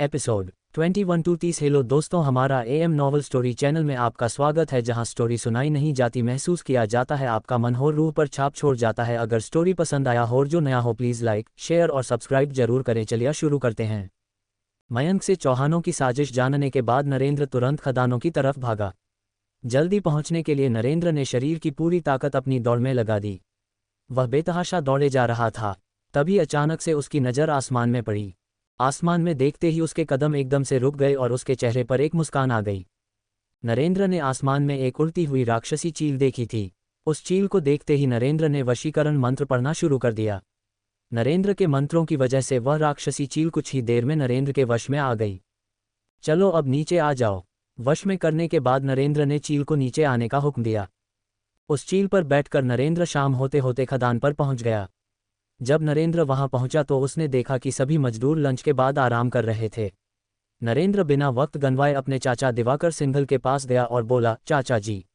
Episode 21 to 30। Hello दोस्तों, हमारा am novel story channel में आपका स्वागत है, जहां स्टोरी सुनाई नहीं जाती महसूस किया जाता है। आपका मन हो रूह पर छाप छोड़ जाता है। अगर स्टोरी पसंद आया हो और जो नया हो प्लीज़ लाइक शेयर और सब्सक्राइब जरूर करें। चलिए शुरू करते हैं। मयंक से चौहानों की साजिश जानने के बाद नरेंद्र तुरंत खदानों की तरफ भागा। जल्दी पहुंचने के लिए नरेंद्र ने शरीर की पूरी ताकत अपनी दौड़ में लगा दी। वह बेतहाशा दौड़े जा रहा था, तभी अचानक से उसकी नज़र आसमान में पड़ी। आसमान में देखते ही उसके कदम एकदम से रुक गए और उसके चेहरे पर एक मुस्कान आ गई। नरेंद्र ने आसमान में एक उड़ती हुई राक्षसी चील देखी थी। उस चील को देखते ही नरेंद्र ने वशीकरण मंत्र पढ़ना शुरू कर दिया। नरेंद्र के मंत्रों की वजह से वह राक्षसी चील कुछ ही देर में नरेंद्र के वश में आ गई। चलो अब नीचे आ जाओ। वश में करने के बाद नरेंद्र ने चील को नीचे आने का हुक्म दिया। उस चील पर बैठकर नरेंद्र शाम होते होते खदान पर पहुंच गया। जब नरेंद्र वहां पहुंचा तो उसने देखा कि सभी मजदूर लंच के बाद आराम कर रहे थे। नरेंद्र बिना वक्त गंवाए अपने चाचा दिवाकर सिंघल के पास गया और बोला, चाचा जी,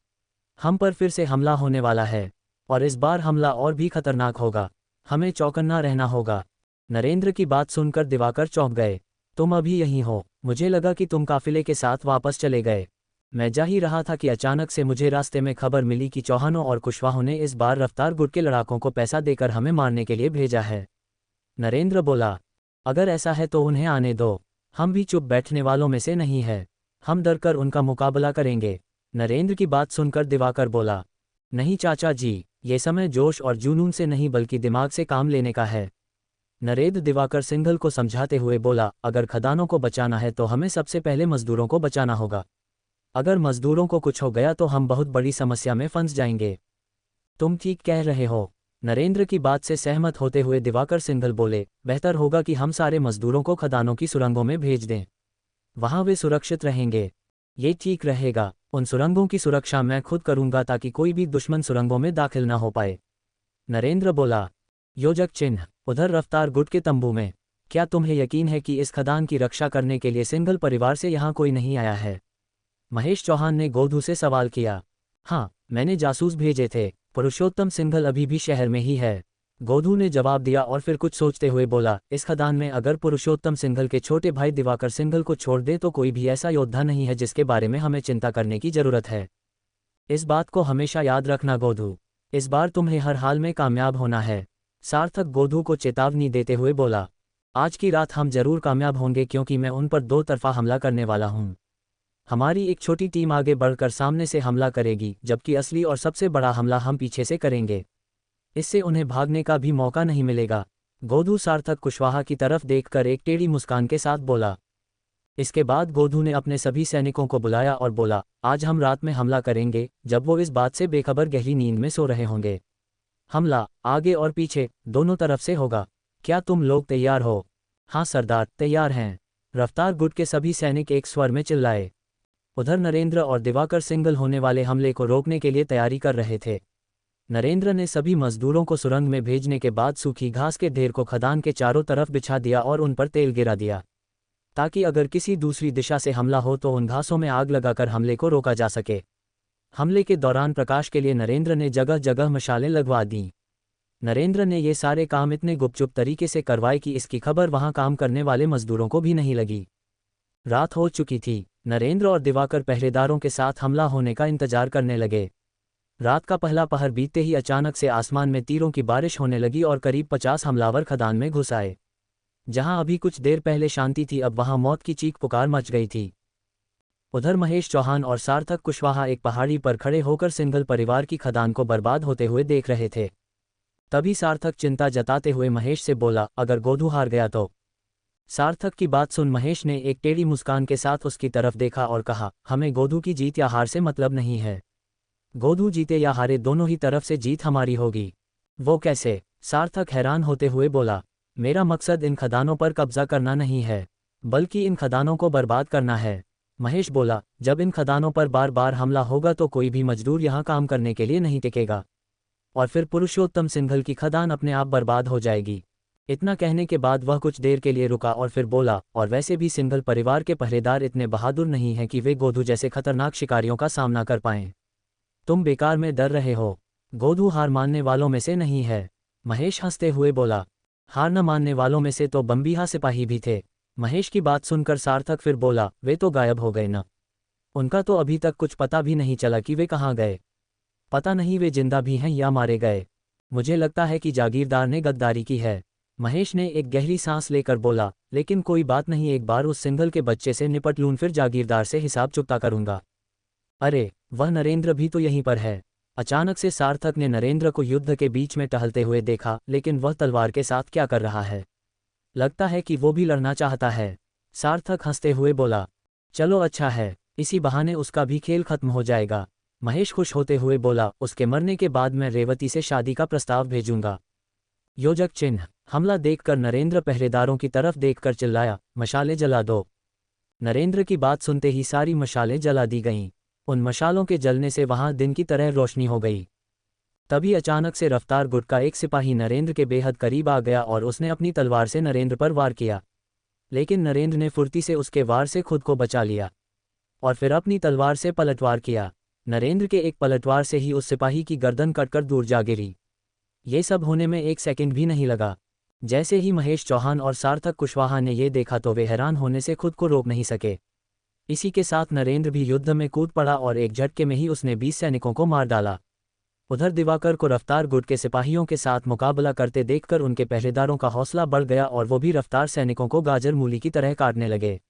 हम पर फिर से हमला होने वाला है और इस बार हमला और भी खतरनाक होगा। हमें चौकन्ना रहना होगा। नरेंद्र की बात सुनकर दिवाकर चौंक गए। तुम अभी यहीं हो? मुझे लगा कि तुम काफिले के साथ वापस चले गए। मैं जा ही रहा था कि अचानक से मुझे रास्ते में खबर मिली कि चौहानों और कुशवाहों ने इस बार रफ्तार गुट के लड़ाकों को पैसा देकर हमें मारने के लिए भेजा है। नरेंद्र बोला, अगर ऐसा है तो उन्हें आने दो। हम भी चुप बैठने वालों में से नहीं है। हम डरकर उनका मुकाबला करेंगे। नरेंद्र की बात सुनकर दिवाकर बोला, नहीं चाचा जी, ये समय जोश और जुनून से नहीं बल्कि दिमाग से काम लेने का है। नरेंद्र दिवाकर सिंघल को समझाते हुए बोला, अगर खदानों को बचाना है तो हमें सबसे पहले मजदूरों को बचाना होगा। अगर मजदूरों को कुछ हो गया तो हम बहुत बड़ी समस्या में फंस जाएंगे। तुम ठीक कह रहे हो। नरेंद्र की बात से सहमत होते हुए दिवाकर सिंघल बोले, बेहतर होगा कि हम सारे मजदूरों को खदानों की सुरंगों में भेज दें। वहां वे सुरक्षित रहेंगे। ये ठीक रहेगा। उन सुरंगों की सुरक्षा मैं खुद करूंगा ताकि कोई भी दुश्मन सुरंगों में दाखिल न हो पाए। नरेंद्र बोला, योजक चिन्ह उधर रफ्तार गुट के तंबू में। क्या तुम्हें यकीन है कि इस खदान की रक्षा करने के लिए सिंघल परिवार से यहाँ कोई नहीं आया है? महेश चौहान ने गोधू से सवाल किया। हाँ, मैंने जासूस भेजे थे। पुरुषोत्तम सिंघल अभी भी शहर में ही है, गोधू ने जवाब दिया और फिर कुछ सोचते हुए बोला, इस खदान में अगर पुरुषोत्तम सिंघल के छोटे भाई दिवाकर सिंघल को छोड़ दे तो कोई भी ऐसा योद्धा नहीं है जिसके बारे में हमें चिंता करने की जरूरत है। इस बात को हमेशा याद रखना गोधू। इस बार तुम्हें हर हाल में कामयाब होना है। सार्थक गोधू को चेतावनी देते हुए बोला, आज की रात हम जरूर कामयाब होंगे क्योंकि मैं उन पर दो तरफा हमला करने वाला हूँ। हमारी एक छोटी टीम आगे बढ़कर सामने से हमला करेगी, जबकि असली और सबसे बड़ा हमला हम पीछे से करेंगे। इससे उन्हें भागने का भी मौका नहीं मिलेगा। गोधू सार्थक कुशवाहा की तरफ देखकर एक टेढ़ी मुस्कान के साथ बोला। इसके बाद गोधू ने अपने सभी सैनिकों को बुलाया और बोला, आज हम रात में हमला करेंगे जब वो इस बात से बेखबर गहरी नींद में सो रहे होंगे। हमला आगे और पीछे दोनों तरफ से होगा। क्या तुम लोग तैयार हो? हाँ सरदार, तैयार हैं। रफ्तार गुट के सभी सैनिक एक स्वर में चिल्लाए। उधर नरेंद्र और दिवाकर सिंघल होने वाले हमले को रोकने के लिए तैयारी कर रहे थे। नरेंद्र ने सभी मजदूरों को सुरंग में भेजने के बाद सूखी घास के ढेर को खदान के चारों तरफ बिछा दिया और उन पर तेल गिरा दिया, ताकि अगर किसी दूसरी दिशा से हमला हो तो उन घासों में आग लगाकर हमले को रोका जा सके। हमले के दौरान प्रकाश के लिए नरेंद्र ने जगह जगह मशालें लगवा दी। नरेंद्र ने ये सारे काम इतने गुपचुप तरीके से करवाए कि इसकी खबर वहां काम करने वाले मजदूरों को भी नहीं लगी। रात हो चुकी थी। नरेंद्र और दिवाकर पहरेदारों के साथ हमला होने का इंतजार करने लगे। रात का पहला पहर बीतते ही अचानक से आसमान में तीरों की बारिश होने लगी और करीब 50 हमलावर खदान में घुस आए। जहां अभी कुछ देर पहले शांति थी, अब वहां मौत की चीख पुकार मच गई थी। उधर महेश चौहान और सार्थक कुशवाहा एक पहाड़ी पर खड़े होकर सिंघल परिवार की खदान को बर्बाद होते हुए देख रहे थे। तभी सार्थक चिंता जताते हुए महेश से बोला, अगर गोधू हार गया तो? सार्थक की बात सुन महेश ने एक टेढ़ी मुस्कान के साथ उसकी तरफ देखा और कहा, हमें गोधू की जीत या हार से मतलब नहीं है। गोधू जीते या हारे दोनों ही तरफ से जीत हमारी होगी। वो कैसे? सार्थक हैरान होते हुए बोला, मेरा मकसद इन खदानों पर कब्जा करना नहीं है, बल्कि इन खदानों को बर्बाद करना है। महेश बोला, जब इन खदानों पर बार बार हमला होगा तो कोई भी मजदूर यहाँ काम करने के लिए नहीं टिकेगा और फिर पुरुषोत्तम सिंघल की खदान अपने आप बर्बाद हो जाएगी। इतना कहने के बाद वह कुछ देर के लिए रुका और फिर बोला, और वैसे भी सिंघल परिवार के पहरेदार इतने बहादुर नहीं हैं कि वे गोधू जैसे खतरनाक शिकारियों का सामना कर पाएं। तुम बेकार में डर रहे हो। गोधू हार मानने वालों में से नहीं है। महेश हंसते हुए बोला, हार न मानने वालों में से तो बम्बीहा सिपाही भी थे। महेश की बात सुनकर सार्थक फिर बोला, वे तो गायब हो गए ना। उनका तो अभी तक कुछ पता भी नहीं चला कि वे कहाँ गए। पता नहीं वे जिंदा भी हैं या मारे गए। मुझे लगता है कि जागीरदार ने गद्दारी की है। महेश ने एक गहरी सांस लेकर बोला, लेकिन कोई बात नहीं, एक बार उस सिंघल के बच्चे से निपट लूं, फिर जागीरदार से हिसाब चुकता करूंगा। अरे, वह नरेंद्र भी तो यहीं पर है। अचानक से सार्थक ने नरेंद्र को युद्ध के बीच में टहलते हुए देखा, लेकिन वह तलवार के साथ क्या कर रहा है? लगता है कि वो भी लड़ना चाहता है। सार्थक हंसते हुए बोला, चलो अच्छा है, इसी बहाने उसका भी खेल खत्म हो जाएगा। महेश खुश होते हुए बोला, उसके मरने के बाद मैं रेवती से शादी का प्रस्ताव भेजूंगा। योजक चिन्ह। हमला देखकर नरेंद्र पहरेदारों की तरफ देखकर चिल्लाया, मशाले जला दो। नरेंद्र की बात सुनते ही सारी मशालें जला दी गईं। उन मशालों के जलने से वहां दिन की तरह रोशनी हो गई। तभी अचानक से रफ्तार गुट का एक सिपाही नरेंद्र के बेहद करीब आ गया और उसने अपनी तलवार से नरेंद्र पर वार किया। लेकिन नरेंद्र ने फुर्ती से उसके वार से खुद को बचा लिया और फिर अपनी तलवार से पलटवार किया। नरेंद्र के एक पलटवार से ही उस सिपाही की गर्दन कटकर दूर जा गिरी। ये सब होने में एक सेकंड भी नहीं लगा। जैसे ही महेश चौहान और सार्थक कुशवाहा ने ये देखा तो वे हैरान होने से खुद को रोक नहीं सके। इसी के साथ नरेंद्र भी युद्ध में कूद पड़ा और एक झटके में ही उसने 20 सैनिकों को मार डाला। उधर दिवाकर को रफ्तार गुट के सिपाहियों के साथ मुकाबला करते देखकर उनके पहरेदारों का हौसला बढ़ गया और वो भी रफ्तार सैनिकों को गाजर मूली की तरह काटने लगे।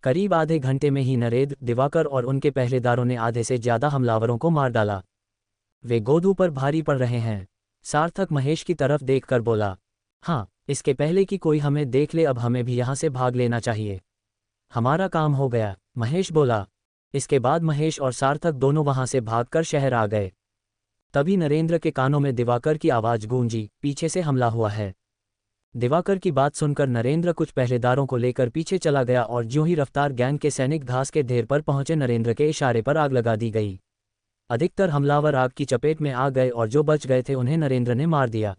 करीब आधे घंटे में ही नरेंद्र, दिवाकर और उनके पहरेदारों ने आधे से ज्यादा हमलावरों को मार डाला। वे गोदू पर भारी पड़ रहे हैं। सार्थक महेश की तरफ देखकर बोला, हाँ, इसके पहले कि कोई हमें देख ले अब हमें भी यहाँ से भाग लेना चाहिए। हमारा काम हो गया, महेश बोला। इसके बाद महेश और सार्थक दोनों वहां से भागकर शहर आ गए। तभी नरेंद्र के कानों में दिवाकर की आवाज गूंजी, पीछे से हमला हुआ है। दिवाकर की बात सुनकर नरेंद्र कुछ पहरेदारों को लेकर पीछे चला गया और ज्यों ही रफ्तार गैंग के सैनिक घास के ढेर पर पहुंचे नरेंद्र के इशारे पर आग लगा दी गई। अधिकतर हमलावर आग की चपेट में आ गए और जो बच गए थे उन्हें नरेंद्र ने मार दिया।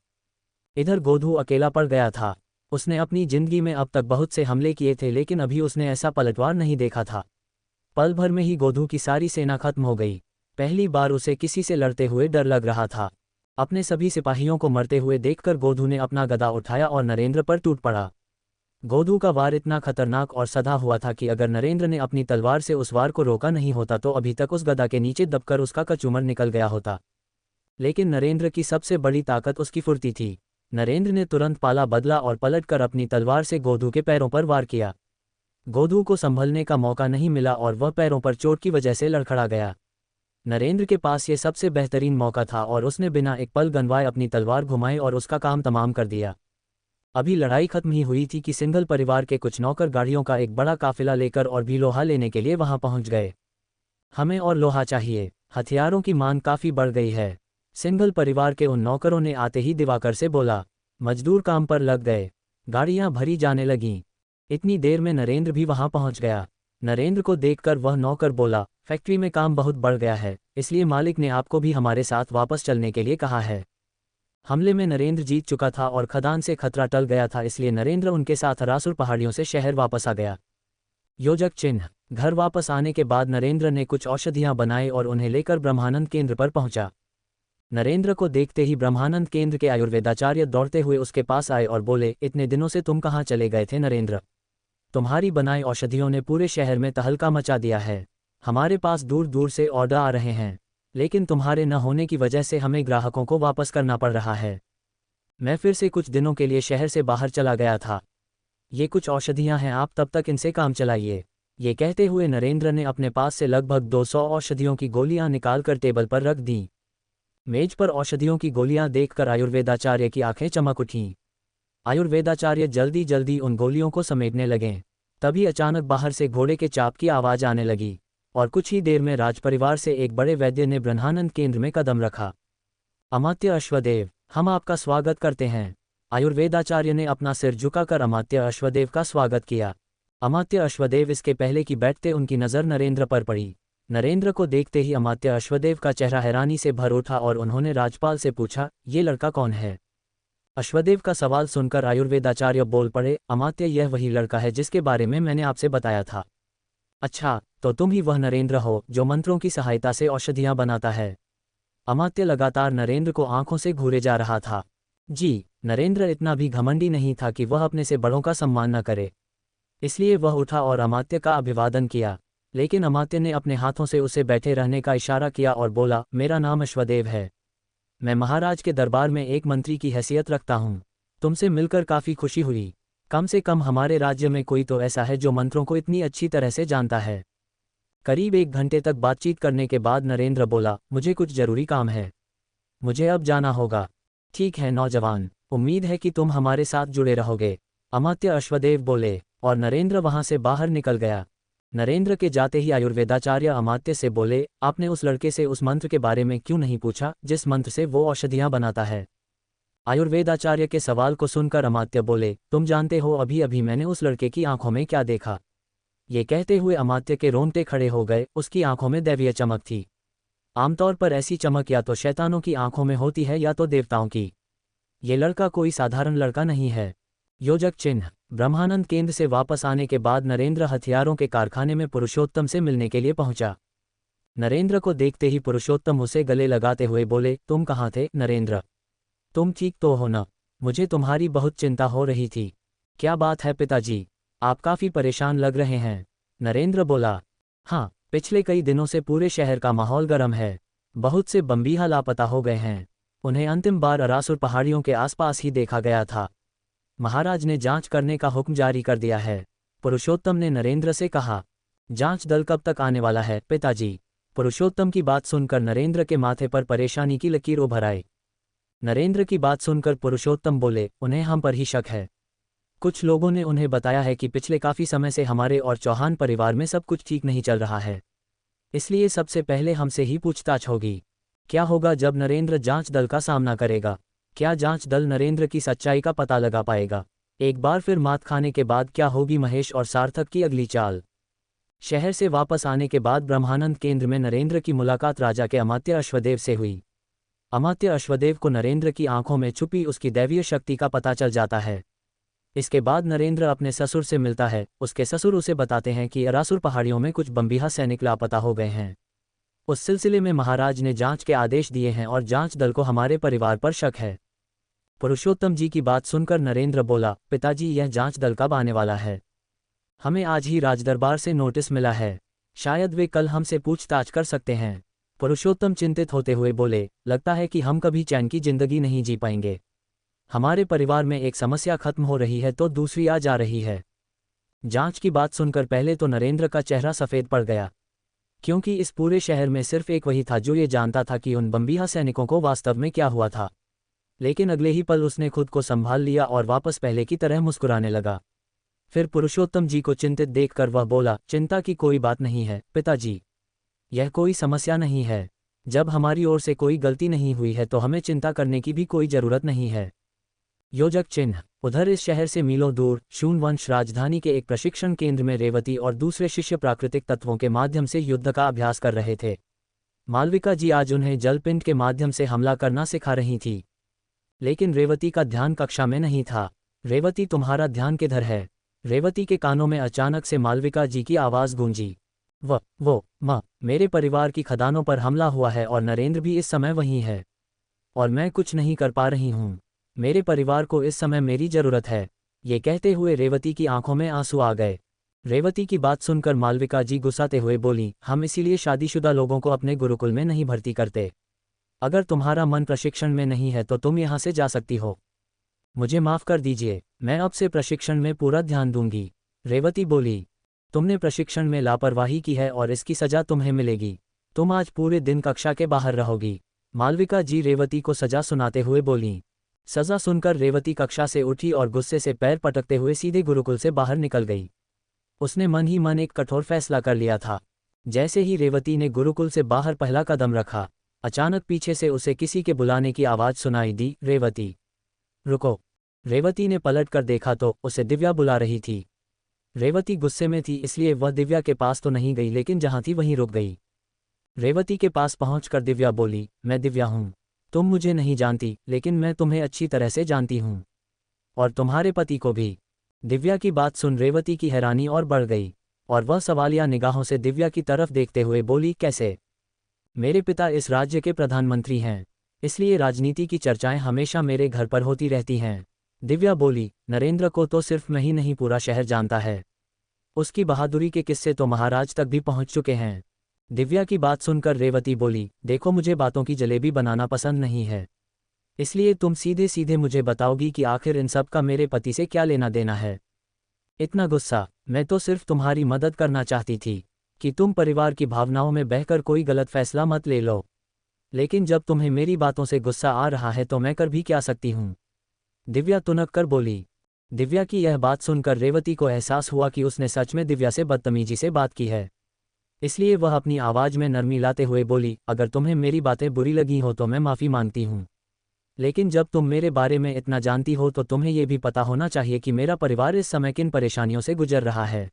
इधर गोधू अकेला पड़ गया था। उसने अपनी जिंदगी में अब तक बहुत से हमले किए थे लेकिन अभी उसने ऐसा पलटवार नहीं देखा था। पल भर में ही गोधू की सारी सेना खत्म हो गई। पहली बार उसे किसी से लड़ते हुए डर लग रहा था। अपने सभी सिपाहियों को मरते हुए देखकर गोधू ने अपना गदा उठाया और नरेंद्र पर टूट पड़ा। गोधू का वार इतना खतरनाक और सधा हुआ था कि अगर नरेंद्र ने अपनी तलवार से उस वार को रोका नहीं होता तो अभी तक उस गदा के नीचे दबकर उसका कचूमर निकल गया होता। लेकिन नरेंद्र की सबसे बड़ी ताकत उसकी फुर्ती थी। नरेंद्र ने तुरंत पाला बदला और पलटकर अपनी तलवार से गोधू के पैरों पर वार किया। गोधू को संभलने का मौका नहीं मिला और वह पैरों पर चोट की वजह से लड़खड़ा गया। नरेंद्र के पास ये सबसे बेहतरीन मौका था और उसने बिना एक पल गंवाए अपनी तलवार घुमाई और उसका काम तमाम कर दिया। अभी लड़ाई खत्म ही हुई थी कि सिंघल परिवार के कुछ नौकर गाड़ियों का एक बड़ा काफिला लेकर और भी लोहा लेने के लिए वहां पहुंच गए। हमें और लोहा चाहिए, हथियारों की मांग काफी बढ़ गई है। सिंघल परिवार के उन नौकरों ने आते ही दिवाकर से बोला। मजदूर काम पर लग गए। गाड़ियां भरी जाने लगीं। इतनी देर में नरेंद्र भी वहां पहुंच गया। नरेंद्र को देखकर वह नौकर बोला, फैक्ट्री में काम बहुत बढ़ गया है, इसलिए मालिक ने आपको भी हमारे साथ वापस चलने के लिए कहा है। हमले में नरेंद्र जीत चुका था और खदान से खतरा टल गया था, इसलिए नरेंद्र उनके साथ रासुर पहाड़ियों से शहर वापस आ गया। योजक चिन्ह। घर वापस आने के बाद नरेंद्र ने कुछ औषधियां बनाई और उन्हें लेकर ब्रह्मानंद केंद्र पर पहुंचा। नरेंद्र को देखते ही ब्रह्मानंद केंद्र के आयुर्वेदाचार्य दौड़ते हुए उसके पास आए और बोले, इतने दिनों से तुम कहाँ चले गए थे नरेंद्र? तुम्हारी बनाई औषधियों ने पूरे शहर में तहलका मचा दिया है। हमारे पास दूर दूर से ऑर्डर आ रहे हैं, लेकिन तुम्हारे न होने की वजह से हमें ग्राहकों को वापस करना पड़ रहा है। मैं फिर से कुछ दिनों के लिए शहर से बाहर चला गया था। ये कुछ औषधियां हैं, आप तब तक इनसे काम चलाइए। ये कहते हुए नरेंद्र ने अपने पास से लगभग 200 औषधियों की गोलियां निकालकर टेबल पर रख दीं। मेज पर औषधियों की गोलियां देखकर आयुर्वेदाचार्य की आंखें चमक उठीं। आयुर्वेदाचार्य जल्दी जल्दी उन गोलियों को समेटने लगे। तभी अचानक बाहर से घोड़े के चाप की आवाज आने लगी और कुछ ही देर में राजपरिवार से एक बड़े वैद्य ने ब्रह्मानंद केंद्र में कदम रखा। अमात्य अश्वदेव, हम आपका स्वागत करते हैं। आयुर्वेदाचार्य ने अपना सिर झुकाकर अमात्य अश्वदेव का स्वागत किया। अमात्य अश्वदेव इसके पहले कि बैठते उनकी नज़र नरेंद्र पर पड़ी। नरेंद्र को देखते ही अमात्य अश्वदेव का चेहरा हैरानी से भर उठा और उन्होंने राजपाल से पूछा, ये लड़का कौन है? अश्वदेव का सवाल सुनकर आयुर्वेदाचार्य बोल पड़े, अमात्य, यह वही लड़का है जिसके बारे में मैंने आपसे बताया था। अच्छा, तो तुम ही वह नरेंद्र हो जो मंत्रों की सहायता से औषधियां बनाता है? अमात्य लगातार नरेंद्र को आंखों से घूरे जा रहा था। जी, नरेंद्र इतना भी घमंडी नहीं था कि वह अपने से बड़ों का सम्मान न करे। इसलिए वह उठा और अमात्य का अभिवादन किया। लेकिन अमात्य ने अपने हाथों से उसे बैठे रहने का इशारा किया और बोला, मेरा नाम अश्वदेव है। मैं महाराज के दरबार में एक मंत्री की हैसियत रखता हूँ। तुमसे मिलकर काफ़ी खुशी हुई। कम से कम हमारे राज्य में कोई तो ऐसा है जो मंत्रों को इतनी अच्छी तरह से जानता है। करीब 1 घंटे तक बातचीत करने के बाद नरेंद्र बोला, मुझे कुछ जरूरी काम है, मुझे अब जाना होगा। ठीक है नौजवान, उम्मीद है कि तुम हमारे साथ जुड़े रहोगे, अमात्य अश्वदेव बोले, और नरेंद्र वहां से बाहर निकल गया। नरेंद्र के जाते ही आयुर्वेदाचार्य अमात्य से बोले, आपने उस लड़के से उस मंत्र के बारे में क्यों नहीं पूछा जिस मंत्र से वो औषधियां बनाता है? आयुर्वेदाचार्य के सवाल को सुनकर अमात्य बोले, तुम जानते हो अभी अभी मैंने उस लड़के की आंखों में क्या देखा? ये कहते हुए अमात्य के रोंगटे खड़े हो गए। उसकी आंखों में दैवीय चमक थी। आमतौर पर ऐसी चमक या तो शैतानों की आंखों में होती है या तो देवताओं की। ये लड़का कोई साधारण लड़का नहीं है। योजक चिन्ह। ब्रह्मानंद केंद्र से वापस आने के बाद नरेंद्र हथियारों के कारखाने में पुरुषोत्तम से मिलने के लिए पहुंचा। नरेंद्र को देखते ही पुरुषोत्तम उसे गले लगाते हुए बोले, तुम कहाँ थे नरेंद्र? तुम ठीक तो हो न? मुझे तुम्हारी बहुत चिंता हो रही थी। क्या बात है पिताजी, आप काफ़ी परेशान लग रहे हैं। नरेंद्र बोला, हाँ, पिछले कई दिनों से पूरे शहर का माहौल गर्म है। बहुत से बम्बीहा लापता हो गए हैं। उन्हें अंतिम बार अरासुर पहाड़ियों के आसपास ही देखा गया था। महाराज ने जांच करने का हुक्म जारी कर दिया है, पुरुषोत्तम ने नरेंद्र से कहा। जांच दल कब तक आने वाला है पिताजी? पुरुषोत्तम की बात सुनकर नरेंद्र के माथे पर परेशानी की लकीर उभर आई। नरेंद्र की बात सुनकर पुरुषोत्तम बोले, उन्हें हम पर ही शक है। कुछ लोगों ने उन्हें बताया है कि पिछले काफ़ी समय से हमारे और चौहान परिवार में सब कुछ ठीक नहीं चल रहा है। इसलिए सबसे पहले हमसे ही पूछताछ होगी। क्या होगा जब नरेंद्र जांच दल का सामना करेगा? क्या जांच दल नरेंद्र की सच्चाई का पता लगा पाएगा? एक बार फिर मात खाने के बाद क्या होगी महेश और सार्थक की अगली चाल? शहर से वापस आने के बाद ब्रह्मानंद केंद्र में नरेंद्र की मुलाकात राजा के अमात्य अश्वदेव से हुई। अमात्य अश्वदेव को नरेंद्र की आंखों में छुपी उसकी दैवीय शक्ति का पता चल जाता है। इसके बाद नरेंद्र अपने ससुर से मिलता है। उसके ससुर उसे बताते हैं कि अरासुर पहाड़ियों में कुछ बम्बीहा सैनिक लापता हो गए हैं। उस सिलसिले में महाराज ने जांच के आदेश दिए हैं और जांच दल को हमारे परिवार पर शक है। पुरुषोत्तम जी की बात सुनकर नरेंद्र बोला, पिताजी यह जांच दल कब आने वाला है? हमें आज ही राजदरबार से नोटिस मिला है, शायद वे कल हमसे पूछताछ कर सकते हैं। पुरुषोत्तम चिंतित होते हुए बोले, लगता है कि हम कभी चैन की जिंदगी नहीं जी पाएंगे। हमारे परिवार में एक समस्या खत्म हो रही है तो दूसरी आ जा रही है। जांच की बात सुनकर पहले तो नरेंद्र का चेहरा सफ़ेद पड़ गया, क्योंकि इस पूरे शहर में सिर्फ एक वही था जो ये जानता था कि उन बम्बीहा सैनिकों को वास्तव में क्या हुआ था। लेकिन अगले ही पल उसने खुद को संभाल लिया और वापस पहले की तरह मुस्कुराने लगा। फिर पुरुषोत्तम जी को चिंतित देखकर वह बोला, चिंता की कोई बात नहीं है पिताजी, यह कोई समस्या नहीं है। जब हमारी ओर से कोई गलती नहीं हुई है तो हमें चिंता करने की भी कोई ज़रूरत नहीं है। योजक चिन्ह। उधर इस शहर से मीलों दूर शून्वंश राजधानी के एक प्रशिक्षण केंद्र में रेवती और दूसरे शिष्य प्राकृतिक तत्वों के माध्यम से युद्ध का अभ्यास कर रहे थे। मालविका जी आज उन्हें जलपिंड के माध्यम से हमला करना सिखा रही थी। लेकिन रेवती का ध्यान कक्षा में नहीं था। रेवती, तुम्हारा ध्यान किधर है? रेवती के कानों में अचानक से मालविका जी की आवाज़ गूंजी। माँ, मेरे परिवार की खदानों पर हमला हुआ है और नरेंद्र भी इस समय वहीं है, और मैं कुछ नहीं कर पा रही हूँ। मेरे परिवार को इस समय मेरी ज़रूरत है। ये कहते हुए रेवती की आंखों में आंसू आ गए। रेवती की बात सुनकर मालविका जी गुस्साते हुए बोली, हम इसीलिए शादीशुदा लोगों को अपने गुरुकुल में नहीं भर्ती करते। अगर तुम्हारा मन प्रशिक्षण में नहीं है तो तुम यहाँ से जा सकती हो। मुझे माफ़ कर दीजिए, मैं अब से प्रशिक्षण में पूरा ध्यान दूंगी। रेवती बोली, तुमने प्रशिक्षण में लापरवाही की है और इसकी सज़ा तुम्हें मिलेगी। तुम आज पूरे दिन कक्षा के बाहर रहोगी। मालविका जी रेवती को सज़ा सुनाते हुए बोलीं। सज़ा सुनकर रेवती कक्षा से उठी और गुस्से से पैर पटकते हुए सीधे गुरुकुल से बाहर निकल गई। उसने मन ही मन एक कठोर फैसला कर लिया था। जैसे ही रेवती ने गुरुकुल से बाहर पहला कदम रखा, अचानक पीछे से उसे किसी के बुलाने की आवाज़ सुनाई दी, रेवती रुको। रेवती ने पलट कर देखा तो उसे दिव्या बुला रही थी। रेवती गुस्से में थी, इसलिए वह दिव्या के पास तो नहीं गई, लेकिन जहाँ थी वहीं रुक गई। रेवती के पास पहुंचकर दिव्या बोली, मैं दिव्या हूँ। तुम मुझे नहीं जानती, लेकिन मैं तुम्हें अच्छी तरह से जानती हूँ, और तुम्हारे पति को भी। दिव्या की बात सुन रेवती की हैरानी और बढ़ गई, और वह सवालिया निगाहों से दिव्या की तरफ देखते हुए बोली, कैसे? मेरे पिता इस राज्य के प्रधानमंत्री हैं, इसलिए राजनीति की चर्चाएं हमेशा मेरे घर पर होती रहती हैं। दिव्या बोली, नरेंद्र को तो सिर्फ मैं ही नहीं पूरा शहर जानता है। उसकी बहादुरी के किस्से तो महाराज तक भी पहुंच चुके हैं। दिव्या की बात सुनकर रेवती बोली, देखो मुझे बातों की जलेबी बनाना पसंद नहीं है, इसलिए तुम सीधे सीधे मुझे बताओगी कि आखिर इन सब का मेरे पति से क्या लेना देना है। इतना गुस्सा? मैं तो सिर्फ तुम्हारी मदद करना चाहती थी कि तुम परिवार की भावनाओं में बहकर कोई गलत फैसला मत ले लो, लेकिन जब तुम्हें मेरी बातों से गुस्सा आ रहा है तो मैं कर भी क्या सकती हूँ। दिव्या तुनक कर बोली। दिव्या की यह बात सुनकर रेवती को एहसास हुआ कि उसने सच में दिव्या से बदतमीजी से बात की है, इसलिए वह अपनी आवाज़ में नरमी लाते हुए बोली, अगर तुम्हें मेरी बातें बुरी लगी हो तो मैं माफ़ी मांगती हूँ, लेकिन जब तुम मेरे बारे में इतना जानती हो तो तुम्हें यह भी पता होना चाहिए कि मेरा परिवार इस समय किन परेशानियों से गुजर रहा है।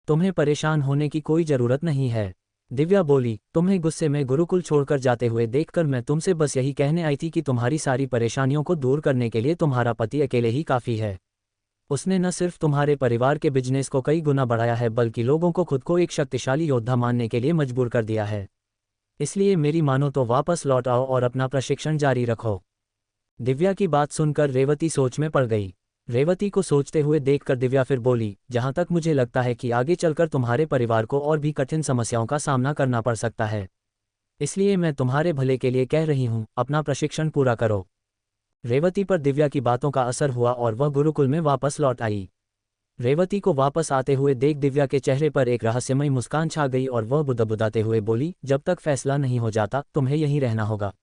तुम्हें परेशान होने की कोई ज़रूरत नहीं है। दिव्या बोली, तुम्हें गुस्से में गुरुकुल छोड़कर जाते हुए देखकर मैं तुमसे बस यही कहने आई थी कि तुम्हारी सारी परेशानियों को दूर करने के लिए तुम्हारा पति अकेले ही काफ़ी है। उसने न सिर्फ तुम्हारे परिवार के बिजनेस को कई गुना बढ़ाया है बल्कि लोगों को खुद को एक शक्तिशाली योद्धा मानने के लिए मजबूर कर दिया है। इसलिए मेरी मानो तो वापस लौट आओ और अपना प्रशिक्षण जारी रखो। दिव्या की बात सुनकर रेवती सोच में पड़ गई। रेवती को सोचते हुए देखकर दिव्या फिर बोली, जहां तक मुझे लगता है कि आगे चलकर तुम्हारे परिवार को और भी कठिन समस्याओं का सामना करना पड़ सकता है, इसलिए मैं तुम्हारे भले के लिए कह रही हूं, अपना प्रशिक्षण पूरा करो। रेवती पर दिव्या की बातों का असर हुआ और वह गुरुकुल में वापस लौट आई। रेवती को वापस आते हुए देख दिव्या के चेहरे पर एक रहस्यमयी मुस्कान छा गई और वह बुदबुदाते हुए बोली, जब तक फैसला नहीं हो जाता तुम्हें यहीं रहना होगा।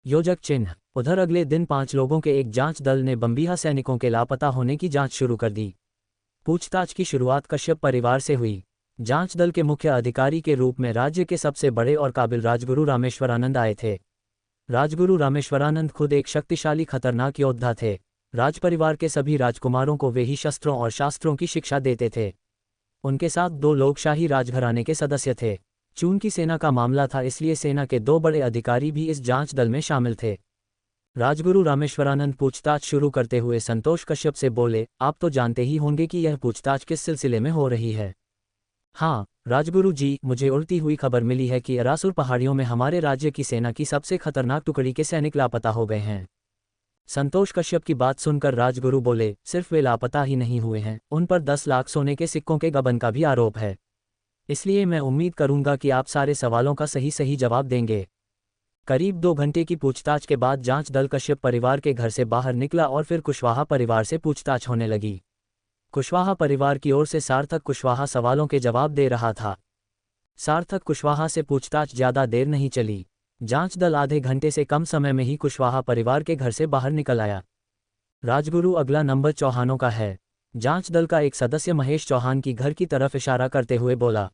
योजक चिन्ह। उधर अगले दिन 5 लोगों के एक जांच दल ने बम्बीहा सैनिकों के लापता होने की जांच शुरू कर दी। पूछताछ की शुरुआत कश्यप परिवार से हुई। जांच दल के मुख्य अधिकारी के रूप में राज्य के सबसे बड़े और काबिल राजगुरु रामेश्वरानंद आए थे। राजगुरु रामेश्वरानंद खुद एक शक्तिशाली खतरनाक योद्धा थे। राजपरिवार के सभी राजकुमारों को वे ही शस्त्रों और शास्त्रों की शिक्षा देते थे। उनके साथ 2 लोकशाही राजघराने के सदस्य थे। चून की सेना का मामला था, इसलिए सेना के 2 बड़े अधिकारी भी इस जांच दल में शामिल थे। राजगुरु रामेश्वरानंद पूछताछ शुरू करते हुए संतोष कश्यप से बोले, आप तो जानते ही होंगे कि यह पूछताछ किस सिलसिले में हो रही है। हाँ राजगुरु जी, मुझे उड़ती हुई खबर मिली है कि अरासुर पहाड़ियों में हमारे राज्य की सेना की सबसे खतरनाक टुकड़ी के सैनिक लापता हो गए हैं। संतोष कश्यप की बात सुनकर राजगुरु बोले, सिर्फ वे लापता ही नहीं हुए हैं, उन पर 10 लाख सोने के सिक्कों के गबन का भी आरोप है। इसलिए मैं उम्मीद करूंगा कि आप सारे सवालों का सही जवाब देंगे। करीब 2 घंटे की पूछताछ के बाद जांच दल कश्यप परिवार के घर से बाहर निकला और फिर कुशवाहा परिवार से पूछताछ होने लगी। कुशवाहा परिवार की ओर से सार्थक कुशवाहा सवालों के जवाब दे रहा था। सार्थक कुशवाहा से पूछताछ ज्यादा देर नहीं चली। जांच दल आधे घंटे से कम समय में ही कुशवाहा परिवार के घर से बाहर निकल आया। राजगुरु, अगला नंबर चौहानों का है। जांच दल का एक सदस्य महेश चौहान की घर की तरफ इशारा करते हुए बोला।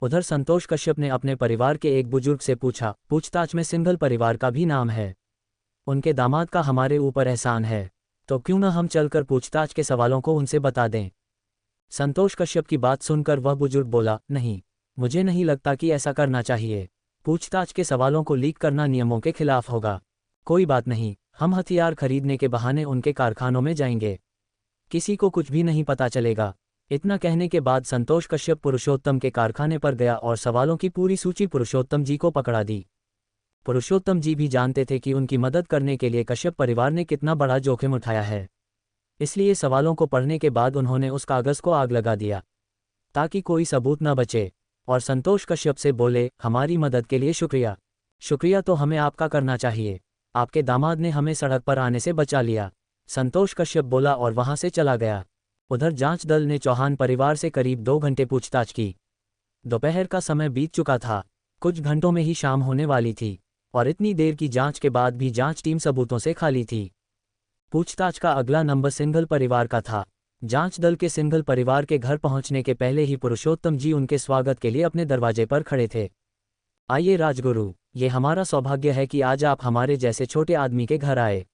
उधर संतोष कश्यप ने अपने परिवार के एक बुजुर्ग से पूछा, पूछताछ में सिंघल परिवार का भी नाम है, उनके दामाद का हमारे ऊपर एहसान है, तो क्यों न हम चलकर पूछताछ के सवालों को उनसे बता दें। संतोष कश्यप की बात सुनकर वह बुजुर्ग बोला, नहीं, मुझे नहीं लगता कि ऐसा करना चाहिए। पूछताछ के सवालों को लीक करना नियमों के खिलाफ होगा। कोई बात नहीं, हम हथियार खरीदने के बहाने उनके कारखानों में जाएंगे, किसी को कुछ भी नहीं पता चलेगा। इतना कहने के बाद संतोष कश्यप पुरुषोत्तम के कारखाने पर गया और सवालों की पूरी सूची पुरुषोत्तम जी को पकड़ा दी। पुरुषोत्तम जी भी जानते थे कि उनकी मदद करने के लिए कश्यप परिवार ने कितना बड़ा जोखिम उठाया है, इसलिए सवालों को पढ़ने के बाद उन्होंने उस कागज को आग लगा दिया ताकि कोई सबूत न बचे, और संतोष कश्यप से बोले, हमारी मदद के लिए शुक्रिया। शुक्रिया तो हमें आपका करना चाहिए, आपके दामाद ने हमें सड़क पर आने से बचा लिया। संतोष कश्यप बोला और वहां से चला गया। उधर जांच दल ने चौहान परिवार से करीब 2 घंटे पूछताछ की। दोपहर का समय बीत चुका था, कुछ घंटों में ही शाम होने वाली थी, और इतनी देर की जांच के बाद भी जांच टीम सबूतों से खाली थी। पूछताछ का अगला नंबर सिंघल परिवार का था। जांच दल के सिंघल परिवार के घर पहुंचने के पहले ही पुरुषोत्तम जी उनके स्वागत के लिए अपने दरवाजे पर खड़े थे। आइए राजगुरु, ये हमारा सौभाग्य है कि आज आप हमारे जैसे छोटे आदमी के घर आए।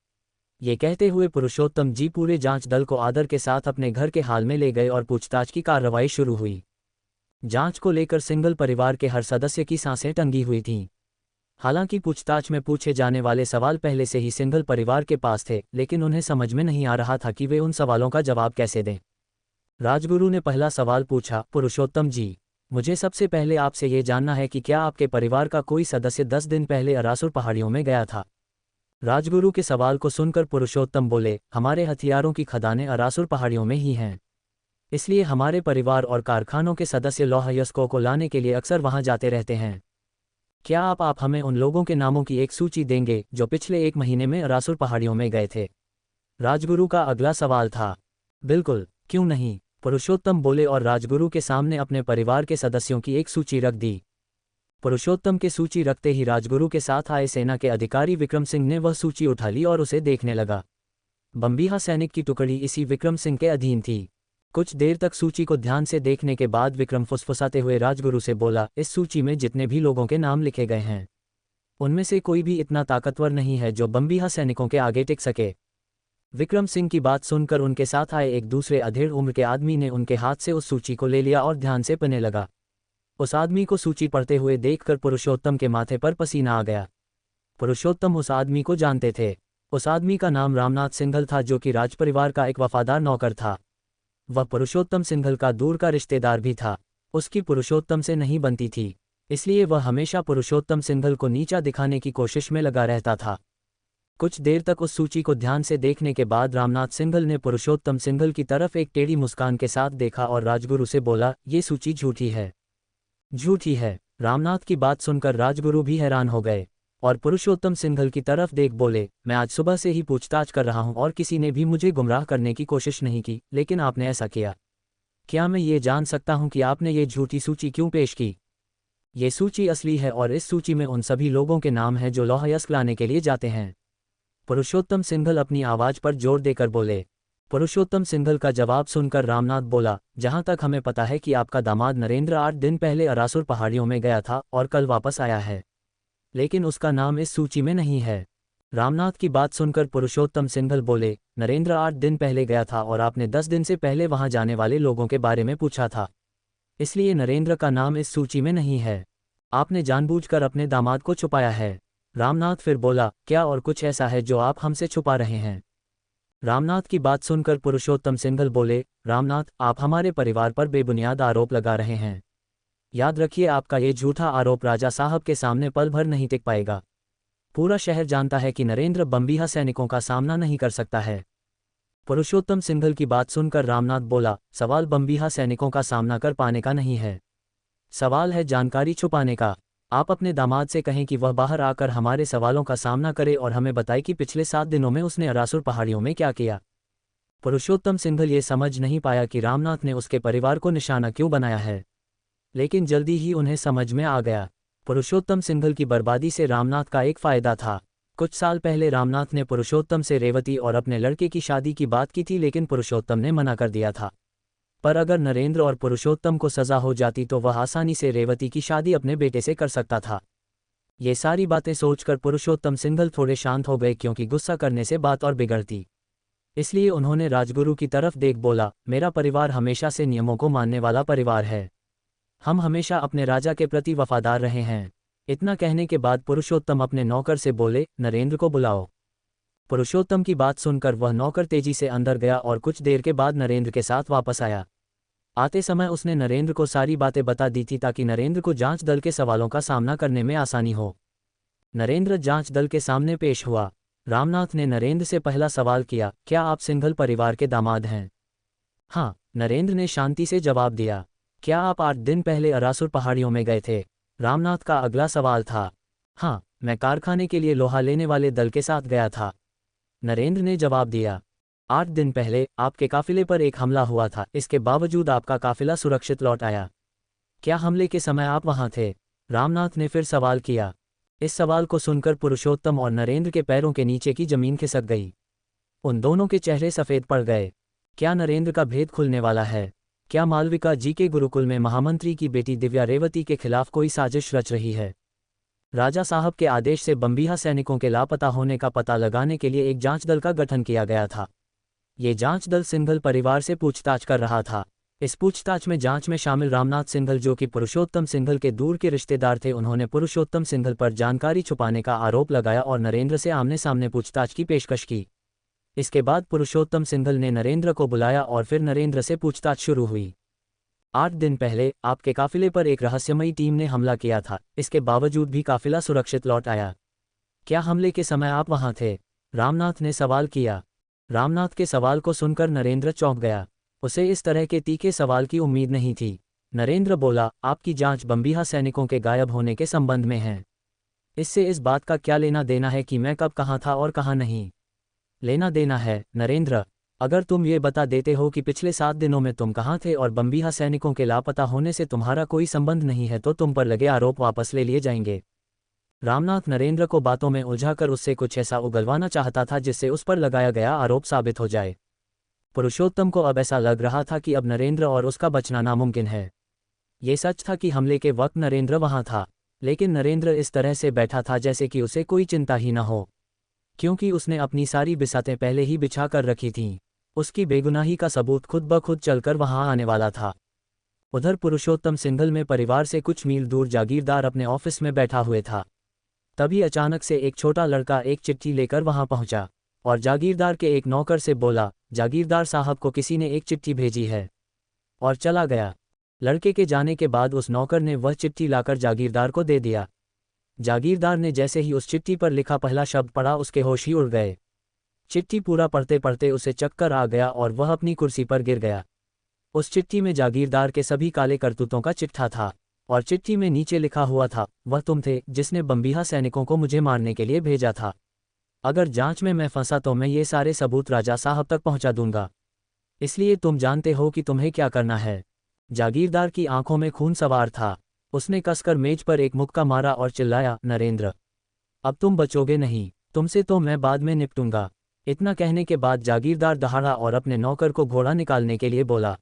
ये कहते हुए पुरुषोत्तम जी पूरे जांच दल को आदर के साथ अपने घर के हाल में ले गए और पूछताछ की कार्रवाई शुरू हुई। जांच को लेकर सिंघल परिवार के हर सदस्य की सांसें टंगी हुई थीं। हालांकि पूछताछ में पूछे जाने वाले सवाल पहले से ही सिंघल परिवार के पास थे, लेकिन उन्हें समझ में नहीं आ रहा था कि वे उन सवालों का जवाब कैसे दें। राजगुरु ने पहला सवाल पूछा, पुरुषोत्तम जी, मुझे सबसे पहले आपसे ये जानना है कि क्या आपके परिवार का कोई सदस्य 10 दिन पहले अरासुर पहाड़ियों में गया था। राजगुरु के सवाल को सुनकर पुरुषोत्तम बोले, हमारे हथियारों की खदानें अरासुर पहाड़ियों में ही हैं। इसलिए हमारे परिवार और कारखानों के सदस्य लौहयस्कों को लाने के लिए अक्सर वहां जाते रहते हैं। क्या आप हमें उन लोगों के नामों की एक सूची देंगे जो पिछले 1 महीने में अरासुर पहाड़ियों में गए थे? राजगुरु का अगला सवाल था। बिल्कुल, क्यों नहीं, पुरुषोत्तम बोले और राजगुरु के सामने अपने परिवार के सदस्यों की एक सूची रख दी। पुरुषोत्तम के सूची रखते ही राजगुरु के साथ आए सेना के अधिकारी विक्रम सिंह ने वह सूची उठा ली और उसे देखने लगा। बम्बीहा सैनिक की टुकड़ी इसी विक्रम सिंह के अधीन थी। कुछ देर तक सूची को ध्यान से देखने के बाद विक्रम फुसफुसाते हुए राजगुरु से बोला, इस सूची में जितने भी लोगों के नाम लिखे गए हैं उनमें से कोई भी इतना ताकतवर नहीं है जो बम्बीहा सैनिकों के आगे टिक सके। विक्रम सिंह की बात सुनकर उनके साथ आए एक दूसरे अधेड़ उम्र के आदमी ने उनके हाथ से उस सूची को ले लिया और ध्यान से पढ़ने लगा। उस आदमी को सूची पढ़ते हुए देखकर पुरुषोत्तम के माथे पर पसीना आ गया। पुरुषोत्तम उस आदमी को जानते थे। उस आदमी का नाम रामनाथ सिंघल था, जो कि राजपरिवार का एक वफादार नौकर था। वह पुरुषोत्तम सिंघल का दूर का रिश्तेदार भी था। उसकी पुरुषोत्तम से नहीं बनती थी, इसलिए वह हमेशा पुरुषोत्तम सिंघल को नीचा दिखाने की कोशिश में लगा रहता था। कुछ देर तक उस सूची को ध्यान से देखने के बाद रामनाथ सिंघल ने पुरुषोत्तम सिंघल की तरफ एक टेढ़ी मुस्कान के साथ देखा और राजगुरु से बोला, ये सूची झूठी है। झूठी है? रामनाथ की बात सुनकर राजगुरु भी हैरान हो गए और पुरुषोत्तम सिंघल की तरफ देख बोले, मैं आज सुबह से ही पूछताछ कर रहा हूं और किसी ने भी मुझे गुमराह करने की कोशिश नहीं की, लेकिन आपने ऐसा किया। क्या मैं ये जान सकता हूं कि आपने ये झूठी सूची क्यों पेश की? ये सूची असली है और इस सूची में उन सभी लोगों के नाम हैं जो लौहयस्क लाने के लिए जाते हैं। पुरुषोत्तम सिंघल अपनी आवाज पर जोर देकर बोले। पुरुषोत्तम सिंघल का जवाब सुनकर रामनाथ बोला, जहां तक हमें पता है कि आपका दामाद नरेंद्र 8 दिन पहले अरासुर पहाड़ियों में गया था और कल वापस आया है, लेकिन उसका नाम इस सूची में नहीं है। रामनाथ की बात सुनकर पुरुषोत्तम सिंघल बोले, नरेंद्र 8 दिन पहले गया था और आपने 10 दिन से पहले वहां जाने वाले लोगों के बारे में पूछा था, इसलिए नरेंद्र का नाम इस सूची में नहीं है। आपने जानबूझकर अपने दामाद को छुपाया है। रामनाथ फिर बोला, क्या और कुछ ऐसा है जो आप हमसे छुपा रहे हैं? रामनाथ की बात सुनकर पुरुषोत्तम सिंघल बोले, रामनाथ, आप हमारे परिवार पर बेबुनियाद आरोप लगा रहे हैं। याद रखिए, आपका ये झूठा आरोप राजा साहब के सामने पल भर नहीं टिक पाएगा। पूरा शहर जानता है कि नरेंद्र बम्बीहा सैनिकों का सामना नहीं कर सकता है। पुरुषोत्तम सिंघल की बात सुनकर रामनाथ बोला, सवाल बम्बीहा सैनिकों का सामना कर पाने का नहीं है, सवाल है जानकारी छुपाने का। आप अपने दामाद से कहें कि वह बाहर आकर हमारे सवालों का सामना करे और हमें बताए कि पिछले 7 दिनों में उसने अरासुर पहाड़ियों में क्या किया। पुरुषोत्तम सिंघल ये समझ नहीं पाया कि रामनाथ ने उसके परिवार को निशाना क्यों बनाया है, लेकिन जल्दी ही उन्हें समझ में आ गया। पुरुषोत्तम सिंघल की बर्बादी से रामनाथ का एक फायदा था। कुछ साल पहले रामनाथ ने पुरुषोत्तम से रेवती और अपने लड़के की शादी की बात की थी, लेकिन पुरुषोत्तम ने मना कर दिया था। पर अगर नरेंद्र और पुरुषोत्तम को सजा हो जाती तो वह आसानी से रेवती की शादी अपने बेटे से कर सकता था। ये सारी बातें सोचकर पुरुषोत्तम सिंघल थोड़े शांत हो गए, क्योंकि गुस्सा करने से बात और बिगड़ती। इसलिए उन्होंने राजगुरु की तरफ देख बोला, मेरा परिवार हमेशा से नियमों को मानने वाला परिवार है। हम हमेशा अपने राजा के प्रति वफादार रहे हैं। इतना कहने के बाद पुरुषोत्तम अपने नौकर से बोले, नरेंद्र को बुलाओ। पुरुषोत्तम की बात सुनकर वह नौकर तेजी से अंदर गया और कुछ देर के बाद नरेंद्र के साथ वापस आया। आते समय उसने नरेंद्र को सारी बातें बता दी थी ताकि नरेंद्र को जांच दल के सवालों का सामना करने में आसानी हो। नरेंद्र जांच दल के सामने पेश हुआ। रामनाथ ने नरेंद्र से पहला सवाल किया, क्या आप सिंघल परिवार के दामाद हैं? हाँ, नरेंद्र ने शांति से जवाब दिया। क्या आप 8 दिन पहले अरासुर पहाड़ियों में गए थे? रामनाथ का अगला सवाल था। हाँ, मैं कारखाने के लिए लोहा लेने वाले दल के साथ गया था, नरेंद्र ने जवाब दिया। 8 दिन पहले आपके काफिले पर एक हमला हुआ था, इसके बावजूद आपका काफिला सुरक्षित लौट आया। क्या हमले के समय आप वहां थे? रामनाथ ने फिर सवाल किया। इस सवाल को सुनकर पुरुषोत्तम और नरेंद्र के पैरों के नीचे की जमीन खिसक गई। उन दोनों के चेहरे सफ़ेद पड़ गए। क्या नरेंद्र का भेद खुलने वाला है? क्या मालविका जी के गुरुकुल में महामंत्री की बेटी दिव्या रेवती के खिलाफ कोई साजिश रच रही है? राजा साहब के आदेश से बम्बीहा सैनिकों के लापता होने का पता लगाने के लिए एक जांच दल का गठन किया गया था। ये जांच दल सिंघल परिवार से पूछताछ कर रहा था। इस पूछताछ में जांच में शामिल रामनाथ सिंघल, जो कि पुरुषोत्तम सिंघल के दूर के रिश्तेदार थे, उन्होंने पुरुषोत्तम सिंघल पर जानकारी छुपाने का आरोप लगाया और नरेंद्र से आमने सामने पूछताछ की पेशकश की। इसके बाद पुरुषोत्तम सिंघल ने नरेंद्र को बुलाया और फिर नरेंद्र से पूछताछ शुरू हुई। 8 दिन पहले आपके काफिले पर एक रहस्यमयी टीम ने हमला किया था, इसके बावजूद भी काफिला सुरक्षित लौट आया। क्या हमले के समय आप वहां थे? रामनाथ ने सवाल किया। रामनाथ के सवाल को सुनकर नरेंद्र चौंक गया। उसे इस तरह के तीखे सवाल की उम्मीद नहीं थी। नरेंद्र बोला, आपकी जांच बम्बिहा सैनिकों के गायब होने के संबंध में है। इससे इस बात का क्या लेना देना है कि मैं कब कहाँ था और कहाँ नहीं? लेना देना है, नरेंद्र। अगर तुम ये बता देते हो कि पिछले 7 दिनों में तुम कहाँ थे और बम्बिहा सैनिकों के लापता होने से तुम्हारा कोई संबंध नहीं है तो तुम पर लगे आरोप वापस ले लिए जाएंगे। रामनाथ नरेंद्र को बातों में उलझाकर उससे कुछ ऐसा उगलवाना चाहता था जिससे उस पर लगाया गया आरोप साबित हो जाए। पुरुषोत्तम को अब ऐसा लग रहा था कि अब नरेंद्र और उसका बचना नामुमकिन है। ये सच था कि हमले के वक्त नरेंद्र वहां था, लेकिन नरेंद्र इस तरह से बैठा था जैसे कि उसे कोई चिंता ही न हो, क्योंकि उसने अपनी सारी बिसातें पहले ही बिछा कर रखी थीं। उसकी बेगुनाही का सबूत खुद ब खुद चलकर वहां आने वाला था। उधर पुरुषोत्तम सिंघल में परिवार से कुछ मील दूर जागीरदार अपने ऑफिस में बैठा हुए था। तभी अचानक से एक छोटा लड़का एक चिट्ठी लेकर वहां पहुंचा और जागीरदार के एक नौकर से बोला, जागीरदार साहब को किसी ने एक चिट्ठी भेजी है, और चला गया। लड़के के जाने के बाद उस नौकर ने वह चिट्ठी लाकर जागीरदार को दे दिया। जागीरदार ने जैसे ही उस चिट्ठी पर लिखा पहला शब्द पढ़ा उसके होश ही उड़ गए। चिट्ठी पूरा पढ़ते पढ़ते उसे चक्कर आ गया और वह अपनी कुर्सी पर गिर गया। उस चिट्ठी में जागीरदार के सभी काले करतूतों का चिट्ठा था और चिट्ठी में नीचे लिखा हुआ था, वह तुम थे जिसने बम्बिहा सैनिकों को मुझे मारने के लिए भेजा था। अगर जांच में मैं फंसा तो मैं ये सारे सबूत राजा साहब तक पहुंचा दूंगा, इसलिए तुम जानते हो कि तुम्हें क्या करना है। जागीरदार की आंखों में खून सवार था। उसने कसकर मेज पर एक मुक्का मारा और चिल्लाया, नरेंद्र, अब तुम बचोगे नहीं, तुमसे तो मैं बाद में निपटूंगा। इतना कहने के बाद जागीरदार दहाड़ा और अपने नौकर को घोड़ा निकालने के लिए बोला।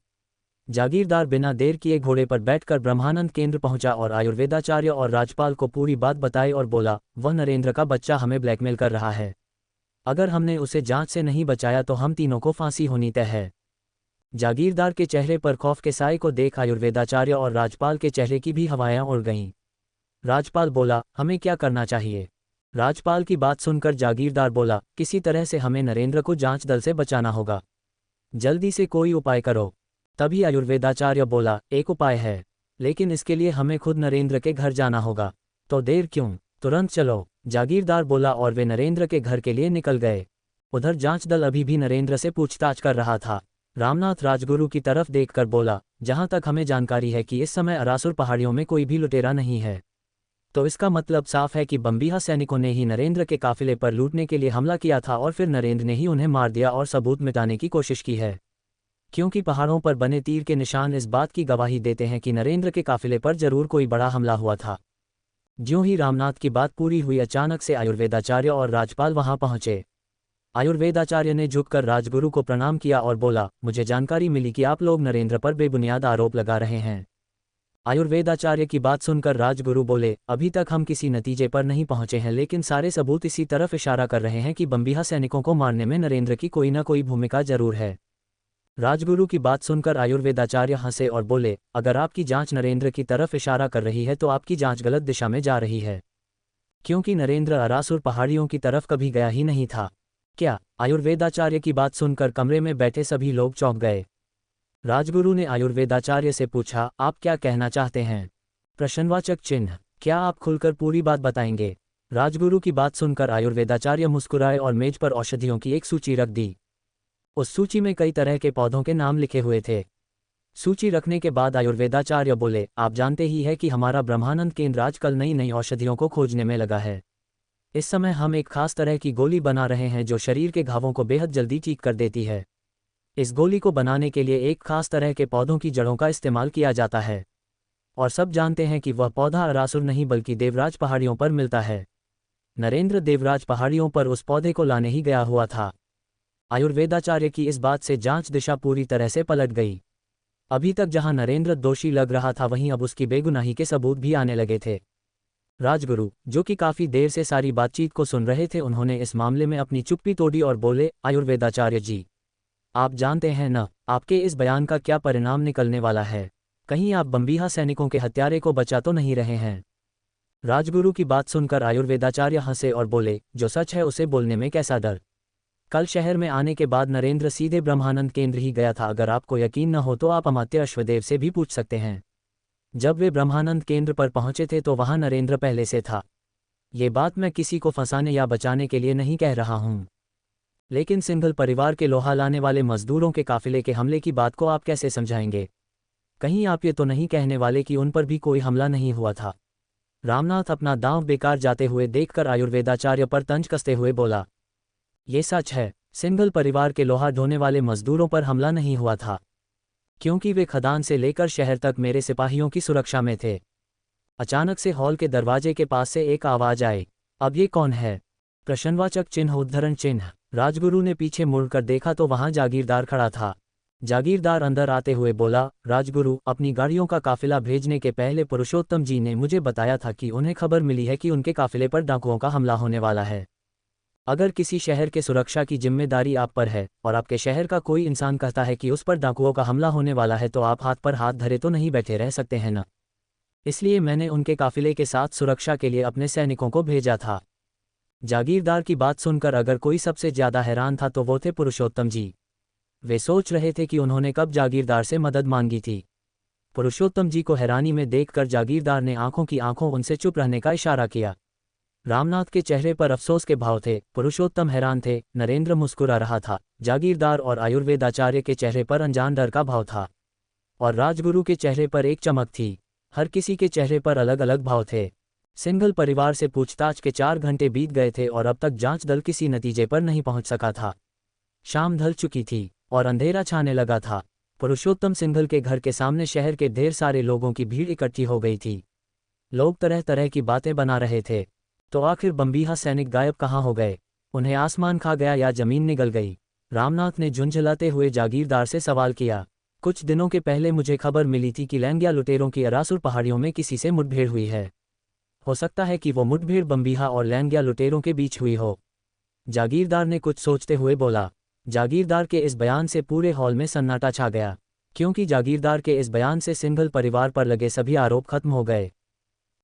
जागीरदार बिना देर किए घोड़े पर बैठकर ब्रह्मानंद केंद्र पहुंचा और आयुर्वेदाचार्य और राजपाल को पूरी बात बताई और बोला, वह नरेंद्र का बच्चा हमें ब्लैकमेल कर रहा है। अगर हमने उसे जांच से नहीं बचाया तो हम तीनों को फांसी होनी तय है। जागीरदार के चेहरे पर खौफ के साए को देख आयुर्वेदाचार्य और राजपाल के चेहरे की भी हवाएं उड़ गईं। राजपाल बोला, हमें क्या करना चाहिए? राजपाल की बात सुनकर जागीरदार बोला, किसी तरह से हमें नरेंद्र को जांच दल से बचाना होगा, जल्दी से कोई उपाय करो। तभी आयुर्वेदाचार्य बोला, एक उपाय है, लेकिन इसके लिए हमें खुद नरेंद्र के घर जाना होगा। तो देर क्यों, तुरंत चलो, जागीरदार बोला और वे नरेंद्र के घर के लिए निकल गए। उधर जांच दल अभी भी नरेंद्र से पूछताछ कर रहा था। रामनाथ राजगुरु की तरफ देखकर बोला, जहां तक हमें जानकारी है कि इस समय अरासुर पहाड़ियों में कोई भी लुटेरा नहीं है, तो इसका मतलब साफ है कि बम्बिहा सैनिकों ने ही नरेंद्र के काफिले पर लूटने के लिए हमला किया था और फिर नरेंद्र ने ही उन्हें मार दिया और सबूत मिटाने की कोशिश की है, क्योंकि पहाड़ों पर बने तीर के निशान इस बात की गवाही देते हैं कि नरेंद्र के काफिले पर जरूर कोई बड़ा हमला हुआ था। ज्यों ही रामनाथ की बात पूरी हुई अचानक से आयुर्वेदाचार्य और राजपाल वहां पहुंचे। आयुर्वेदाचार्य ने झुककर राजगुरु को प्रणाम किया और बोला, मुझे जानकारी मिली कि आप लोग नरेंद्र पर बेबुनियाद आरोप लगा रहे हैं। आयुर्वेदाचार्य की बात सुनकर राजगुरु बोले, अभी तक हम किसी नतीजे पर नहीं पहुंचे हैं, लेकिन सारे सबूत इसी तरफ इशारा कर रहे हैं कि बम्बिहा सैनिकों को मारने में नरेंद्र की कोई न कोई भूमिका जरूर है। राजगुरु की बात सुनकर आयुर्वेदाचार्य हंसे और बोले, अगर आपकी जांच नरेंद्र की तरफ इशारा कर रही है तो आपकी जांच गलत दिशा में जा रही है, क्योंकि नरेंद्र अरासुर पहाड़ियों की तरफ कभी गया ही नहीं था। क्या? आयुर्वेदाचार्य की बात सुनकर कमरे में बैठे सभी लोग चौंक गए। राजगुरु ने आयुर्वेदाचार्य से पूछा, आप क्या कहना चाहते हैं? प्रश्नवाचक चिन्ह। क्या आप खुलकर पूरी बात बताएंगे? राजगुरु की बात सुनकर आयुर्वेदाचार्य मुस्कुराए और मेज पर औषधियों की एक सूची रख दी। उस सूची में कई तरह के पौधों के नाम लिखे हुए थे। सूची रखने के बाद आयुर्वेदाचार्य बोले, आप जानते ही है कि हमारा ब्रह्मानंद केंद्र आजकल नई नई औषधियों को खोजने में लगा है। इस समय हम एक खास तरह की गोली बना रहे हैं जो शरीर के घावों को बेहद जल्दी ठीक कर देती है। इस गोली को बनाने के लिए एक खास तरह के पौधों की जड़ों का इस्तेमाल किया जाता है, और सब जानते हैं कि वह पौधा अरासुर नहीं बल्कि देवराज पहाड़ियों पर मिलता है। नरेंद्र देवराज पहाड़ियों पर उस पौधे को लाने ही गया हुआ था। आयुर्वेदाचार्य की इस बात से जांच दिशा पूरी तरह से पलट गई। अभी तक जहां नरेंद्र दोषी लग रहा था वहीं अब उसकी बेगुनाही के सबूत भी आने लगे थे। राजगुरु, जो कि काफी देर से सारी बातचीत को सुन रहे थे, उन्होंने इस मामले में अपनी चुप्पी तोड़ी और बोले, आयुर्वेदाचार्य जी, आप जानते हैं न, आपके इस बयान का क्या परिणाम निकलने वाला है? कहीं आप बम्बिहा सैनिकों के हत्यारे को बचा तो नहीं रहे हैं? राजगुरु की बात सुनकर आयुर्वेदाचार्य हंसे और बोले, जो सच है उसे बोलने में कैसा डर। कल शहर में आने के बाद नरेंद्र सीधे ब्रह्मानंद केंद्र ही गया था। अगर आपको यकीन न हो तो आप अमात्य अश्वदेव से भी पूछ सकते हैं। जब वे ब्रह्मानंद केंद्र पर पहुंचे थे तो वहां नरेंद्र पहले से था। ये बात मैं किसी को फंसाने या बचाने के लिए नहीं कह रहा हूं। लेकिन सिंघल परिवार के लोहा लाने वाले मजदूरों के काफिले के हमले की बात को आप कैसे समझाएंगे? कहीं आप ये तो नहीं कहने वाले कि उन पर भी कोई हमला नहीं हुआ था? रामनाथ अपना दांव बेकार जाते हुए देखकर आयुर्वेदाचार्य पर तंज कसते हुए बोला, ये सच है, सिंघल परिवार के लोहा ढोने वाले मजदूरों पर हमला नहीं हुआ था, क्योंकि वे खदान से लेकर शहर तक मेरे सिपाहियों की सुरक्षा में थे। अचानक से हॉल के दरवाजे के पास से एक आवाज आई, अब ये कौन है? प्रश्नवाचक चिन्ह उद्धरण चिन्ह। राजगुरु ने पीछे मुड़कर देखा तो वहां जागीरदार खड़ा था। जागीरदार अंदर आते हुए बोला, राजगुरु, अपनी गाड़ियों का काफिला भेजने के पहले पुरुषोत्तम जी ने मुझे बताया था कि उन्हें खबर मिली है कि उनके काफिले पर डाकुओं का हमला होने वाला है। अगर किसी शहर के सुरक्षा की जिम्मेदारी आप पर है और आपके शहर का कोई इंसान कहता है कि उस पर डाकुओं का हमला होने वाला है तो आप हाथ पर हाथ धरे तो नहीं बैठे रह सकते हैं ना। इसलिए मैंने उनके काफिले के साथ सुरक्षा के लिए अपने सैनिकों को भेजा था। जागीरदार की बात सुनकर अगर कोई सबसे ज्यादा हैरान था तो वो थे पुरुषोत्तम जी। वे सोच रहे थे कि उन्होंने कब जागीरदार से मदद मांगी थी। पुरुषोत्तम जी को हैरानी में देखकर जागीरदार ने आंखों की आंखों उनसे चुप रहने का इशारा किया। रामनाथ के चेहरे पर अफसोस के भाव थे, पुरुषोत्तम हैरान थे, नरेंद्र मुस्कुरा रहा था, जागीरदार और आयुर्वेदाचार्य के चेहरे पर अनजान डर का भाव था, और राजगुरु के चेहरे पर एक चमक थी। हर किसी के चेहरे पर अलग अलग भाव थे। सिंघल परिवार से पूछताछ के 4 घंटे बीत गए थे और अब तक जांच दल किसी नतीजे पर नहीं पहुंच सका था। शाम ढल चुकी थी और अंधेरा छाने लगा था। पुरुषोत्तम सिंघल के घर के सामने शहर के ढेर सारे लोगों की भीड़ इकट्ठी हो गई थी। लोग तरह तरह की बातें बना रहे थे। तो आखिर बम्बीहा सैनिक गायब कहाँ हो गए? उन्हें आसमान खा गया या जमीन निगल गई? रामनाथ ने झुंझलाते हुए जागीरदार से सवाल किया। कुछ दिनों के पहले मुझे खबर मिली थी कि लैंगिया लुटेरों की अरासुर पहाड़ियों में किसी से मुठभेड़ हुई है। हो सकता है कि वो मुठभेड़ बम्बीहा और लैंगिया लुटेरों के बीच हुई हो। जागीरदार ने कुछ सोचते हुए बोला। जागीरदार के इस बयान से पूरे हॉल में सन्नाटा छा गया, क्योंकि जागीरदार के इस बयान से सिंघल परिवार पर लगे सभी आरोप खत्म हो गए।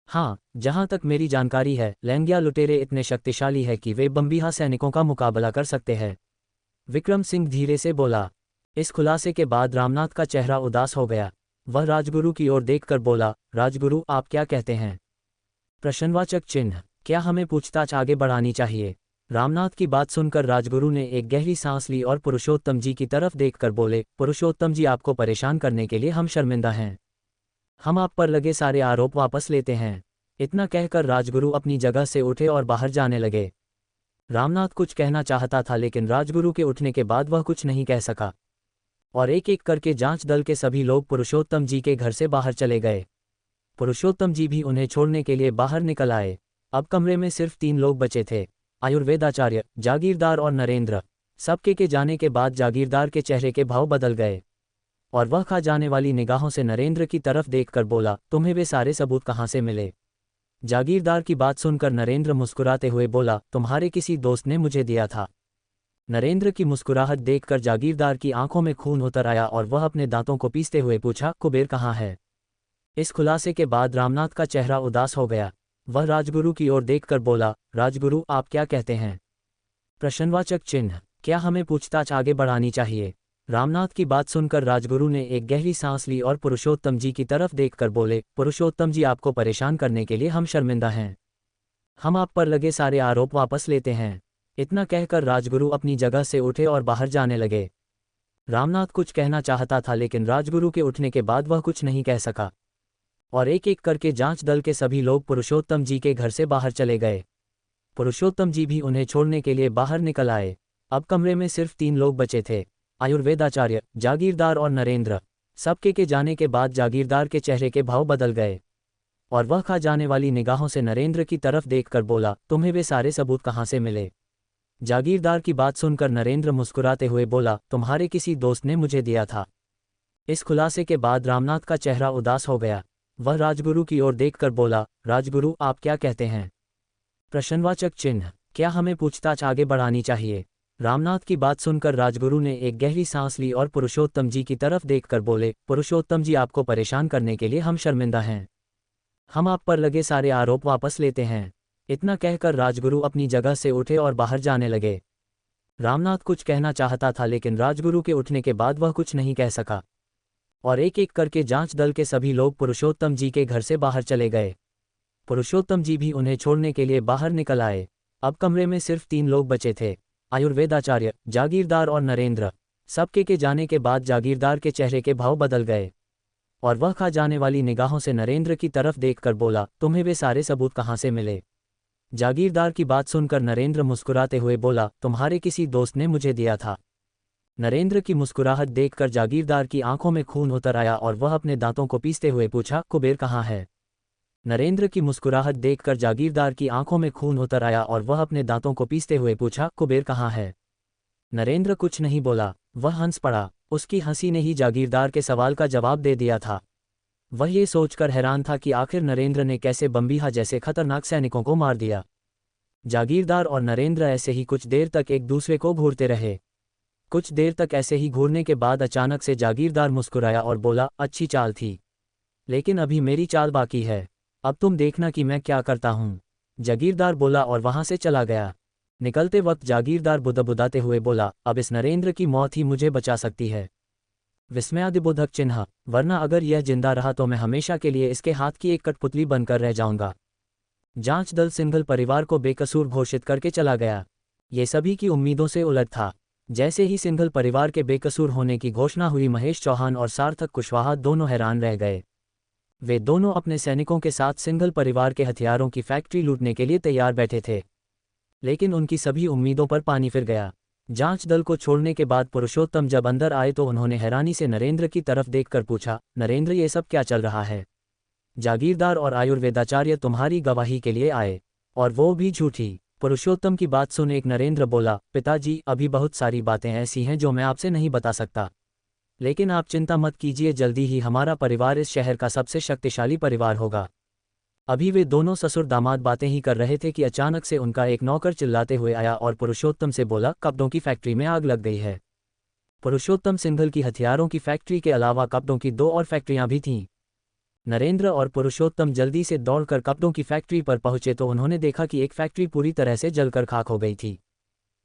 हाँ, जहां तक मेरी जानकारी है, लैंगिया लुटेरे इतने शक्तिशाली है कि वे बम्बीहा सैनिकों का मुकाबला कर सकते हैं। विक्रम सिंह धीरे से बोला। इस खुलासे के बाद रामनाथ का चेहरा उदास हो गया। वह राजगुरु की ओर देखकर बोला, राजगुरु, आप क्या कहते हैं? प्रश्नवाचक चिन्ह। क्या हमें पूछताछ आगे बढ़ानी चाहिए? रामनाथ की बात सुनकर राजगुरु ने एक गहरी सांस ली और पुरुषोत्तम जी की तरफ देखकर बोले, पुरुषोत्तम जी, आपको परेशान करने के लिए हम शर्मिंदा हैं। हम आप पर लगे सारे आरोप वापस लेते हैं। इतना कहकर राजगुरु अपनी जगह से उठे और बाहर जाने लगे। रामनाथ कुछ कहना चाहता था, लेकिन राजगुरु के उठने के बाद वह कुछ नहीं कह सका, और एक एक करके जांच दल के सभी लोग पुरुषोत्तम जी के घर से बाहर चले गए। पुरुषोत्तम जी भी उन्हें छोड़ने के लिए बाहर निकल आए। अब कमरे में सिर्फ 3 लोग बचे थे, आयुर्वेदाचार्य, जागीरदार और नरेंद्र। सबके के जाने के बाद जागीरदार के चेहरे के भाव बदल गए और वह खा जाने वाली निगाहों से नरेंद्र की तरफ देखकर बोला, तुम्हें वे सारे सबूत कहाँ से मिले? जागीरदार की बात सुनकर नरेंद्र मुस्कुराते हुए बोला, तुम्हारे किसी दोस्त ने मुझे दिया था। नरेंद्र की मुस्कुराहट देखकर जागीरदार की आंखों में खून उतर आया और वह अपने दांतों को पीसते हुए पूछा, कुबेर कहाँ है? इस खुलासे के बाद रामनाथ का चेहरा उदास हो गया। वह राजगुरु की ओर देखकर बोला, राजगुरु, आप क्या कहते हैं? प्रश्नवाचक चिन्ह। क्या हमें पूछताछ आगे बढ़ानी चाहिए? रामनाथ की बात सुनकर राजगुरु ने एक गहरी सांस ली और पुरुषोत्तम जी की तरफ देखकर बोले, पुरुषोत्तम जी, आपको परेशान करने के लिए हम शर्मिंदा हैं। हम आप पर लगे सारे आरोप वापस लेते हैं। इतना कहकर राजगुरु अपनी जगह से उठे और बाहर जाने लगे। रामनाथ कुछ कहना चाहता था, लेकिन राजगुरु के उठने के बाद वह कुछ नहीं कह सका, और एक एक करके जांच दल के सभी लोग पुरुषोत्तम जी के घर से बाहर चले गए। पुरुषोत्तम जी भी उन्हें छोड़ने के लिए बाहर निकल आए। अब कमरे में सिर्फ 3 लोग बचे थे, आयुर्वेदाचार्य, जागीरदार और नरेंद्र। सबके के जाने के बाद जागीरदार के चेहरे के भाव बदल गए और वह खा जाने वाली निगाहों से नरेंद्र की तरफ देखकर बोला, तुम्हें वे सारे सबूत कहाँ से मिले? जागीरदार की बात सुनकर नरेंद्र मुस्कुराते हुए बोला, तुम्हारे किसी दोस्त ने मुझे दिया था। इस खुलासे के बाद रामनाथ का चेहरा उदास हो गया। वह राजगुरु की ओर देखकर बोला, राजगुरु, आप क्या कहते हैं? प्रश्नवाचक चिन्ह। क्या हमें पूछताछ आगे बढ़ानी चाहिए? रामनाथ की बात सुनकर राजगुरु ने एक गहरी सांस ली और पुरुषोत्तम जी की तरफ देखकर बोले, पुरुषोत्तम जी, आपको परेशान करने के लिए हम शर्मिंदा हैं। हम आप पर लगे सारे आरोप वापस लेते हैं। इतना कहकर राजगुरु अपनी जगह से उठे और बाहर जाने लगे। रामनाथ कुछ कहना चाहता था, लेकिन राजगुरु के उठने के बाद वह कुछ नहीं कह सका, और एक एक करके जांच दल के सभी लोग पुरुषोत्तम जी के घर से बाहर चले गए। पुरुषोत्तम जी भी उन्हें छोड़ने के लिए बाहर निकल आए। अब कमरे में सिर्फ 3 लोग बचे थे, आयुर्वेदाचार्य, जागीरदार और नरेंद्र। सबके के जाने के बाद जागीरदार के चेहरे के भाव बदल गए और वह खा जाने वाली निगाहों से नरेंद्र की तरफ देखकर बोला, तुम्हें वे सारे सबूत कहाँ से मिले? जागीरदार की बात सुनकर नरेंद्र मुस्कुराते हुए बोला, तुम्हारे किसी दोस्त ने मुझे दिया था। नरेंद्र की मुस्कुराहट देखकर जागीरदार की आंखों में खून उतर आया और वह अपने दांतों को पीसते हुए पूछा, कुबेर कहाँ है? नरेंद्र की मुस्कुराहट देखकर जागीरदार की आंखों में खून उतर आया और वह अपने दांतों को पीसते हुए पूछा, कुबेर कहाँ है? नरेंद्र कुछ नहीं बोला, वह हंस पड़ा। उसकी हंसी ने ही जागीरदार के सवाल का जवाब दे दिया था। वह ये सोचकर हैरान था कि आखिर नरेंद्र ने कैसे बम्बीहा जैसे खतरनाक सैनिकों को मार दिया। जागीरदार और नरेंद्र ऐसे ही कुछ देर तक एक दूसरे को घूरते रहे। कुछ देर तक ऐसे ही घूरने के बाद अचानक से जागीरदार मुस्कुराया और बोला, अच्छी चाल थी, लेकिन अभी मेरी चाल बाकी है। अब तुम देखना कि मैं क्या करता हूँ। जागीरदार बोला और वहां से चला गया। निकलते वक्त जागीरदार बुदबुदाते हुए बोला, अब इस नरेंद्र की मौत ही मुझे बचा सकती है। विस्मयादिबोधक चिन्ह, वरना अगर यह जिंदा रहा तो मैं हमेशा के लिए इसके हाथ की एक कठपुतली बनकर रह जाऊंगा। जांच दल सिंघल परिवार को बेकसूर घोषित करके चला गया। ये सभी की उम्मीदों से उलट था। जैसे ही सिंघल परिवार के बेकसूर होने की घोषणा हुई, महेश चौहान और सार्थक कुशवाहा दोनों हैरान रह गए। वे दोनों अपने सैनिकों के साथ सिंघल परिवार के हथियारों की फैक्ट्री लूटने के लिए तैयार बैठे थे, लेकिन उनकी सभी उम्मीदों पर पानी फिर गया। जांच दल को छोड़ने के बाद पुरुषोत्तम जब अंदर आए तो उन्होंने हैरानी से नरेंद्र की तरफ देखकर पूछा, नरेंद्र ये सब क्या चल रहा है? जागीरदार और आयुर्वेदाचार्य तुम्हारी गवाही के लिए आए, और वो भी झूठी। पुरुषोत्तम की बात सुन एक नरेंद्र बोला, पिताजी अभी बहुत सारी बातें ऐसी हैं जो मैं आपसे नहीं बता सकता, लेकिन आप चिंता मत कीजिए, जल्दी ही हमारा परिवार इस शहर का सबसे शक्तिशाली परिवार होगा। अभी वे दोनों ससुर दामाद बातें ही कर रहे थे कि अचानक से उनका एक नौकर चिल्लाते हुए आया और पुरुषोत्तम से बोला, कपड़ों की फैक्ट्री में आग लग गई है। पुरुषोत्तम सिंघल की हथियारों की फैक्ट्री के अलावा कपड़ों की 2 और फैक्ट्रियां भी थीं। नरेंद्र और पुरुषोत्तम जल्दी से दौड़कर कपड़ों की फैक्ट्री पर पहुंचे तो उन्होंने देखा कि एक फैक्ट्री पूरी तरह से जलकर खाक हो गई थी।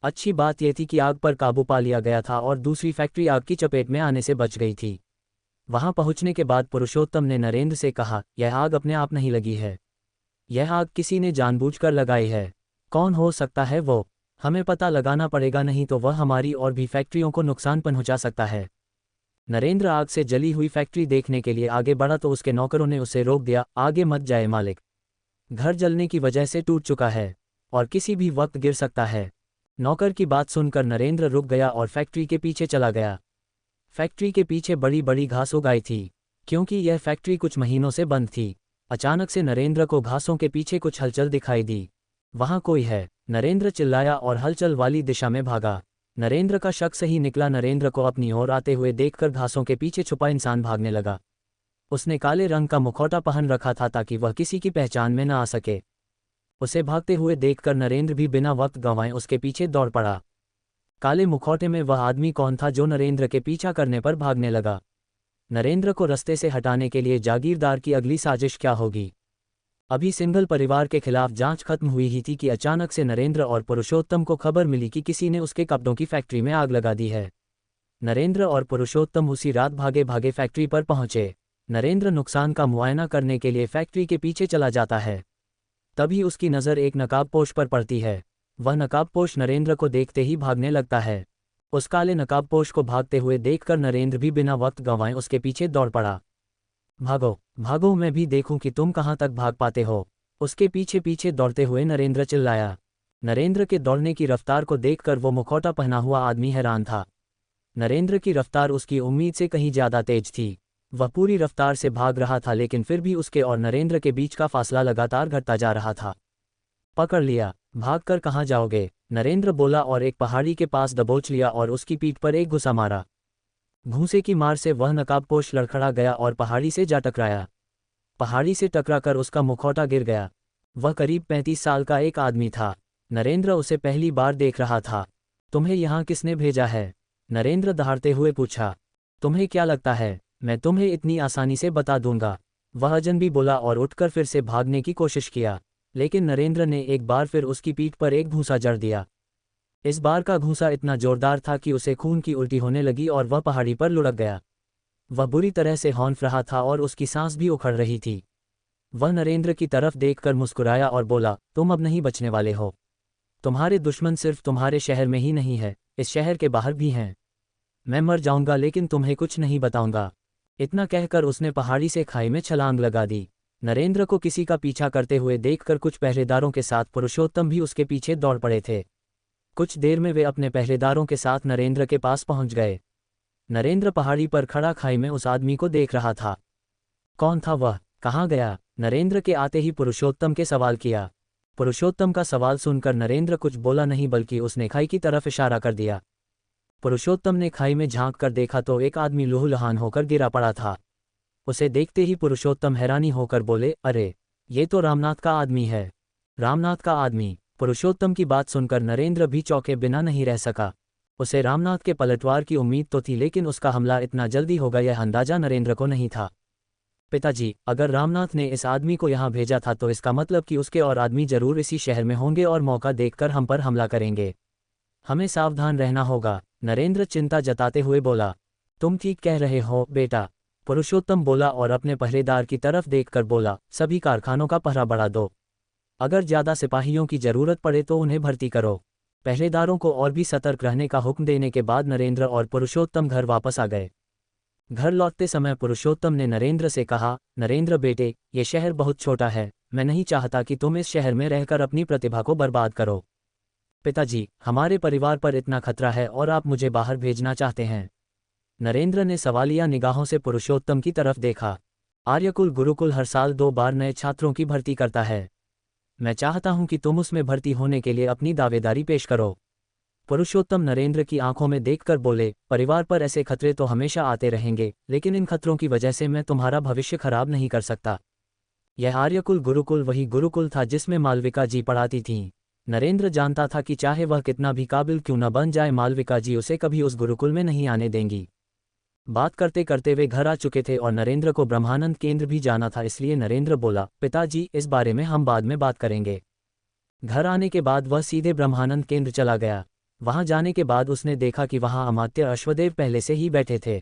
अच्छी बात यह थी कि आग पर काबू पा लिया गया था और दूसरी फैक्ट्री आग की चपेट में आने से बच गई थी। वहां पहुंचने के बाद पुरुषोत्तम ने नरेंद्र से कहा, यह आग अपने आप नहीं लगी है, यह आग किसी ने जानबूझकर लगाई है। कौन हो सकता है वो? हमें पता लगाना पड़ेगा, नहीं तो वह हमारी और भी फैक्ट्रियों को नुकसान पहुंचा सकता है। नरेंद्र आग से जली हुई फैक्ट्री देखने के लिए आगे बढ़ा तो उसके नौकरों ने उसे रोक दिया, आगे मत जाए मालिक, घर जलने की वजह से टूट चुका है और किसी भी वक्त गिर सकता है। नौकर की बात सुनकर नरेंद्र रुक गया और फैक्ट्री के पीछे चला गया। फैक्ट्री के पीछे बड़ी बड़ी घास उगाई थी, क्योंकि यह फैक्ट्री कुछ महीनों से बंद थी। अचानक से नरेंद्र को घासों के पीछे कुछ हलचल दिखाई दी। वहां कोई है, नरेंद्र चिल्लाया और हलचल वाली दिशा में भागा। नरेंद्र का शक सही निकला। नरेंद्र को अपनी ओर आते हुए देखकर घासों के पीछे छुपा इंसान भागने लगा। उसने काले रंग का मुखौटा पहन रखा था ताकि वह किसी की पहचान में न आ सके। उसे भागते हुए देखकर नरेंद्र भी बिना वक्त गंवाए उसके पीछे दौड़ पड़ा। काले मुखौटे में वह आदमी कौन था जो नरेंद्र के पीछा करने पर भागने लगा? नरेंद्र को रास्ते से हटाने के लिए जागीरदार की अगली साजिश क्या होगी? अभी सिंघल परिवार के खिलाफ जांच खत्म हुई ही थी कि अचानक से नरेंद्र और पुरुषोत्तम को खबर मिली कि किसी ने उसके कपड़ों की फैक्ट्री में आग लगा दी है। नरेंद्र और पुरुषोत्तम उसी रात भागे भागे फैक्ट्री पर पहुंचे। नरेंद्र नुकसान का मुआयना करने के लिए फैक्ट्री के पीछे चला जाता है। तभी उसकी नज़र एक नकाबपोश पर पड़ती है। वह नकाबपोश नरेंद्र को देखते ही भागने लगता है। उस काले नकाबपोश को भागते हुए देखकर नरेंद्र भी बिना वक्त गंवाए उसके पीछे दौड़ पड़ा। भागो भागो, मैं भी देखूं कि तुम कहां तक भाग पाते हो, उसके पीछे पीछे दौड़ते हुए नरेंद्र चिल्लाया। नरेंद्र के दौड़ने की रफ्तार को देखकर वो मुखौटा पहना हुआ आदमी हैरान था। नरेंद्र की रफ्तार उसकी उम्मीद से कहीं ज्यादा तेज थी। वह पूरी रफ्तार से भाग रहा था, लेकिन फिर भी उसके और नरेंद्र के बीच का फासला लगातार घटता जा रहा था। पकड़ लिया। भागकर कहाँ जाओगे? नरेंद्र बोला और एक पहाड़ी के पास दबोच लिया और उसकी पीठ पर एक घुसा मारा। घूंसे की मार से वह नकाबपोश लड़खड़ा गया और पहाड़ी से जा टकराया। पहाड़ी से टकराकर उसका मुखौटा गिर गया। वह करीब 35 साल का एक आदमी था। नरेंद्र उसे पहली बार देख रहा था। तुम्हें यहाँ किसने भेजा है? नरेंद्र दहाड़ते हुए पूछा। तुम्हें क्या लगता है मैं तुम्हें इतनी आसानी से बता दूंगा? वह अजनबी बोला और उठकर फिर से भागने की कोशिश किया, लेकिन नरेंद्र ने एक बार फिर उसकी पीठ पर एक घूंसा जड़ दिया। इस बार का घूंसा इतना जोरदार था कि उसे खून की उल्टी होने लगी और वह पहाड़ी पर लुढ़क गया। वह बुरी तरह से हौंफ रहा था और उसकी सांस भी उखड़ रही थी। वह नरेंद्र की तरफ देखकर मुस्कुराया और बोला, तुम अब नहीं बचने वाले हो। तुम्हारे दुश्मन सिर्फ तुम्हारे शहर में ही नहीं है, इस शहर के बाहर भी हैं। मैं मर जाऊंगा लेकिन तुम्हें कुछ नहीं बताऊंगा। इतना कहकर उसने पहाड़ी से खाई में छलांग लगा दी। नरेंद्र को किसी का पीछा करते हुए देखकर कुछ पहरेदारों के साथ पुरुषोत्तम भी उसके पीछे दौड़ पड़े थे। कुछ देर में वे अपने पहरेदारों के साथ नरेंद्र के पास पहुंच गए। नरेंद्र पहाड़ी पर खड़ा खाई में उस आदमी को देख रहा था। कौन था वह, कहाँ गया? नरेंद्र के आते ही पुरुषोत्तम के सवाल किया। पुरुषोत्तम का सवाल सुनकर नरेंद्र कुछ बोला नहीं, बल्कि उसने खाई की तरफ इशारा कर दिया। पुरुषोत्तम ने खाई में झांक कर देखा तो एक आदमी लहूलुहान होकर गिरा पड़ा था। उसे देखते ही पुरुषोत्तम हैरानी होकर बोले, अरे, ये तो रामनाथ का आदमी है। रामनाथ का आदमी? पुरुषोत्तम की बात सुनकर नरेंद्र भी चौंके बिना नहीं रह सका। उसे रामनाथ के पलटवार की उम्मीद तो थी, लेकिन उसका हमला इतना जल्दी होगा यह अंदाजा नरेंद्र को नहीं था। पिताजी, अगर रामनाथ ने इस आदमी को यहाँ भेजा था तो इसका मतलब कि उसके और आदमी जरूर इसी शहर में होंगे और मौका देखकर हम पर हमला करेंगे। हमें सावधान रहना होगा। नरेंद्र चिंता जताते हुए बोला। तुम ठीक कह रहे हो बेटा, पुरुषोत्तम बोला और अपने पहरेदार की तरफ देखकर बोला, सभी कारखानों का पहरा बढ़ा दो। अगर ज्यादा सिपाहियों की जरूरत पड़े तो उन्हें भर्ती करो। पहरेदारों को और भी सतर्क रहने का हुक्म देने के बाद नरेंद्र और पुरुषोत्तम घर वापस आ गए। घर लौटते समय पुरुषोत्तम ने नरेंद्र से कहा, नरेंद्र बेटे, ये शहर बहुत छोटा है, मैं नहीं चाहता कि तुम इस शहर में रहकर अपनी प्रतिभा को बर्बाद करो। पिताजी, हमारे परिवार पर इतना खतरा है और आप मुझे बाहर भेजना चाहते हैं? नरेंद्र ने सवालिया निगाहों से पुरुषोत्तम की तरफ देखा। आर्यकुल गुरुकुल हर साल 2 बार नए छात्रों की भर्ती करता है। मैं चाहता हूं कि तुम उसमें भर्ती होने के लिए अपनी दावेदारी पेश करो। पुरुषोत्तम नरेंद्र की आंखों में देखकर बोले, परिवार पर ऐसे खतरे तो हमेशा आते रहेंगे, लेकिन इन खतरों की वजह से मैं तुम्हारा भविष्य खराब नहीं कर सकता। यह आर्यकुल गुरुकुल वही गुरुकुल था जिसमें मालविका जी पढ़ाती थीं। नरेंद्र जानता था कि चाहे वह कितना भी काबिल क्यों न बन जाए, मालविका जी उसे कभी उस गुरुकुल में नहीं आने देंगी। बात करते करते वे घर आ चुके थे और नरेंद्र को ब्रह्मानंद केंद्र भी जाना था, इसलिए नरेंद्र बोला, पिताजी, इस बारे में हम बाद में बात करेंगे। घर आने के बाद वह सीधे ब्रह्मानंद केंद्र चला गया। वहां जाने के बाद उसने देखा कि वहां अमात्य अश्वदेव पहले से ही बैठे थे।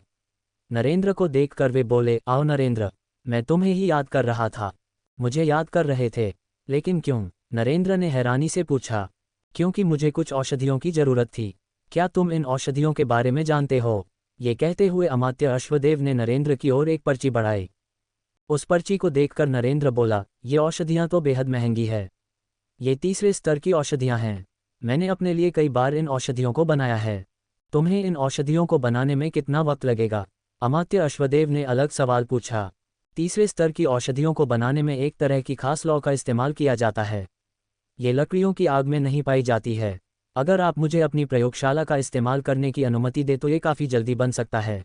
नरेंद्र को देखकर वे बोले, आओ नरेंद्र, मैं तुम्हें ही याद कर रहा था। मुझे याद कर रहे थे? लेकिन क्यों? नरेंद्र ने हैरानी से पूछा। क्योंकि मुझे कुछ औषधियों की जरूरत थी। क्या तुम इन औषधियों के बारे में जानते हो? ये कहते हुए अमात्य अश्वदेव ने नरेंद्र की ओर एक पर्ची बढ़ाई। उस पर्ची को देखकर नरेंद्र बोला, ये औषधियां तो बेहद महंगी है। ये 3रे स्तर की औषधियां हैं। मैंने अपने लिए कई बार इन औषधियों को बनाया है। तुम्हें इन औषधियों को बनाने में कितना वक्त लगेगा? अमात्य अश्वदेव ने अलग सवाल पूछा। 3रे स्तर की औषधियों को बनाने में एक तरह की खास लौ का इस्तेमाल किया जाता है। ये लकड़ियों की आग में नहीं पाई जाती है। अगर आप मुझे अपनी प्रयोगशाला का इस्तेमाल करने की अनुमति दे तो ये काफ़ी जल्दी बन सकता है।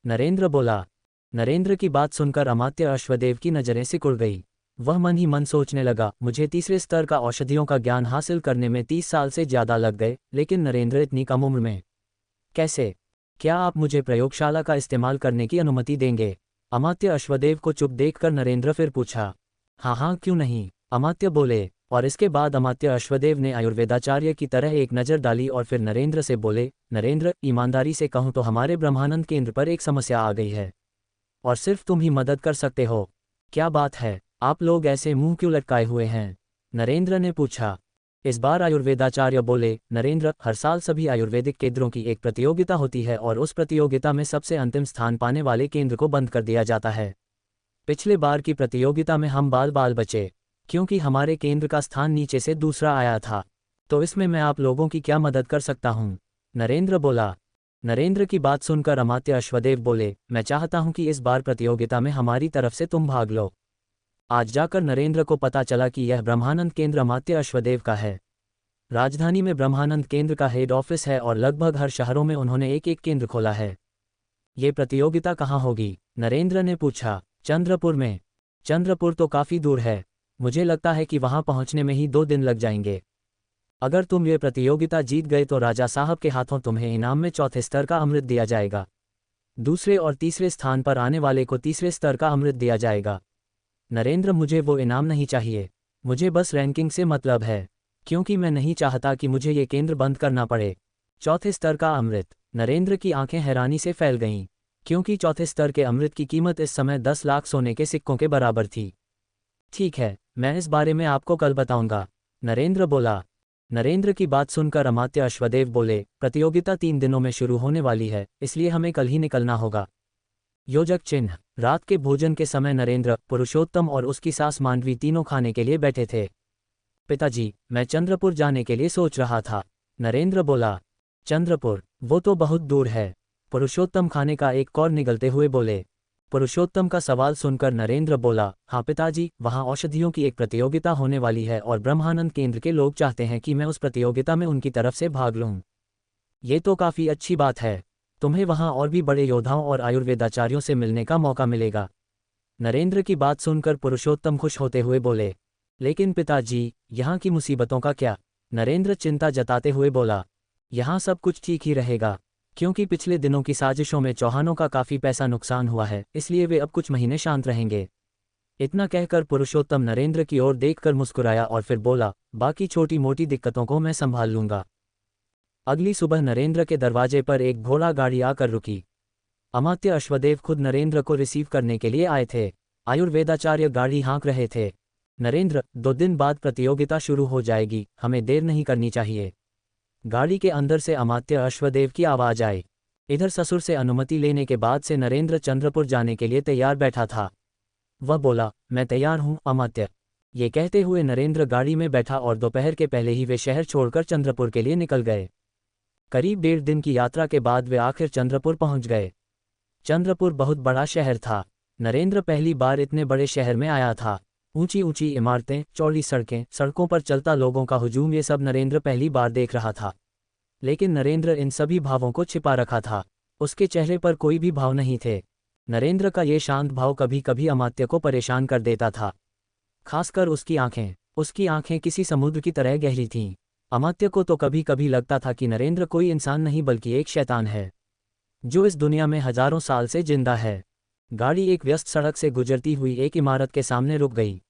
नरेंद्र बोला। नरेंद्र की बात सुनकर अमात्य अश्वदेव की नज़रें सिकुड़ गई। वह मन ही मन सोचने लगा, मुझे 3रे स्तर का औषधियों का ज्ञान हासिल करने में 30 साल से ज़्यादा लग गए, लेकिन नरेंद्र इतनी कम उम्र में कैसे? क्या आप मुझे प्रयोगशाला का इस्तेमाल करने की अनुमति देंगे? अमात्य अश्वदेव को चुप देखकर नरेंद्र फिर पूछा। हाँ हाँ, क्यों नहीं, अमात्य बोले। और इसके बाद अमात्य अश्वदेव ने आयुर्वेदाचार्य की तरह एक नज़र डाली और फिर नरेंद्र से बोले, नरेंद्र, ईमानदारी से कहूँ तो हमारे ब्रह्मानंद केंद्र पर एक समस्या आ गई है और सिर्फ तुम ही मदद कर सकते हो। क्या बात है? आप लोग ऐसे मुंह क्यों लटकाए हुए हैं? नरेंद्र ने पूछा। इस बार आयुर्वेदाचार्य बोले, नरेंद्र, हर साल सभी आयुर्वेदिक केंद्रों की एक प्रतियोगिता होती है और उस प्रतियोगिता में सबसे अंतिम स्थान पाने वाले केंद्र को बंद कर दिया जाता है। पिछले बार की प्रतियोगिता में हम बाल बचे, क्योंकि हमारे केंद्र का स्थान नीचे से दूसरा आया था। तो इसमें मैं आप लोगों की क्या मदद कर सकता हूँ? नरेंद्र बोला। नरेंद्र की बात सुनकर अमात्य अश्वदेव बोले, मैं चाहता हूँ कि इस बार प्रतियोगिता में हमारी तरफ से तुम भाग लो। आज जाकर नरेंद्र को पता चला कि यह ब्रह्मानंद केंद्र अमात्य अश्वदेव का है। राजधानी में ब्रह्मानंद केंद्र का हेड ऑफिस है और लगभग हर शहरों में उन्होंने एक एक केंद्र खोला है। ये प्रतियोगिता कहाँ होगी? नरेंद्र ने पूछा। चंद्रपुर में। चंद्रपुर तो काफ़ी दूर है, मुझे लगता है कि वहां पहुंचने में ही 2 दिन लग जाएंगे। अगर तुम ये प्रतियोगिता जीत गए तो राजा साहब के हाथों तुम्हें इनाम में 4थे स्तर का अमृत दिया जाएगा। दूसरे और तीसरे स्थान पर आने वाले को 3रे स्तर का अमृत दिया जाएगा। नरेंद्र, मुझे वो इनाम नहीं चाहिए, मुझे बस रैंकिंग से मतलब है, क्योंकि मैं नहीं चाहता कि मुझे ये केंद्र बंद करना पड़े। 4थे स्तर का अमृत? नरेंद्र की आंखें हैरानी से फैल गईं, क्योंकि 4थे स्तर के अमृत की कीमत इस समय 10 लाख सोने के सिक्कों के बराबर थी। ठीक है, मैं इस बारे में आपको कल बताऊंगा, नरेंद्र बोला। नरेंद्र की बात सुनकर अमात्य अश्वदेव बोले, प्रतियोगिता 3 दिनों में शुरू होने वाली है, इसलिए हमें कल ही निकलना होगा। योजक चिन्ह। रात के भोजन के समय नरेंद्र, पुरुषोत्तम और उसकी सास मांडवी तीनों खाने के लिए बैठे थे। पिताजी, मैं चंद्रपुर जाने के लिए सोच रहा था। नरेंद्र बोला। चंद्रपुर? वो तो बहुत दूर है। पुरुषोत्तम खाने का एक कौर निगलते हुए बोले। पुरुषोत्तम का सवाल सुनकर नरेंद्र बोला, हाँ पिताजी, वहाँ औषधियों की एक प्रतियोगिता होने वाली है और ब्रह्मानंद केंद्र के लोग चाहते हैं कि मैं उस प्रतियोगिता में उनकी तरफ से भाग लूँ। ये तो काफ़ी अच्छी बात है। तुम्हें वहाँ और भी बड़े योद्धाओं और आयुर्वेदाचार्यों से मिलने का मौका मिलेगा। नरेंद्र की बात सुनकर पुरुषोत्तम खुश होते हुए बोले। लेकिन पिताजी, यहाँ की मुसीबतों का क्या? नरेंद्र चिंता जताते हुए बोला। यहाँ सब कुछ ठीक ही रहेगा, क्योंकि पिछले दिनों की साजिशों में चौहानों का काफ़ी पैसा नुकसान हुआ है, इसलिए वे अब कुछ महीने शांत रहेंगे। इतना कहकर पुरुषोत्तम नरेंद्र की ओर देखकर मुस्कुराया और फिर बोला, बाकी छोटी मोटी दिक्कतों को मैं संभाल लूंगा। अगली सुबह नरेंद्र के दरवाजे पर एक घोड़ा गाड़ी आकर रुकी। अमात्य अश्वदेव खुद नरेंद्र को रिसीव करने के लिए आए थे। आयुर्वेदाचार्य गाड़ी हाँक रहे थे। नरेंद्र, 2 दिन बाद प्रतियोगिता शुरू हो जाएगी, हमें देर नहीं करनी चाहिए। गाड़ी के अंदर से अमात्य अश्वदेव की आवाज आई। इधर ससुर से अनुमति लेने के बाद से नरेंद्र चंद्रपुर जाने के लिए तैयार बैठा था। वह बोला, मैं तैयार हूँ अमात्य। ये कहते हुए नरेंद्र गाड़ी में बैठा और दोपहर के पहले ही वे शहर छोड़कर चंद्रपुर के लिए निकल गए। करीब 1.5 दिन की यात्रा के बाद वे आखिर चंद्रपुर पहुंच गए। चंद्रपुर बहुत बड़ा शहर था। नरेंद्र पहली बार इतने बड़े शहर में आया था। ऊंची ऊंची इमारतें, चौड़ी सड़कें, सड़कों पर चलता लोगों का हुजूम, ये सब नरेंद्र पहली बार देख रहा था। लेकिन नरेंद्र इन सभी भावों को छिपा रखा था। उसके चेहरे पर कोई भी भाव नहीं थे। नरेंद्र का ये शांत भाव कभी कभी अमात्य को परेशान कर देता था, खासकर उसकी आंखें। उसकी आंखें किसी समुद्र की तरह गहरी थीं। अमात्य को तो कभी कभी लगता था कि नरेंद्र कोई इंसान नहीं बल्कि एक शैतान है, जो इस दुनिया में हजारों साल से जिंदा है। गाड़ी एक व्यस्त सड़क से गुजरती हुई एक इमारत के सामने रुक गई।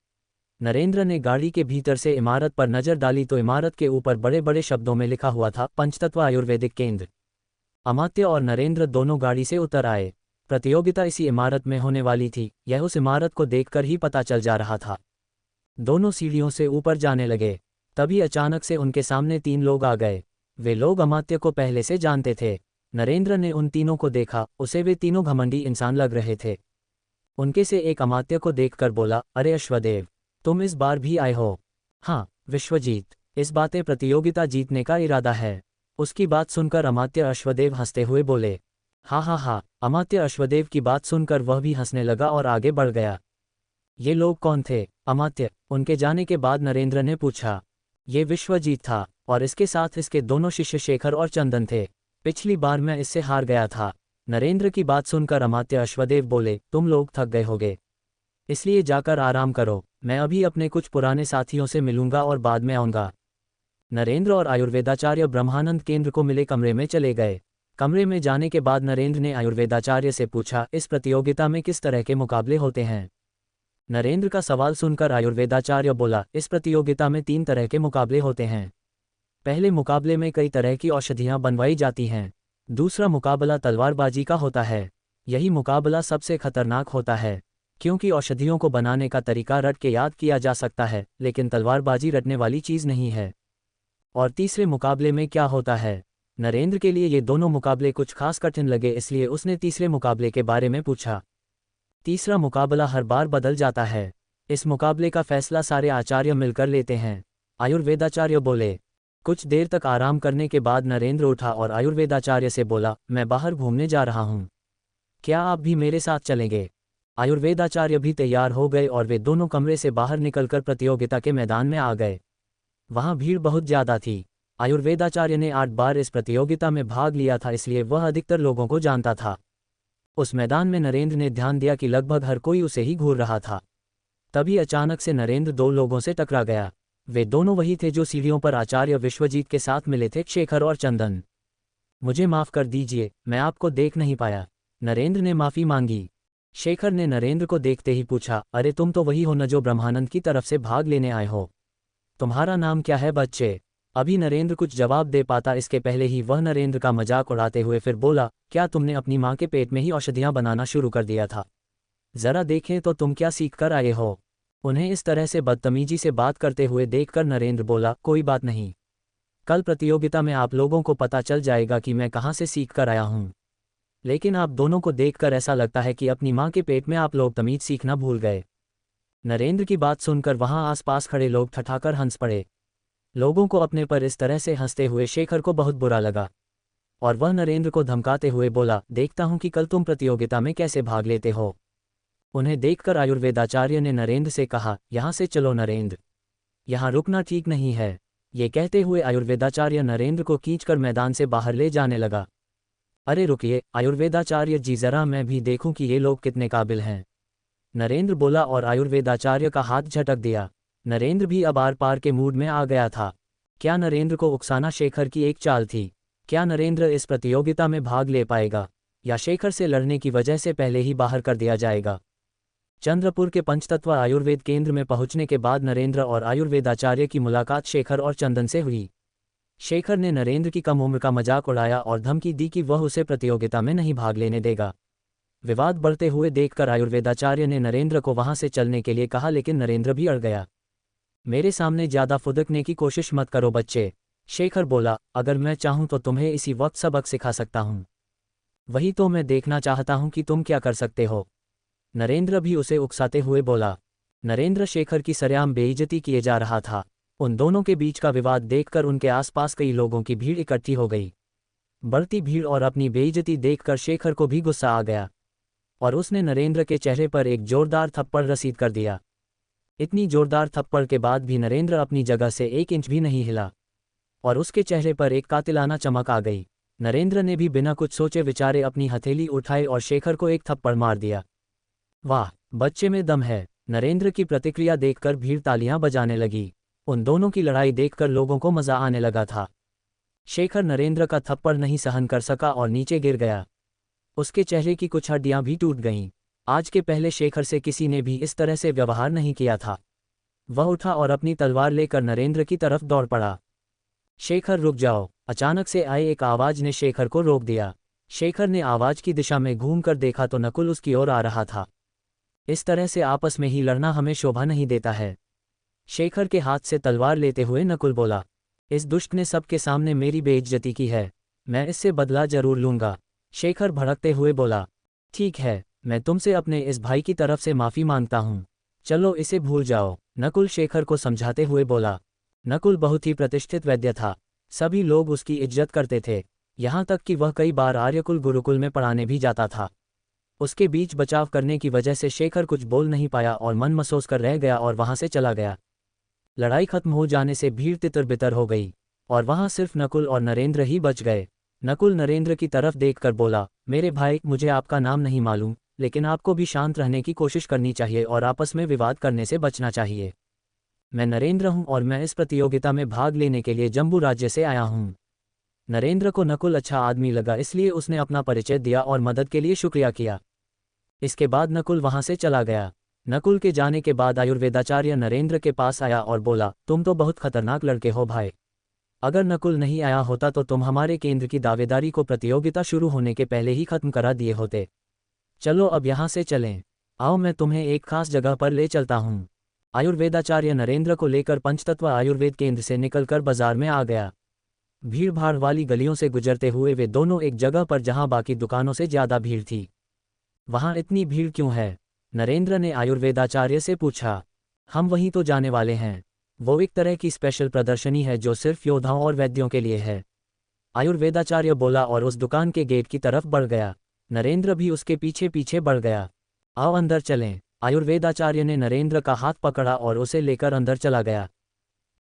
नरेंद्र ने गाड़ी के भीतर से इमारत पर नजर डाली तो इमारत के ऊपर बड़े बड़े शब्दों में लिखा हुआ था, पंचतत्व आयुर्वेदिक केंद्र। अमात्य और नरेंद्र दोनों गाड़ी से उतर आए। प्रतियोगिता इसी इमारत में होने वाली थी, यह उस इमारत को देखकर ही पता चल जा रहा था। दोनों सीढ़ियों से ऊपर जाने लगे। तभी अचानक से उनके सामने 3 लोग आ गए। वे लोग अमात्य को पहले से जानते थे। नरेंद्र ने उन तीनों को देखा, उसे वे तीनों घमंडी इंसान लग रहे थे। उनके से एक अमात्य को देखकर बोला, अरे अश्वदेव, तुम इस बार भी आए हो? हाँ विश्वजीत, इस बातें प्रतियोगिता जीतने का इरादा है। उसकी बात सुनकर अमात्य अश्वदेव हंसते हुए बोले। हाँ हाँ हाँ। अमात्य अश्वदेव की बात सुनकर वह भी हंसने लगा और आगे बढ़ गया। ये लोग कौन थे अमात्य? उनके जाने के बाद नरेंद्र ने पूछा। ये विश्वजीत था और इसके साथ इसके दोनों शिष्य शेखर और चंदन थे। पिछली बार मैं इससे हार गया था। नरेंद्र की बात सुनकर अमात्य अश्वदेव बोले, तुम लोग थक गए होगे, इसलिए जाकर आराम करो। मैं अभी अपने कुछ पुराने साथियों से मिलूंगा और बाद में आऊंगा। नरेंद्र और आयुर्वेदाचार्य ब्रह्मानंद केंद्र को मिले कमरे में चले गए। कमरे में जाने के बाद नरेंद्र ने आयुर्वेदाचार्य से पूछा, इस प्रतियोगिता में किस तरह के मुकाबले होते हैं? नरेंद्र का सवाल सुनकर आयुर्वेदाचार्य बोला, इस प्रतियोगिता में 3 तरह के मुकाबले होते हैं। पहले मुकाबले में कई तरह की औषधियां बनवाई जाती हैं। दूसरा मुकाबला तलवारबाजी का होता है। यही मुकाबला सबसे खतरनाक होता है, क्योंकि औषधियों को बनाने का तरीका रट के याद किया जा सकता है, लेकिन तलवारबाजी रटने वाली चीज़ नहीं है। और तीसरे मुकाबले में क्या होता है? नरेंद्र के लिए ये दोनों मुकाबले कुछ खास कठिन लगे, इसलिए उसने तीसरे मुकाबले के बारे में पूछा। तीसरा मुकाबला हर बार बदल जाता है। इस मुकाबले का फैसला सारे आचार्य मिलकर लेते हैं। आयुर्वेदाचार्य बोले। कुछ देर तक आराम करने के बाद नरेंद्र उठा और आयुर्वेदाचार्य से बोला, मैं बाहर घूमने जा रहा हूँ, क्या आप भी मेरे साथ चलेंगे? आयुर्वेदाचार्य भी तैयार हो गए और वे दोनों कमरे से बाहर निकलकर प्रतियोगिता के मैदान में आ गए। वहाँ भीड़ बहुत ज़्यादा थी। आयुर्वेदाचार्य ने 8 बार इस प्रतियोगिता में भाग लिया था, इसलिए वह अधिकतर लोगों को जानता था। उस मैदान में नरेंद्र ने ध्यान दिया कि लगभग हर कोई उसे ही घूर रहा था। तभी अचानक से नरेंद्र 2 लोगों से टकरा गया। वे दोनों वही थे जो सीढ़ियों पर आचार्य विश्वजीत के साथ मिले थे, शेखर और चंदन। मुझे माफ़ कर दीजिए, मैं आपको देख नहीं पाया। नरेंद्र ने माफ़ी मांगी। शेखर ने नरेंद्र को देखते ही पूछा, अरे तुम तो वही हो न जो ब्रह्मानंद की तरफ से भाग लेने आए हो? तुम्हारा नाम क्या है बच्चे? अभी नरेंद्र कुछ जवाब दे पाता इसके पहले ही वह नरेंद्र का मजाक उड़ाते हुए फिर बोला, क्या तुमने अपनी माँ के पेट में ही औषधियाँ बनाना शुरू कर दिया था? जरा देखें तो तुम क्या सीख कर आए हो? उन्हें इस तरह से बदतमीजी से बात करते हुए देखकर नरेंद्र बोला, कोई बात नहीं, कल प्रतियोगिता में आप लोगों को पता चल जाएगा कि मैं कहाँ से सीख कर आया हूँ। लेकिन आप दोनों को देखकर ऐसा लगता है कि अपनी माँ के पेट में आप लोग तमीज़ सीखना भूल गए। नरेंद्र की बात सुनकर वहाँ आसपास खड़े लोग ठठाकर हंस पड़े। लोगों को अपने पर इस तरह से हंसते हुए शेखर को बहुत बुरा लगा और वह नरेंद्र को धमकाते हुए बोला, देखता हूँ कि कल तुम प्रतियोगिता में कैसे भाग लेते हो। उन्हें देखकर आयुर्वेदाचार्य ने नरेंद्र से कहा, यहाँ से चलो नरेंद्र, यहाँ रुकना ठीक नहीं है। ये कहते हुए आयुर्वेदाचार्य नरेंद्र को खींचकर मैदान से बाहर ले जाने लगा। अरे रुकिए आयुर्वेदाचार्य जी, जरा मैं भी देखूं कि ये लोग कितने काबिल हैं, नरेंद्र बोला और आयुर्वेदाचार्य का हाथ झटक दिया। नरेंद्र भी अब आर पार के मूड में आ गया था। क्या नरेंद्र को उकसाना शेखर की एक चाल थी? क्या नरेंद्र इस प्रतियोगिता में भाग ले पाएगा या शेखर से लड़ने की वजह से पहले ही बाहर कर दिया जाएगा? चंद्रपुर के पंचतत्व आयुर्वेद केंद्र में पहुंचने के बाद नरेंद्र और आयुर्वेदाचार्य की मुलाकात शेखर और चंदन से हुई। शेखर ने नरेंद्र की कम उम्र का मजाक उड़ाया और धमकी दी कि वह उसे प्रतियोगिता में नहीं भाग लेने देगा। विवाद बढ़ते हुए देखकर आयुर्वेदाचार्य ने नरेंद्र को वहां से चलने के लिए कहा, लेकिन नरेंद्र भी अड़ गया। मेरे सामने ज्यादा फुदकने की कोशिश मत करो बच्चे, शेखर बोला। अगर मैं चाहूं तो तुम्हें इसी वक्त सबक सिखा सकता हूं। वही तो मैं देखना चाहता हूं कि तुम क्या कर सकते हो, नरेंद्र भी उसे उकसाते हुए बोला। नरेंद्र शेखर की सरेआम बेइज्जती किए जा रहा था। उन दोनों के बीच का विवाद देखकर उनके आसपास कई लोगों की भीड़ इकट्ठी हो गई। बढ़ती भीड़ और अपनी बेइज्जती देखकर शेखर को भी गुस्सा आ गया और उसने नरेंद्र के चेहरे पर एक जोरदार थप्पड़ रसीद कर दिया। इतनी जोरदार थप्पड़ के बाद भी नरेंद्र अपनी जगह से 1 इंच भी नहीं हिला और उसके चेहरे पर एक कातिलाना चमक आ गई। नरेंद्र ने भी बिना कुछ सोचे विचारे अपनी हथेली उठाई और शेखर को एक थप्पड़ मार दिया। वाह, बच्चे में दम है, नरेंद्र की प्रतिक्रिया देखकर भीड़ तालियां बजाने लगी। उन दोनों की लड़ाई देखकर लोगों को मजा आने लगा था। शेखर नरेंद्र का थप्पड़ नहीं सहन कर सका और नीचे गिर गया। उसके चेहरे की कुछ हड्डियां भी टूट गईं। आज के पहले शेखर से किसी ने भी इस तरह से व्यवहार नहीं किया था। वह उठा और अपनी तलवार लेकर नरेंद्र की तरफ दौड़ पड़ा। शेखर रुक जाओ, अचानक से आए एक आवाज ने शेखर को रोक दिया। शेखर ने आवाज की दिशा में घूमकर देखा तो नकुल उसकी ओर आ रहा था। इस तरह से आपस में ही लड़ना हमें शोभा नहीं देता है, शेखर के हाथ से तलवार लेते हुए नकुल बोला। इस दुष्ट ने सबके सामने मेरी बेइज्जती की है, मैं इससे बदला जरूर लूंगा, शेखर भड़कते हुए बोला। ठीक है, मैं तुमसे अपने इस भाई की तरफ से माफी मांगता हूँ, चलो इसे भूल जाओ, नकुल शेखर को समझाते हुए बोला। नकुल बहुत ही प्रतिष्ठित वैद्य था, सभी लोग उसकी इज्जत करते थे, यहाँ तक कि वह कई बार आर्यकुल गुरुकुल में पढ़ाने भी जाता था। उसके बीच बचाव करने की वजह से शेखर कुछ बोल नहीं पाया और मन महसूस कर रह गया और वहां से चला गया। लड़ाई खत्म हो जाने से भीड़ तितर बितर हो गई और वहां सिर्फ नकुल और नरेंद्र ही बच गए। नकुल नरेंद्र की तरफ देखकर बोला, मेरे भाई, मुझे आपका नाम नहीं मालूम, लेकिन आपको भी शांत रहने की कोशिश करनी चाहिए और आपस में विवाद करने से बचना चाहिए। मैं नरेंद्र हूं और मैं इस प्रतियोगिता में भाग लेने के लिए जम्बू राज्य से आया हूं। नरेंद्र को नकुल अच्छा आदमी लगा, इसलिए उसने अपना परिचय दिया और मदद के लिए शुक्रिया किया। इसके बाद नकुल वहां से चला गया। नकुल के जाने के बाद आयुर्वेदाचार्य नरेंद्र के पास आया और बोला, तुम तो बहुत खतरनाक लड़के हो भाई, अगर नकुल नहीं आया होता तो तुम हमारे केंद्र की दावेदारी को प्रतियोगिता शुरू होने के पहले ही खत्म करा दिए होते। चलो अब यहाँ से चलें, आओ मैं तुम्हें एक खास जगह पर ले चलता हूँ। आयुर्वेदाचार्य नरेंद्र को लेकर पंचतत्व आयुर्वेद केंद्र से निकलकर बाजार में आ गया। भीड़ भाड़ वाली गलियों से गुजरते हुए वे दोनों एक जगह पर जहां बाकी दुकानों से ज्यादा भीड़ थी। वहां इतनी भीड़ क्यों है? नरेंद्र ने आयुर्वेदाचार्य से पूछा। हम वहीं तो जाने वाले हैं, वो एक तरह की स्पेशल प्रदर्शनी है जो सिर्फ योद्धाओं और वैद्यों के लिए है, आयुर्वेदाचार्य बोला और उस दुकान के गेट की तरफ बढ़ गया। नरेंद्र भी उसके पीछे पीछे बढ़ गया। आओ अंदर चलें, आयुर्वेदाचार्य ने नरेंद्र का हाथ पकड़ा और उसे लेकर अंदर चला गया।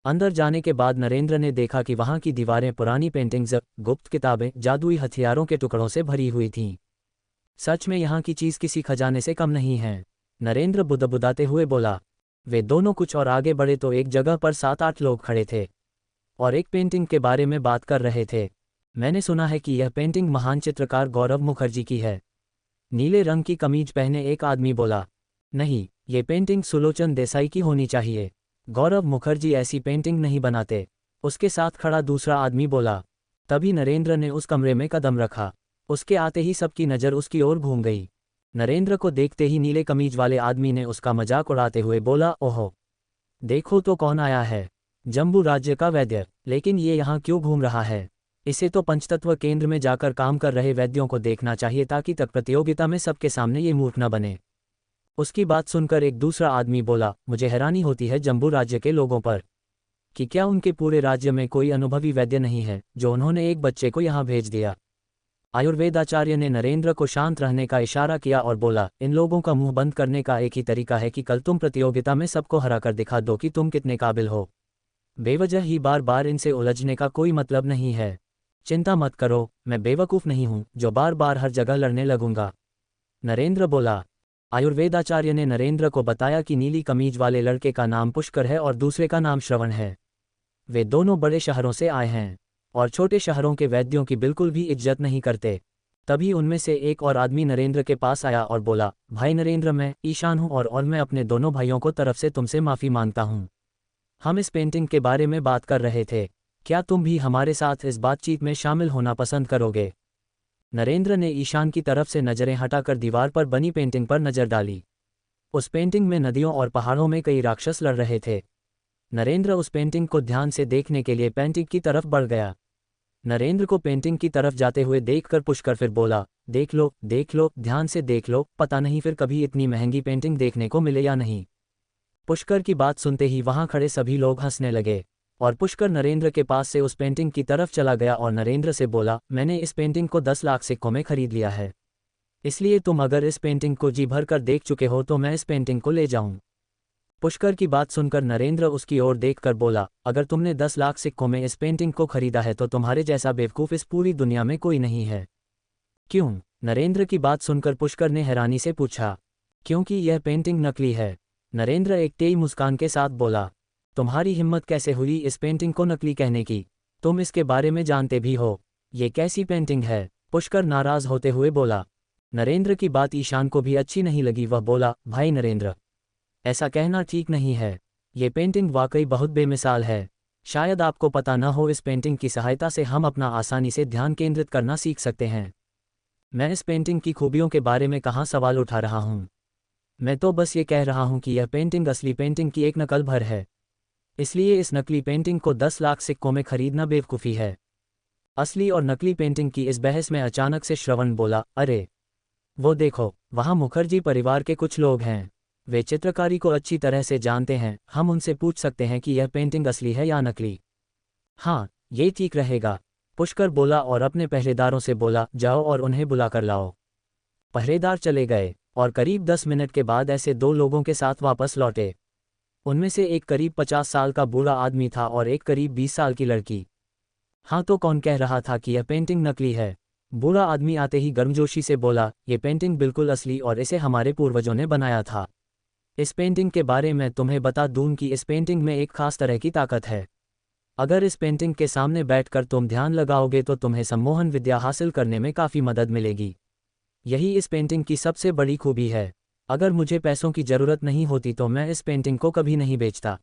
अंदर जाने के बाद नरेंद्र ने देखा कि वहां की दीवारें पुरानी पेंटिंग्स, गुप्त किताबें, जादुई हथियारों के टुकड़ों से भरी हुई थीं। सच में यहाँ की चीज किसी खजाने से कम नहीं है, नरेंद्र बुदबुदाते हुए बोला। वे दोनों कुछ और आगे बढ़े तो एक जगह पर 7-8 लोग खड़े थे और एक पेंटिंग के बारे में बात कर रहे थे। मैंने सुना है कि यह पेंटिंग महान चित्रकार गौरव मुखर्जी की है, नीले रंग की कमीज पहने एक आदमी बोला। नहीं, ये पेंटिंग सुलोचन देसाई की होनी चाहिए, गौरव मुखर्जी ऐसी पेंटिंग नहीं बनाते, उसके साथ खड़ा दूसरा आदमी बोला। तभी नरेंद्र ने उस कमरे में कदम रखा। उसके आते ही सबकी नज़र उसकी ओर घूम गई। नरेंद्र को देखते ही नीले कमीज वाले आदमी ने उसका मजाक उड़ाते हुए बोला, ओहो, देखो तो कौन आया है। जम्बू राज्य का वैद्य, लेकिन ये यहाँ क्यों घूम रहा है? इसे तो पंचतत्व केंद्र में जाकर काम कर रहे वैद्यों को देखना चाहिए ताकि तक प्रतियोगिता में सबके सामने ये मूर्ख न बने। उसकी बात सुनकर एक दूसरा आदमी बोला, मुझे हैरानी होती है जम्बू राज्य के लोगों पर कि क्या उनके पूरे राज्य में कोई अनुभवी वैद्य नहीं है जो उन्होंने एक बच्चे को यहाँ भेज दिया। आयुर्वेदाचार्य ने नरेंद्र को शांत रहने का इशारा किया और बोला, इन लोगों का मुंह बंद करने का एक ही तरीका है कि कल तुम प्रतियोगिता में सबको हराकर दिखा दो कि तुम कितने काबिल हो। बेवजह ही बार बार इनसे उलझने का कोई मतलब नहीं है। चिंता मत करो, मैं बेवकूफ़ नहीं हूँ जो बार बार हर जगह लड़ने लगूंगा। नरेंद्र बोला। आयुर्वेदाचार्य ने नरेंद्र को बताया कि नीली कमीज वाले लड़के का नाम पुष्कर है और दूसरे का नाम श्रवण है। वे दोनों बड़े शहरों से आए हैं और छोटे शहरों के वैद्यों की बिल्कुल भी इज्जत नहीं करते। तभी उनमें से एक और आदमी नरेंद्र के पास आया और बोला, भाई नरेंद्र, मैं ईशान हूँ और मैं अपने दोनों भाइयों को तरफ से तुमसे माफ़ी मांगता हूँ। हम इस पेंटिंग के बारे में बात कर रहे थे, क्या तुम भी हमारे साथ इस बातचीत में शामिल होना पसंद करोगे? नरेंद्र ने ईशान की तरफ से नज़रें हटाकर दीवार पर बनी पेंटिंग पर नज़र डाली। उस पेंटिंग में नदियों और पहाड़ों में कई राक्षस लड़ रहे थे। नरेंद्र उस पेंटिंग को ध्यान से देखने के लिए पेंटिंग की तरफ बढ़ गया। नरेंद्र को पेंटिंग की तरफ जाते हुए देखकर पुष्कर फिर बोला, देख लो, ध्यान से देख लो, पता नहीं फिर कभी इतनी महंगी पेंटिंग देखने को मिले या नहीं। पुष्कर की बात सुनते ही वहां खड़े सभी लोग हंसने लगे और पुष्कर नरेंद्र के पास से उस पेंटिंग की तरफ चला गया और नरेंद्र से बोला, मैंने इस पेंटिंग को 10 लाख सिक्कों में खरीद लिया है, इसलिए तुम अगर इस पेंटिंग को जी भर कर देख चुके हो तो मैं इस पेंटिंग को ले जाऊं। पुष्कर की बात सुनकर नरेंद्र उसकी ओर देखकर बोला, अगर तुमने 10 लाख सिक्कों में इस पेंटिंग को खरीदा है तो तुम्हारे जैसा बेवकूफ़ इस पूरी दुनिया में कोई नहीं है। क्यों? नरेंद्र की बात सुनकर पुष्कर ने हैरानी से पूछा। क्योंकि यह पेंटिंग नकली है। नरेंद्र एक तेई मुस्कान के साथ बोला। तुम्हारी हिम्मत कैसे हुई इस पेंटिंग को नकली कहने की? तुम इसके बारे में जानते भी हो? ये कैसी पेंटिंग है? पुष्कर नाराज होते हुए बोला। नरेंद्र की बात ईशान को भी अच्छी नहीं लगी। वह बोला, भाई नरेंद्र, ऐसा कहना ठीक नहीं है। ये पेंटिंग वाकई बहुत बेमिसाल है। शायद आपको पता न हो, इस पेंटिंग की सहायता से हम अपना आसानी से ध्यान केंद्रित करना सीख सकते हैं। मैं इस पेंटिंग की खूबियों के बारे में कहाँ सवाल उठा रहा हूँ। मैं तो बस ये कह रहा हूँ कि यह पेंटिंग असली पेंटिंग की एक नकल भर है, इसलिए इस नकली पेंटिंग को 10 लाख सिक्कों में खरीदना बेवकूफ़ी है। असली और नकली पेंटिंग की इस बहस में अचानक से श्रवण बोला, अरे वो देखो, वहाँ मुखर्जी परिवार के कुछ लोग हैं। वे चित्रकारी को अच्छी तरह से जानते हैं। हम उनसे पूछ सकते हैं कि यह पेंटिंग असली है या नकली। हाँ, ये ठीक रहेगा, पुष्कर बोला और अपने पहरेदारों से बोला, जाओ और उन्हें बुलाकर लाओ। पहरेदार चले गए और करीब 10 मिनट के बाद ऐसे 2 लोगों के साथ वापस लौटे। उनमें से एक करीब 50 साल का बूढ़ा आदमी था और एक करीब 20 साल की लड़की। हाँ, तो कौन कह रहा था कि यह पेंटिंग नकली है? बूढ़ा आदमी आते ही गर्मजोशी से बोला, ये पेंटिंग बिल्कुल असली और इसे हमारे पूर्वजों ने बनाया था। इस पेंटिंग के बारे में तुम्हें बता दूं कि इस पेंटिंग में एक खास तरह की ताकत है। अगर इस पेंटिंग के सामने बैठकर तुम ध्यान लगाओगे तो तुम्हें सम्मोहन विद्या हासिल करने में काफ़ी मदद मिलेगी। यही इस पेंटिंग की सबसे बड़ी खूबी है। अगर मुझे पैसों की ज़रूरत नहीं होती तो मैं इस पेंटिंग को कभी नहीं बेचता।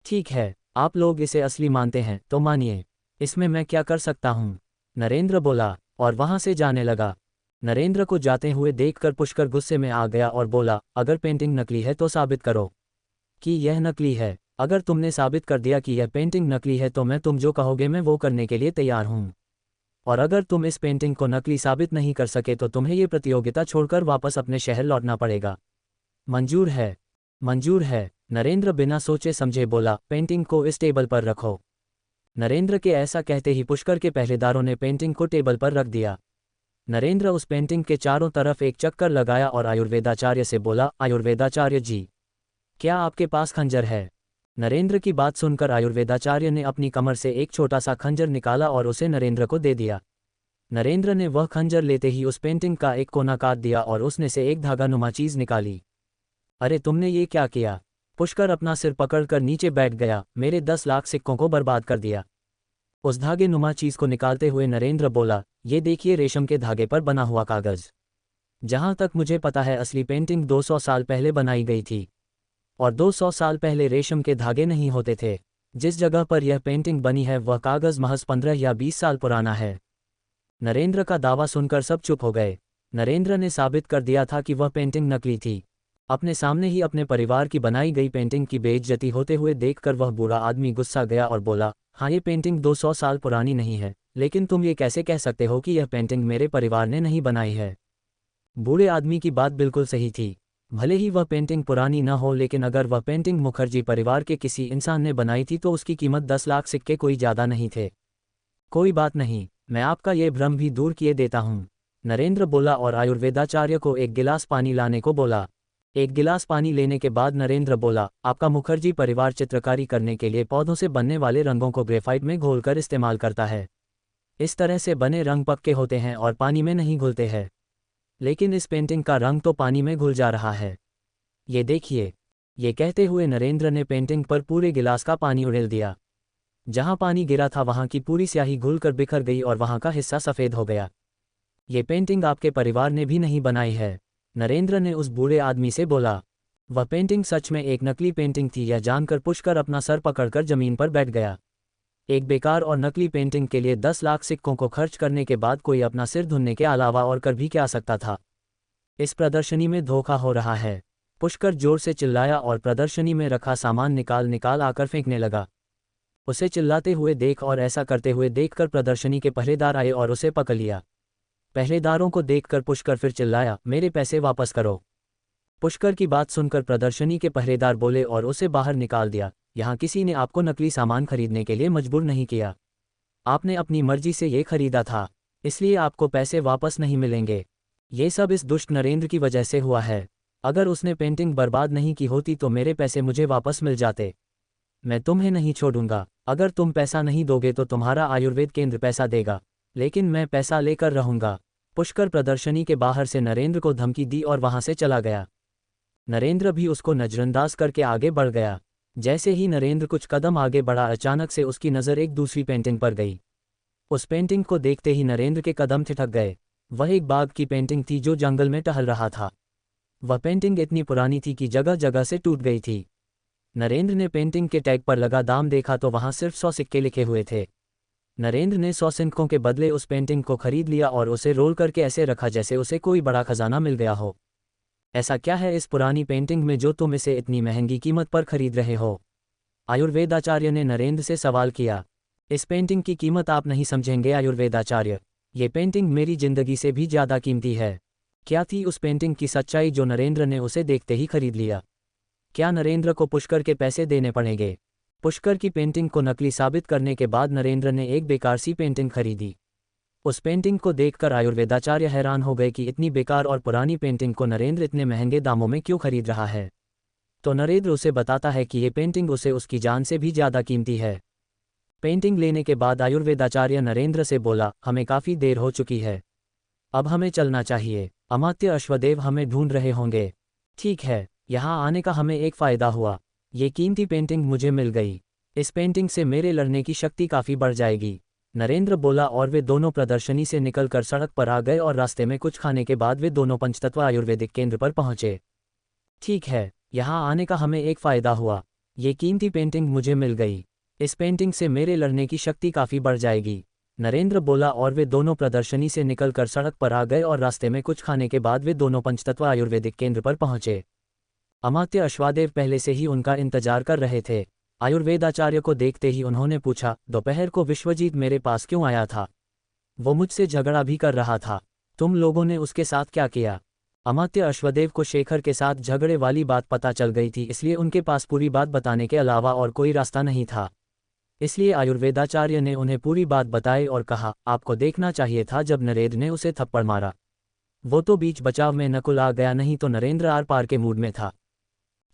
ठीक है, आप लोग इसे असली मानते हैं तो मानिए, इसमें मैं क्या कर सकता हूँ? नरेंद्र बोला और वहाँ से जाने लगा। नरेंद्र को जाते हुए देखकर पुष्कर गुस्से में आ गया और बोला, अगर पेंटिंग नकली है तो साबित करो कि यह नकली है। अगर तुमने साबित कर दिया कि यह पेंटिंग नकली है तो मैं तुम जो कहोगे मैं वो करने के लिए तैयार हूँ। और अगर तुम इस पेंटिंग को नकली साबित नहीं कर सके तो तुम्हें ये प्रतियोगिता छोड़कर वापस अपने शहर लौटना पड़ेगा। मंजूर है? मंजूर है, नरेंद्र बिना सोचे समझे बोला। पेंटिंग को इस टेबल पर रखो। नरेंद्र के ऐसा कहते ही पुष्कर के पहरेदारों ने पेंटिंग को टेबल पर रख दिया। नरेंद्र उस पेंटिंग के चारों तरफ एक चक्कर लगाया और आयुर्वेदाचार्य से बोला, आयुर्वेदाचार्य जी, क्या आपके पास खंजर है? नरेंद्र की बात सुनकर आयुर्वेदाचार्य ने अपनी कमर से एक छोटा सा खंजर निकाला और उसे नरेंद्र को दे दिया। नरेंद्र ने वह खंजर लेते ही उस पेंटिंग का एक कोना काट दिया और उसने से एक धागा नुमा चीज निकाली। अरे तुमने ये क्या किया? पुष्कर अपना सिर पकड़कर नीचे बैठ गया। मेरे 10 लाख सिक्कों को बर्बाद कर दिया। उस धागे नुमा चीज को निकालते हुए नरेंद्र बोला, ये देखिए, रेशम के धागे पर बना हुआ कागज। जहां तक मुझे पता है असली पेंटिंग 200 साल पहले बनाई गई थी और 200 साल पहले रेशम के धागे नहीं होते थे। जिस जगह पर यह पेंटिंग बनी है वह कागज महज 15 या 20 साल पुराना है। नरेंद्र का दावा सुनकर सब चुप हो गए। नरेंद्र ने साबित कर दिया था कि वह पेंटिंग नकली थी। अपने सामने ही अपने परिवार की बनाई गई पेंटिंग की बेइज्जती होते हुए देखकर वह बूढ़ा आदमी गुस्सा गया और बोला, हाँ ये पेंटिंग 200 साल पुरानी नहीं है, लेकिन तुम ये कैसे कह सकते हो कि यह पेंटिंग मेरे परिवार ने नहीं बनाई है। बूढ़े आदमी की बात बिल्कुल सही थी। भले ही वह पेंटिंग पुरानी न हो, लेकिन अगर वह पेंटिंग मुखर्जी परिवार के किसी इंसान ने बनाई थी तो उसकी कीमत 10 लाख सिक्के कोई ज़्यादा नहीं थे। कोई बात नहीं, मैं आपका ये भ्रम भी दूर किए देता हूँ, नरेंद्र बोला और आयुर्वेदाचार्य को एक गिलास पानी लाने को बोला। एक गिलास पानी लेने के बाद नरेंद्र बोला, आपका मुखर्जी परिवार चित्रकारी करने के लिए पौधों से बनने वाले रंगों को ग्रेफाइट में घोलकर इस्तेमाल करता है। इस तरह से बने रंग पक्के होते हैं और पानी में नहीं घुलते हैं। लेकिन इस पेंटिंग का रंग तो पानी में घुल जा रहा है। ये देखिए। ये कहते हुए नरेंद्र ने पेंटिंग पर पूरे गिलास का पानी उड़ेल दिया। जहां पानी गिरा था वहां की पूरी स्याही घुलकर बिखर गई और वहां का हिस्सा सफ़ेद हो गया। ये पेंटिंग आपके परिवार ने भी नहीं बनाई है, नरेंद्र ने उस बूढ़े आदमी से बोला। वह पेंटिंग सच में एक नकली पेंटिंग थी, यह जानकर पुष्कर अपना सर पकड़कर जमीन पर बैठ गया। एक बेकार और नकली पेंटिंग के लिए 10 लाख सिक्कों को खर्च करने के बाद कोई अपना सिर धुनने के अलावा और कर भी क्या सकता था। इस प्रदर्शनी में धोखा हो रहा है, पुष्कर जोर से चिल्लाया और प्रदर्शनी में रखा सामान निकाल निकाल आकर फेंकने लगा। उसे चिल्लाते हुए देख और ऐसा करते हुए देखकर प्रदर्शनी के पहरेदार आए और उसे पकड़ लिया। पहरेदारों को देखकर पुष्कर फिर चिल्लाया, मेरे पैसे वापस करो। पुष्कर की बात सुनकर प्रदर्शनी के पहरेदार बोले और उसे बाहर निकाल दिया। यहाँ किसी ने आपको नकली सामान खरीदने के लिए मजबूर नहीं किया, आपने अपनी मर्जी से ये खरीदा था, इसलिए आपको पैसे वापस नहीं मिलेंगे। ये सब इस दुष्ट नरेंद्र की वजह से हुआ है। अगर उसने पेंटिंग बर्बाद नहीं की होती तो मेरे पैसे मुझे वापस मिल जाते। मैं तुम्हें नहीं छोड़ूंगा। अगर तुम पैसा नहीं दोगे तो तुम्हारा आयुर्वेद केंद्र पैसा देगा, लेकिन मैं पैसा लेकर रहूंगा। पुष्कर प्रदर्शनी के बाहर से नरेंद्र को धमकी दी और वहां से चला गया। नरेंद्र भी उसको नजरअंदाज करके आगे बढ़ गया। जैसे ही नरेंद्र कुछ कदम आगे बढ़ा, अचानक से उसकी नज़र एक दूसरी पेंटिंग पर गई। उस पेंटिंग को देखते ही नरेंद्र के कदम ठिठक गए। वह एक बाघ की पेंटिंग थी जो जंगल में टहल रहा था। वह पेंटिंग इतनी पुरानी थी कि जगह जगह से टूट गई थी। नरेंद्र ने पेंटिंग के टैग पर लगा दाम देखा तो वहां सिर्फ 100 सिक्के लिखे हुए थे। नरेंद्र ने 100 सिक्कों के बदले उस पेंटिंग को खरीद लिया और उसे रोल करके ऐसे रखा जैसे उसे कोई बड़ा खजाना मिल गया हो। ऐसा क्या है इस पुरानी पेंटिंग में जो तुम इसे इतनी महंगी कीमत पर खरीद रहे हो? आयुर्वेदाचार्य ने नरेंद्र से सवाल किया। इस पेंटिंग की कीमत आप नहीं समझेंगे आयुर्वेदाचार्य, ये पेंटिंग मेरी जिंदगी से भी ज़्यादा कीमती है। क्या थी उस पेंटिंग की सच्चाई जो नरेंद्र ने उसे देखते ही खरीद लिया? क्या नरेंद्र को पुष्कर के पैसे देने पड़ेंगे? पुष्कर की पेंटिंग को नकली साबित करने के बाद नरेंद्र ने एक बेकार सी पेंटिंग खरीदी। उस पेंटिंग को देखकर आयुर्वेदाचार्य हैरान हो गए कि इतनी बेकार और पुरानी पेंटिंग को नरेंद्र इतने महंगे दामों में क्यों खरीद रहा है। तो नरेंद्र उसे बताता है कि ये पेंटिंग उसे उसकी जान से भी ज़्यादा कीमती है। पेंटिंग लेने के बाद आयुर्वेदाचार्य नरेंद्र से बोला, हमें काफ़ी देर हो चुकी है, अब हमें चलना चाहिए। अमात्य अश्वदेव हमें ढूंढ रहे होंगे। ठीक है, यहाँ आने का हमें एक फ़ायदा हुआ, ये कीमती पेंटिंग मुझे मिल गई। इस पेंटिंग से मेरे लड़ने की शक्ति काफ़ी बढ़ जाएगी, नरेंद्र बोला और वे दोनों प्रदर्शनी से निकलकर सड़क पर आ गए और रास्ते में कुछ खाने के बाद वे दोनों पंचतत्व आयुर्वेदिक केंद्र पर पहुंचे। ठीक है, यहाँ आने का हमें एक फ़ायदा हुआ, ये कीमती पेंटिंग मुझे मिल गई। इस पेंटिंग से मेरे लड़ने की शक्ति काफ़ी बढ़ जाएगी, नरेंद्र बोला और वे दोनों प्रदर्शनी से निकलकर सड़क पर आ गए और रास्ते में कुछ खाने के बाद वे दोनों पंचतत्व आयुर्वेदिक केंद्र पर पहुंचे। अमात्य अश्वादेव पहले से ही उनका इंतजार कर रहे थे। आयुर्वेदाचार्य को देखते ही उन्होंने पूछा, दोपहर को विश्वजीत मेरे पास क्यों आया था? वो मुझसे झगड़ा भी कर रहा था, तुम लोगों ने उसके साथ क्या किया? अमात्य अश्वदेव को शेखर के साथ झगड़े वाली बात पता चल गई थी, इसलिए उनके पास पूरी बात बताने के अलावा और कोई रास्ता नहीं था। इसलिए आयुर्वेदाचार्य ने उन्हें पूरी बात बताई और कहा, आपको देखना चाहिए था जब नरेंद्र ने उसे थप्पड़ मारा। वो तो बीच बचाव में नकुल आ गया, नहीं तो नरेंद्र आर पार के मूड में था।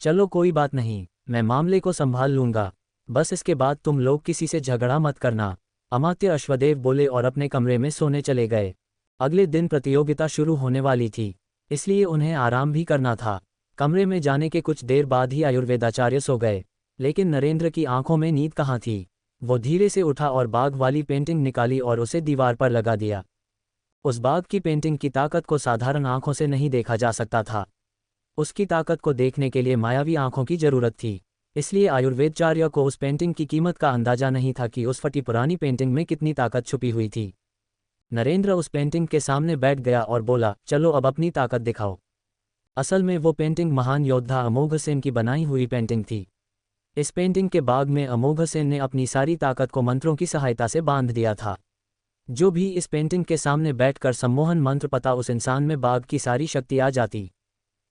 चलो कोई बात नहीं, मैं मामले को संभाल लूंगा, बस इसके बाद तुम लोग किसी से झगड़ा मत करना। अमात्य अश्वदेव बोले और अपने कमरे में सोने चले गए। अगले दिन प्रतियोगिता शुरू होने वाली थी, इसलिए उन्हें आराम भी करना था। कमरे में जाने के कुछ देर बाद ही आयुर्वेदाचार्य सो गए, लेकिन नरेंद्र की आंखों में नींद कहाँ थी। वो धीरे से उठा और बाघ वाली पेंटिंग निकाली और उसे दीवार पर लगा दिया। उस बाघ की पेंटिंग की ताकत को साधारण आंखों से नहीं देखा जा सकता था, उसकी ताकत को देखने के लिए मायावी आंखों की जरूरत थी। इसलिए आयुर्वेदाचार्य को उस पेंटिंग की कीमत का अंदाजा नहीं था कि उस फटी पुरानी पेंटिंग में कितनी ताकत छुपी हुई थी। नरेंद्र उस पेंटिंग के सामने बैठ गया और बोला, चलो अब अपनी ताकत दिखाओ। असल में वो पेंटिंग महान योद्धा अमोघ सेन की बनाई हुई पेंटिंग थी। इस पेंटिंग के बाग में अमोघ सेन ने अपनी सारी ताकत को मंत्रों की सहायता से बांध दिया था। जो भी इस पेंटिंग के सामने बैठकर सम्मोहन मंत्र पता उस इंसान में बाघ की सारी शक्ति आ जाती।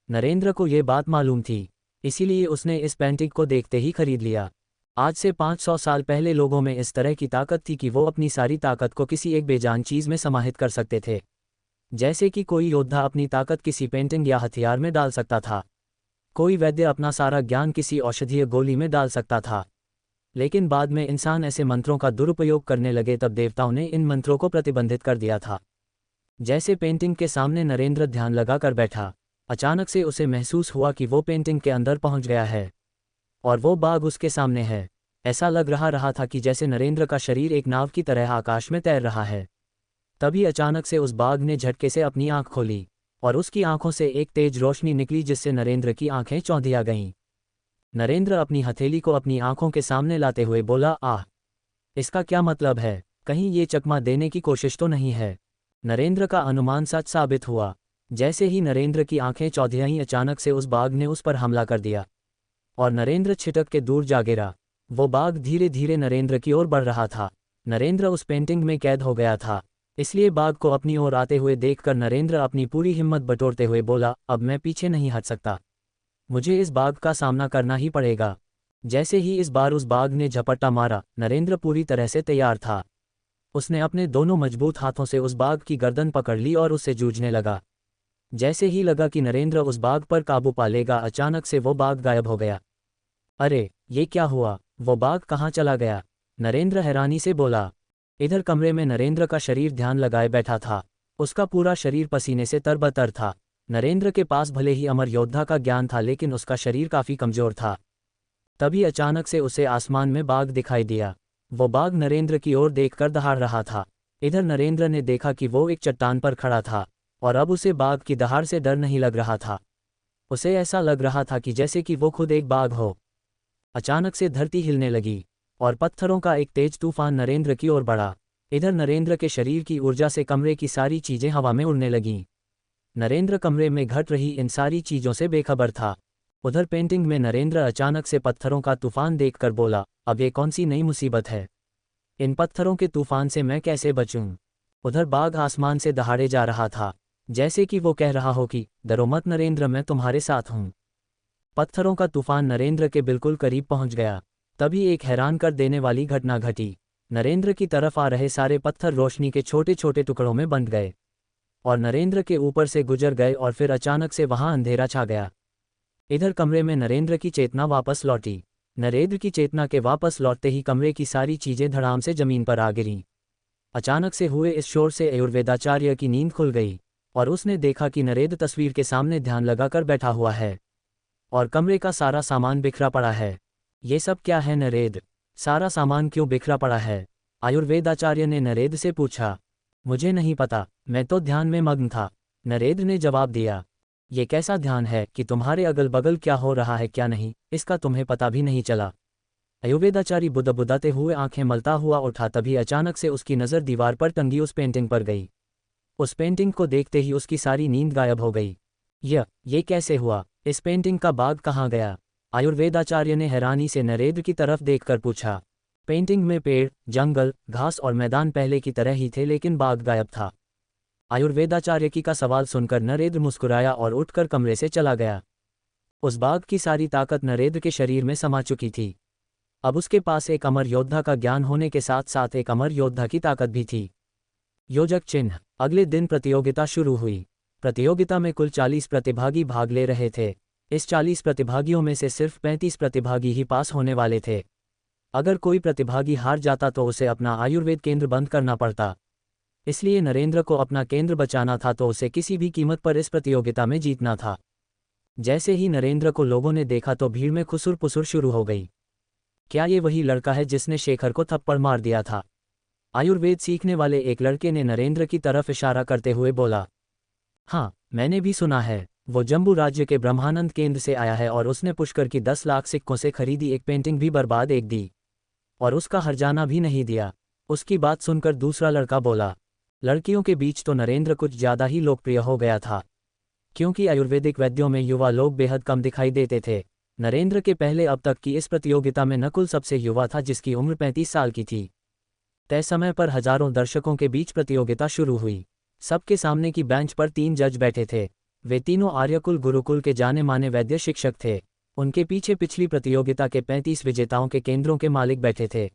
नरेंद्र को ये बात मालूम थी, इसीलिए उसने इस पेंटिंग को देखते ही खरीद लिया। आज से 500 साल पहले लोगों में इस तरह की ताकत थी कि वो अपनी सारी ताकत को किसी एक बेजान चीज़ में समाहित कर सकते थे। जैसे कि कोई योद्धा अपनी ताकत किसी पेंटिंग या हथियार में डाल सकता था, कोई वैद्य अपना सारा ज्ञान किसी औषधीय गोली में डाल सकता था। लेकिन बाद में इंसान ऐसे मंत्रों का दुरुपयोग करने लगे, तब देवताओं ने इन मंत्रों को प्रतिबंधित कर दिया था। जैसे पेंटिंग के सामने नरेंद्र ध्यान लगा कर बैठा, अचानक से उसे महसूस हुआ कि वो पेंटिंग के अंदर पहुंच गया है और वो बाघ उसके सामने है। ऐसा लग रहा था कि जैसे नरेंद्र का शरीर एक नाव की तरह आकाश में तैर रहा है। तभी अचानक से उस बाघ ने झटके से अपनी आंख खोली और उसकी आंखों से एक तेज रोशनी निकली, जिससे नरेंद्र की आंखें चौंधिया गईं। नरेंद्र अपनी हथेली को अपनी आंखों के सामने लाते हुए बोला, आह, इसका क्या मतलब है? कहीं ये चकमा देने की कोशिश तो नहीं है? नरेंद्र का अनुमान सच साबित हुआ। जैसे ही नरेंद्र की आंखें चौंधियाईं, अचानक से उस बाघ ने उस पर हमला कर दिया और नरेंद्र छिटक के दूर जा गिरा। वो बाघ धीरे धीरे नरेंद्र की ओर बढ़ रहा था। नरेंद्र उस पेंटिंग में कैद हो गया था, इसलिए बाघ को अपनी ओर आते हुए देखकर नरेंद्र अपनी पूरी हिम्मत बटोरते हुए बोला, अब मैं पीछे नहीं हट सकता, मुझे इस बाघ का सामना करना ही पड़ेगा। जैसे ही इस बार उस बाघ ने झपट्टा मारा, नरेंद्र पूरी तरह से तैयार था। उसने अपने दोनों मजबूत हाथों से उस बाघ की गर्दन पकड़ ली और उससे जूझने लगा। जैसे ही लगा कि नरेंद्र उस बाघ पर काबू पा लेगा, अचानक से वो बाघ गायब हो गया। अरे, ये क्या हुआ? वो बाघ कहाँ चला गया? नरेंद्र हैरानी से बोला। इधर कमरे में नरेंद्र का शरीर ध्यान लगाए बैठा था। उसका पूरा शरीर पसीने से तरबतर था। नरेंद्र के पास भले ही अमर योद्धा का ज्ञान था, लेकिन उसका शरीर काफी कमजोर था। तभी अचानक से उसे आसमान में बाघ दिखाई दिया। वो बाघ नरेंद्र की ओर देखकर दहाड़ रहा था। इधर नरेंद्र ने देखा कि वो एक चट्टान पर खड़ा था और अब उसे बाघ की दहाड़ से डर नहीं लग रहा था। उसे ऐसा लग रहा था कि जैसे कि वो खुद एक बाघ हो। अचानक से धरती हिलने लगी और पत्थरों का एक तेज तूफान नरेंद्र की ओर बढ़ा। इधर नरेंद्र के शरीर की ऊर्जा से कमरे की सारी चीजें हवा में उड़ने लगीं। नरेंद्र कमरे में घट रही इन सारी चीजों से बेखबर था। उधर पेंटिंग में नरेंद्र अचानक से पत्थरों का तूफान देखकर बोला, अब ये कौन सी नई मुसीबत है? इन पत्थरों के तूफान से मैं कैसे बचूं? उधर बाघ आसमान से दहाड़े जा रहा था, जैसे कि वो कह रहा हो कि डरो मत नरेंद्र, मैं तुम्हारे साथ हूं। पत्थरों का तूफान नरेंद्र के बिल्कुल करीब पहुंच गया। तभी एक हैरान कर देने वाली घटना घटी। नरेंद्र की तरफ आ रहे सारे पत्थर रोशनी के छोटे छोटे टुकड़ों में बंट गए और नरेंद्र के ऊपर से गुजर गए और फिर अचानक से वहां अंधेरा छा गया। इधर कमरे में नरेंद्र की चेतना वापस लौटी। नरेंद्र की चेतना के वापस लौटते ही कमरे की सारी चीजें धड़ाम से जमीन पर आ गिरीं। अचानक से हुए इस शोर से आयुर्वेदाचार्य की नींद खुल गई और उसने देखा कि नरेंद्र तस्वीर के सामने ध्यान लगाकर बैठा हुआ है और कमरे का सारा सामान बिखरा पड़ा है। ये सब क्या है नरेंद्र? सारा सामान क्यों बिखरा पड़ा है? आयुर्वेदाचार्य ने नरेंद्र से पूछा। मुझे नहीं पता, मैं तो ध्यान में मग्न था, नरेंद्र ने जवाब दिया। ये कैसा ध्यान है कि तुम्हारे अगल बगल क्या हो रहा है क्या नहीं, इसका तुम्हें पता भी नहीं चला? आयुर्वेदाचारी बुदबुदाते हुए आंखें मलता हुआ उठा। तभी अचानक से उसकी नज़र दीवार पर टंगी उस पेंटिंग पर गई। उस पेंटिंग को देखते ही उसकी सारी नींद गायब हो गई। ये कैसे हुआ? इस पेंटिंग का बाग कहाँ गया? आयुर्वेदाचार्य ने हैरानी से नरेंद्र की तरफ देखकर पूछा। पेंटिंग में पेड़, जंगल, घास और मैदान पहले की तरह ही थे, लेकिन बाग गायब था। आयुर्वेदाचार्य की का सवाल सुनकर नरेंद्र मुस्कुराया और उठकर कमरे से चला गया। उस बाघ की सारी ताकत नरेंद्र के शरीर में समा चुकी थी। अब उसके पास एक अमर योद्धा का ज्ञान होने के साथ साथ एक अमर योद्धा की ताकत भी थी। योजक चिन्ह। अगले दिन प्रतियोगिता शुरू हुई। प्रतियोगिता में कुल 40 प्रतिभागी भाग ले रहे थे। इस 40 प्रतिभागियों में से सिर्फ 35 प्रतिभागी ही पास होने वाले थे। अगर कोई प्रतिभागी हार जाता तो उसे अपना आयुर्वेद केंद्र बंद करना पड़ता। इसलिए नरेंद्र को अपना केंद्र बचाना था, तो उसे किसी भी कीमत पर इस प्रतियोगिता में जीतना था। जैसे ही नरेंद्र को लोगों ने देखा तो भीड़ में खुसुर पुसुर शुरू हो गई। क्या ये वही लड़का है जिसने शेखर को थप्पड़ मार दिया था? आयुर्वेद सीखने वाले एक लड़के ने नरेंद्र की तरफ इशारा करते हुए बोला। हाँ, मैंने भी सुना है। वो जम्बू राज्य के ब्रह्मानंद केंद्र से आया है और उसने पुष्कर की 10 लाख सिक्कों से खरीदी एक पेंटिंग भी बर्बाद एक दी और उसका हर्जाना भी नहीं दिया। उसकी बात सुनकर दूसरा लड़का बोला। लड़कियों के बीच तो नरेंद्र कुछ ज्यादा ही लोकप्रिय हो गया था, क्योंकि आयुर्वेदिक वैद्यों में युवा लोग बेहद कम दिखाई देते थे। नरेंद्र के पहले अब तक की इस प्रतियोगिता में नकुल सबसे युवा था, जिसकी उम्र 35 साल की थी। तय समय पर हजारों दर्शकों के बीच प्रतियोगिता शुरू हुई। सबके सामने की बेंच पर 3 जज बैठे थे। वे तीनों आर्यकुल गुरुकुल के जाने माने वैद्य शिक्षक थे। उनके पीछे पिछली प्रतियोगिता के 35 विजेताओं के केंद्रों के मालिक बैठे थे।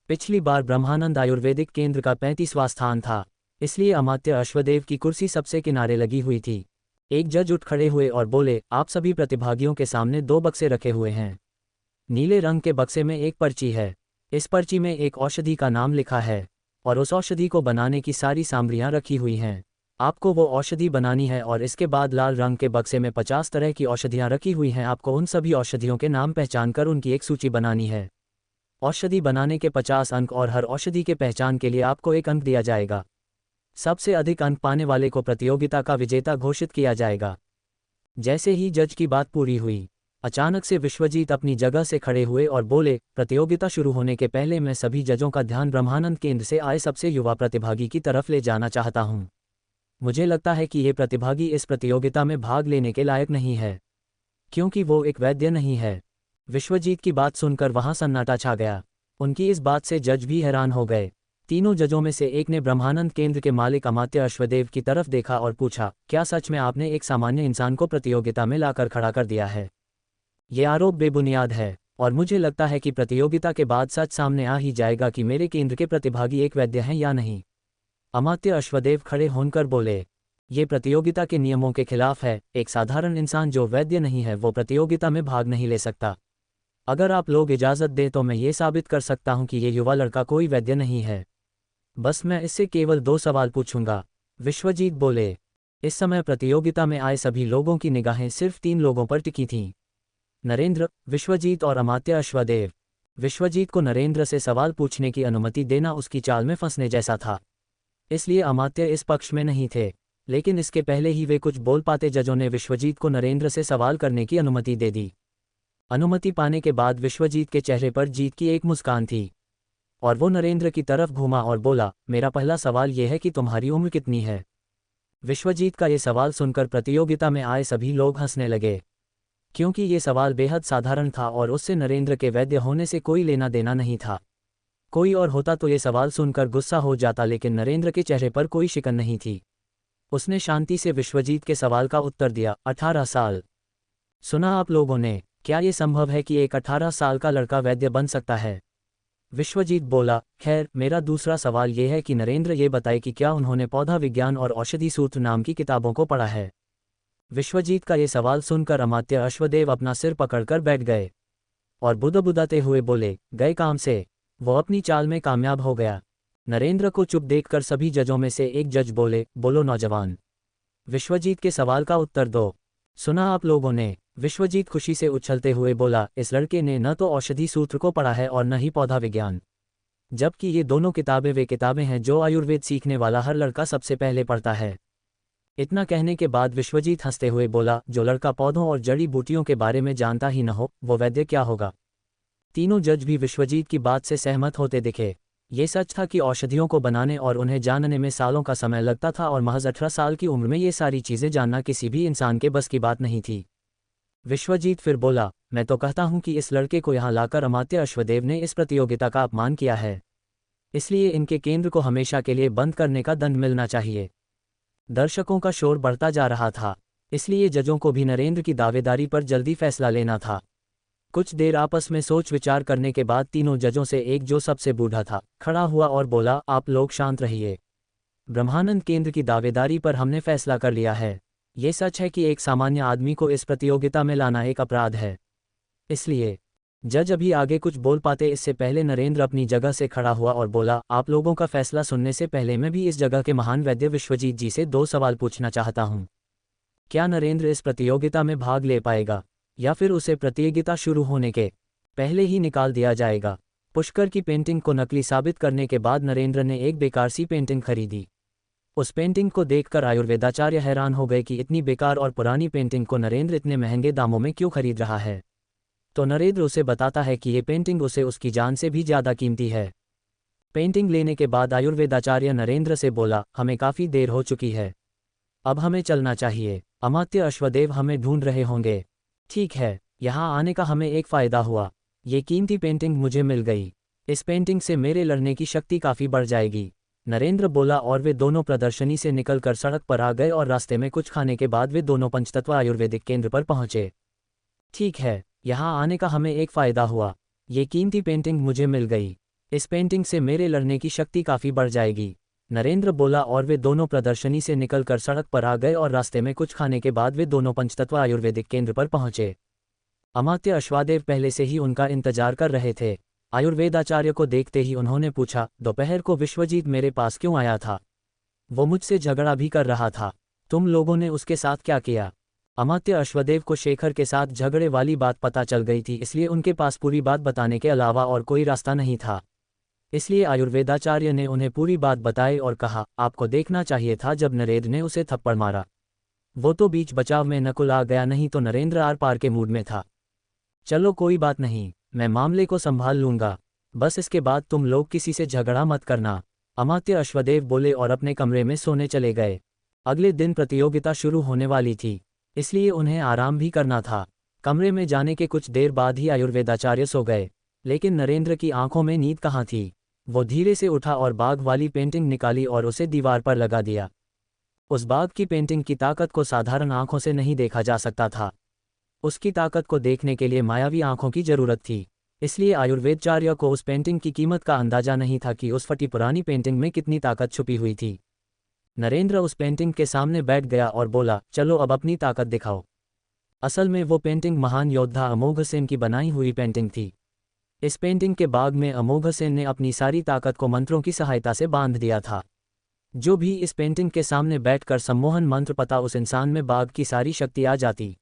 पिछली बार ब्रह्मानंद आयुर्वेदिक केंद्र का 35वां स्थान था, इसलिए अमात्य अश्वदेव की कुर्सी सबसे किनारे लगी हुई थी। एक जज उठ खड़े हुए और बोले, आप सभी प्रतिभागियों के सामने 2 बक्से रखे हुए हैं। नीले रंग के बक्से में एक पर्ची है। इस पर्ची में एक औषधि का नाम लिखा है और उस औषधि को बनाने की सारी सामग्रियां रखी हुई हैं। आपको वो औषधि बनानी है और इसके बाद लाल रंग के बक्से में 50 तरह की औषधियां रखी हुई हैं। आपको उन सभी औषधियों के नाम पहचान कर उनकी एक सूची बनानी है। औषधि बनाने के 50 अंक और हर औषधि के पहचान के लिए आपको 1 अंक दिया जाएगा। सबसे अधिक अंक पाने वाले को प्रतियोगिता का विजेता घोषित किया जाएगा। जैसे ही जज की बात पूरी हुई, अचानक से विश्वजीत अपनी जगह से खड़े हुए और बोले, प्रतियोगिता शुरू होने के पहले मैं सभी जजों का ध्यान ब्रह्मानंद केंद्र से आए सबसे युवा प्रतिभागी की तरफ ले जाना चाहता हूं। मुझे लगता है कि ये प्रतिभागी इस प्रतियोगिता में भाग लेने के लायक नहीं है, क्योंकि वो एक वैद्य नहीं है। विश्वजीत की बात सुनकर वहां सन्नाटा छा गया। उनकी इस बात से जज भी हैरान हो गए। तीनों जजों में से एक ने ब्रह्मानंद केंद्र के मालिक अमात्य अश्वदेव की तरफ देखा और पूछा, क्या सच में आपने एक सामान्य इंसान को प्रतियोगिता में लाकर खड़ा कर दिया है? ये आरोप बेबुनियाद है और मुझे लगता है कि प्रतियोगिता के बाद सच सामने आ ही जाएगा कि मेरे केंद्र के प्रतिभागी एक वैद्य हैं या नहीं। अमात्य अश्वदेव खड़े होकर बोले, ये प्रतियोगिता के नियमों के खिलाफ है। एक साधारण इंसान जो वैद्य नहीं है वो प्रतियोगिता में भाग नहीं ले सकता। अगर आप लोग इजाज़त दें तो मैं ये साबित कर सकता हूं कि ये युवा लड़का कोई वैद्य नहीं है। बस मैं इससे केवल 2 सवाल पूछूंगा। विश्वजीत बोले। इस समय प्रतियोगिता में आए सभी लोगों की निगाहें सिर्फ 3 लोगों पर टिकी थीं, नरेंद्र, विश्वजीत और अमात्य अश्वदेव। विश्वजीत को नरेंद्र से सवाल पूछने की अनुमति देना उसकी चाल में फंसने जैसा था, इसलिए अमात्य इस पक्ष में नहीं थे। लेकिन इसके पहले ही वे कुछ बोल पाते, जजों ने विश्वजीत को नरेंद्र से सवाल करने की अनुमति दे दी। अनुमति पाने के बाद विश्वजीत के चेहरे पर जीत की एक मुस्कान थी और वो नरेंद्र की तरफ घूमा और बोला, मेरा पहला सवाल यह है कि तुम्हारी उम्र कितनी है? विश्वजीत का ये सवाल सुनकर प्रतियोगिता में आए सभी लोग हंसने लगे, क्योंकि ये सवाल बेहद साधारण था और उससे नरेंद्र के वैद्य होने से कोई लेना देना नहीं था। कोई और होता तो ये सवाल सुनकर गुस्सा हो जाता, लेकिन नरेंद्र के चेहरे पर कोई शिकन नहीं थी। उसने शांति से विश्वजीत के सवाल का उत्तर दिया, 18 साल। सुना आप लोगों ने, क्या ये संभव है कि एक 18 साल का लड़का वैद्य बन सकता है? विश्वजीत बोला, खैर मेरा दूसरा सवाल ये है कि नरेंद्र ये बताए कि क्या उन्होंने पौधा विज्ञान और औषधि सूत्र नाम की किताबों को पढ़ा है? विश्वजीत का ये सवाल सुनकर अमात्य अश्वदेव अपना सिर पकड़कर बैठ गए और बुदबुदाते हुए बोले, गए काम से। वो अपनी चाल में कामयाब हो गया। नरेंद्र को चुप देखकर सभी जजों में से एक जज बोले, बोलो नौजवान, विश्वजीत के सवाल का उत्तर दो। सुना आप लोगों ने? विश्वजीत खुशी से उछलते हुए बोला, इस लड़के ने न तो औषधि सूत्र को पढ़ा है और न ही पौधा विज्ञान, जबकि ये दोनों किताबें वे किताबें हैं जो आयुर्वेद सीखने वाला हर लड़का सबसे पहले पढ़ता है। इतना कहने के बाद विश्वजीत हंसते हुए बोला, जो लड़का पौधों और जड़ी बूटियों के बारे में जानता ही न हो वो वैद्य क्या होगा? तीनों जज भी विश्वजीत की बात से सहमत होते दिखे। ये सच था कि औषधियों को बनाने और उन्हें जानने में सालों का समय लगता था और महज 18 साल की उम्र में ये सारी चीज़ें जानना किसी भी इंसान के बस की बात नहीं थी। विश्वजीत फिर बोला, मैं तो कहता हूं कि इस लड़के को यहाँ लाकर अमात्य अश्वदेव ने इस प्रतियोगिता का अपमान किया है, इसलिए इनके केंद्र को हमेशा के लिए बंद करने का दंड मिलना चाहिए। दर्शकों का शोर बढ़ता जा रहा था, इसलिए जजों को भी नरेंद्र की दावेदारी पर जल्दी फैसला लेना था। कुछ देर आपस में सोच विचार करने के बाद तीनों जजों से एक, जो सबसे बूढ़ा था, खड़ा हुआ और बोला, आप लोग शांत रहिए। ब्रह्मानंद केंद्र की दावेदारी पर हमने फैसला कर लिया है। ये सच है कि एक सामान्य आदमी को इस प्रतियोगिता में लाना एक अपराध है, इसलिए जज अभी आगे कुछ बोल पाते इससे पहले नरेंद्र अपनी जगह से खड़ा हुआ और बोला, आप लोगों का फैसला सुनने से पहले मैं भी इस जगह के महान वैद्य विश्वजीत जी से 2 सवाल पूछना चाहता हूं। क्या नरेंद्र इस प्रतियोगिता में भाग ले पाएगा या फिर उसे प्रतियोगिता शुरू होने के पहले ही निकाल दिया जाएगा? पुष्कर की पेंटिंग को नकली साबित करने के बाद नरेंद्र ने एक बेकार सी पेंटिंग खरीदी। उस पेंटिंग को देखकर आयुर्वेदाचार्य हैरान हो गए कि इतनी बेकार और पुरानी पेंटिंग को नरेंद्र इतने महंगे दामों में क्यों खरीद रहा है। तो नरेंद्र उसे बताता है कि ये पेंटिंग उसे उसकी जान से भी ज़्यादा कीमती है। पेंटिंग लेने के बाद आयुर्वेदाचार्य नरेंद्र से बोला, हमें काफ़ी देर हो चुकी है, अब हमें चलना चाहिए। अमात्य अश्वदेव हमें ढूंढ रहे होंगे। ठीक है, यहाँ आने का हमें एक फ़ायदा हुआ। ये कीमती पेंटिंग मुझे मिल गई। इस पेंटिंग से मेरे लड़ने की शक्ति काफ़ी बढ़ जाएगी, नरेंद्र बोला। और वे दोनों प्रदर्शनी से निकलकर सड़क पर आ गए और रास्ते में कुछ खाने के बाद वे दोनों पंचतत्व आयुर्वेदिक केंद्र पर पहुंचे। ठीक है, यहाँ आने का हमें एक फ़ायदा हुआ। ये कीमती पेंटिंग मुझे मिल गई। इस पेंटिंग से मेरे लड़ने की शक्ति काफ़ी बढ़ जाएगी, नरेंद्र बोला। और वे दोनों प्रदर्शनी से निकलकर सड़क पर आ गए और रास्ते में कुछ खाने के बाद वे दोनों पंचतत्व आयुर्वेदिक केंद्र पर पहुंचे। अमात्य अश्वादेव पहले से ही उनका इंतजार कर रहे थे। आयुर्वेदाचार्य को देखते ही उन्होंने पूछा, दोपहर को विश्वजीत मेरे पास क्यों आया था? वो मुझसे झगड़ा भी कर रहा था। तुम लोगों ने उसके साथ क्या किया? अमात्य अश्वदेव को शेखर के साथ झगड़े वाली बात पता चल गई थी, इसलिए उनके पास पूरी बात बताने के अलावा और कोई रास्ता नहीं था। इसलिए आयुर्वेदाचार्य ने उन्हें पूरी बात बताई और कहा, आपको देखना चाहिए था जब नरेंद्र ने उसे थप्पड़ मारा। वो तो बीच बचाव में नकुल आ गया, नहीं तो नरेंद्र आर पार के मूड में था। चलो कोई बात नहीं, मैं मामले को संभाल लूंगा। बस इसके बाद तुम लोग किसी से झगड़ा मत करना, अमात्य अश्वदेव बोले और अपने कमरे में सोने चले गए। अगले दिन प्रतियोगिता शुरू होने वाली थी, इसलिए उन्हें आराम भी करना था। कमरे में जाने के कुछ देर बाद ही आयुर्वेदाचार्य सो गए, लेकिन नरेंद्र की आंखों में नींद कहाँ थी। वो धीरे से उठा और बाघ वाली पेंटिंग निकाली और उसे दीवार पर लगा दिया। उस बाघ की पेंटिंग की ताकत को साधारण आंखों से नहीं देखा जा सकता था। उसकी ताकत को देखने के लिए मायावी आंखों की जरूरत थी। इसलिए आयुर्वेदाचार्य को उस पेंटिंग की कीमत का अंदाजा नहीं था कि उस फटी पुरानी पेंटिंग में कितनी ताकत छुपी हुई थी। नरेंद्र उस पेंटिंग के सामने बैठ गया और बोला, चलो अब अपनी ताकत दिखाओ। असल में वो पेंटिंग महान योद्धा अमोघ सेन की बनाई हुई पेंटिंग थी। इस पेंटिंग के बाग में अमोघ सेन ने अपनी सारी ताकत को मंत्रों की सहायता से बांध दिया था। जो भी इस पेंटिंग के सामने बैठकर सम्मोहन मंत्र पता, उस इंसान में बाघ की सारी शक्ति आ जाती।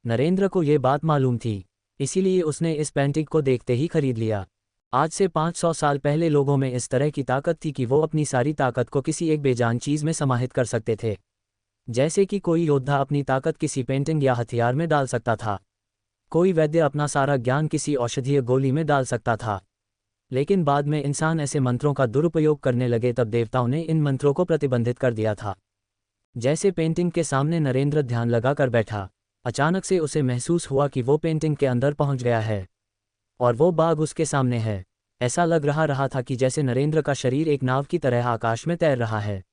नरेंद्र को ये बात मालूम थी, इसीलिए उसने इस पेंटिंग को देखते ही खरीद लिया। आज से 500 साल पहले लोगों में इस तरह की ताकत थी कि वो अपनी सारी ताकत को किसी एक बेजान चीज़ में समाहित कर सकते थे। जैसे कि कोई योद्धा अपनी ताकत किसी पेंटिंग या हथियार में डाल सकता था। कोई वैद्य अपना सारा ज्ञान किसी औषधीय गोली में डाल सकता था। लेकिन बाद में इंसान ऐसे मंत्रों का दुरुपयोग करने लगे, तब देवताओं ने इन मंत्रों को प्रतिबंधित कर दिया था। जैसे पेंटिंग के सामने नरेंद्र ध्यान लगा कर बैठा, अचानक से उसे महसूस हुआ कि वो पेंटिंग के अंदर पहुंच गया है और वो बाघ उसके सामने है। ऐसा लग रहा था कि जैसे नरेंद्र का शरीर एक नाव की तरह आकाश में तैर रहा है।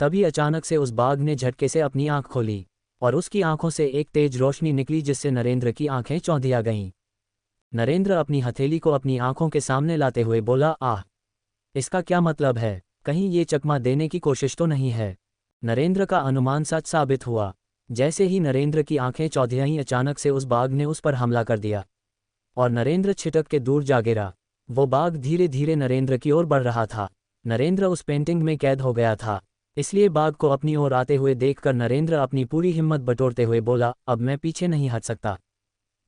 तभी अचानक से उस बाघ ने झटके से अपनी आंख खोली और उसकी आंखों से एक तेज रोशनी निकली, जिससे नरेंद्र की आंखें चौंधिया गईं। नरेंद्र अपनी हथेली को अपनी आंखों के सामने लाते हुए बोला, आह, इसका क्या मतलब है? कहीं ये चकमा देने की कोशिश तो नहीं है? नरेंद्र का अनुमान सच साबित हुआ। जैसे ही नरेंद्र की आंखें चौंधियाईं, अचानक से उस बाघ ने उस पर हमला कर दिया और नरेंद्र छिटक के दूर जा गिरा। वो बाघ धीरे धीरे नरेंद्र की ओर बढ़ रहा था। नरेंद्र उस पेंटिंग में कैद हो गया था, इसलिए बाघ को अपनी ओर आते हुए देखकर नरेंद्र अपनी पूरी हिम्मत बटोरते हुए बोला, अब मैं पीछे नहीं हट सकता,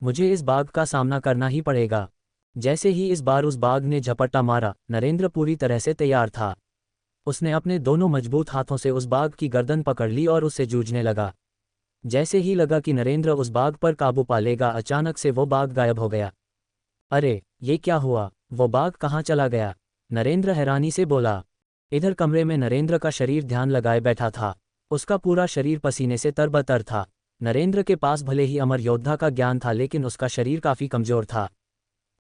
मुझे इस बाघ का सामना करना ही पड़ेगा। जैसे ही इस बार उस बाघ ने झपट्टा मारा, नरेंद्र पूरी तरह से तैयार था। उसने अपने दोनों मजबूत हाथों से उस बाघ की गर्दन पकड़ ली और उससे जूझने लगा। जैसे ही लगा कि नरेंद्र उस बाघ पर काबू पा लेगा, अचानक से वो बाघ गायब हो गया। अरे, ये क्या हुआ? वो बाघ कहाँ चला गया? नरेंद्र हैरानी से बोला। इधर कमरे में नरेंद्र का शरीर ध्यान लगाए बैठा था। उसका पूरा शरीर पसीने से तरबतर था। नरेंद्र के पास भले ही अमर योद्धा का ज्ञान था, लेकिन उसका शरीर काफी कमजोर था।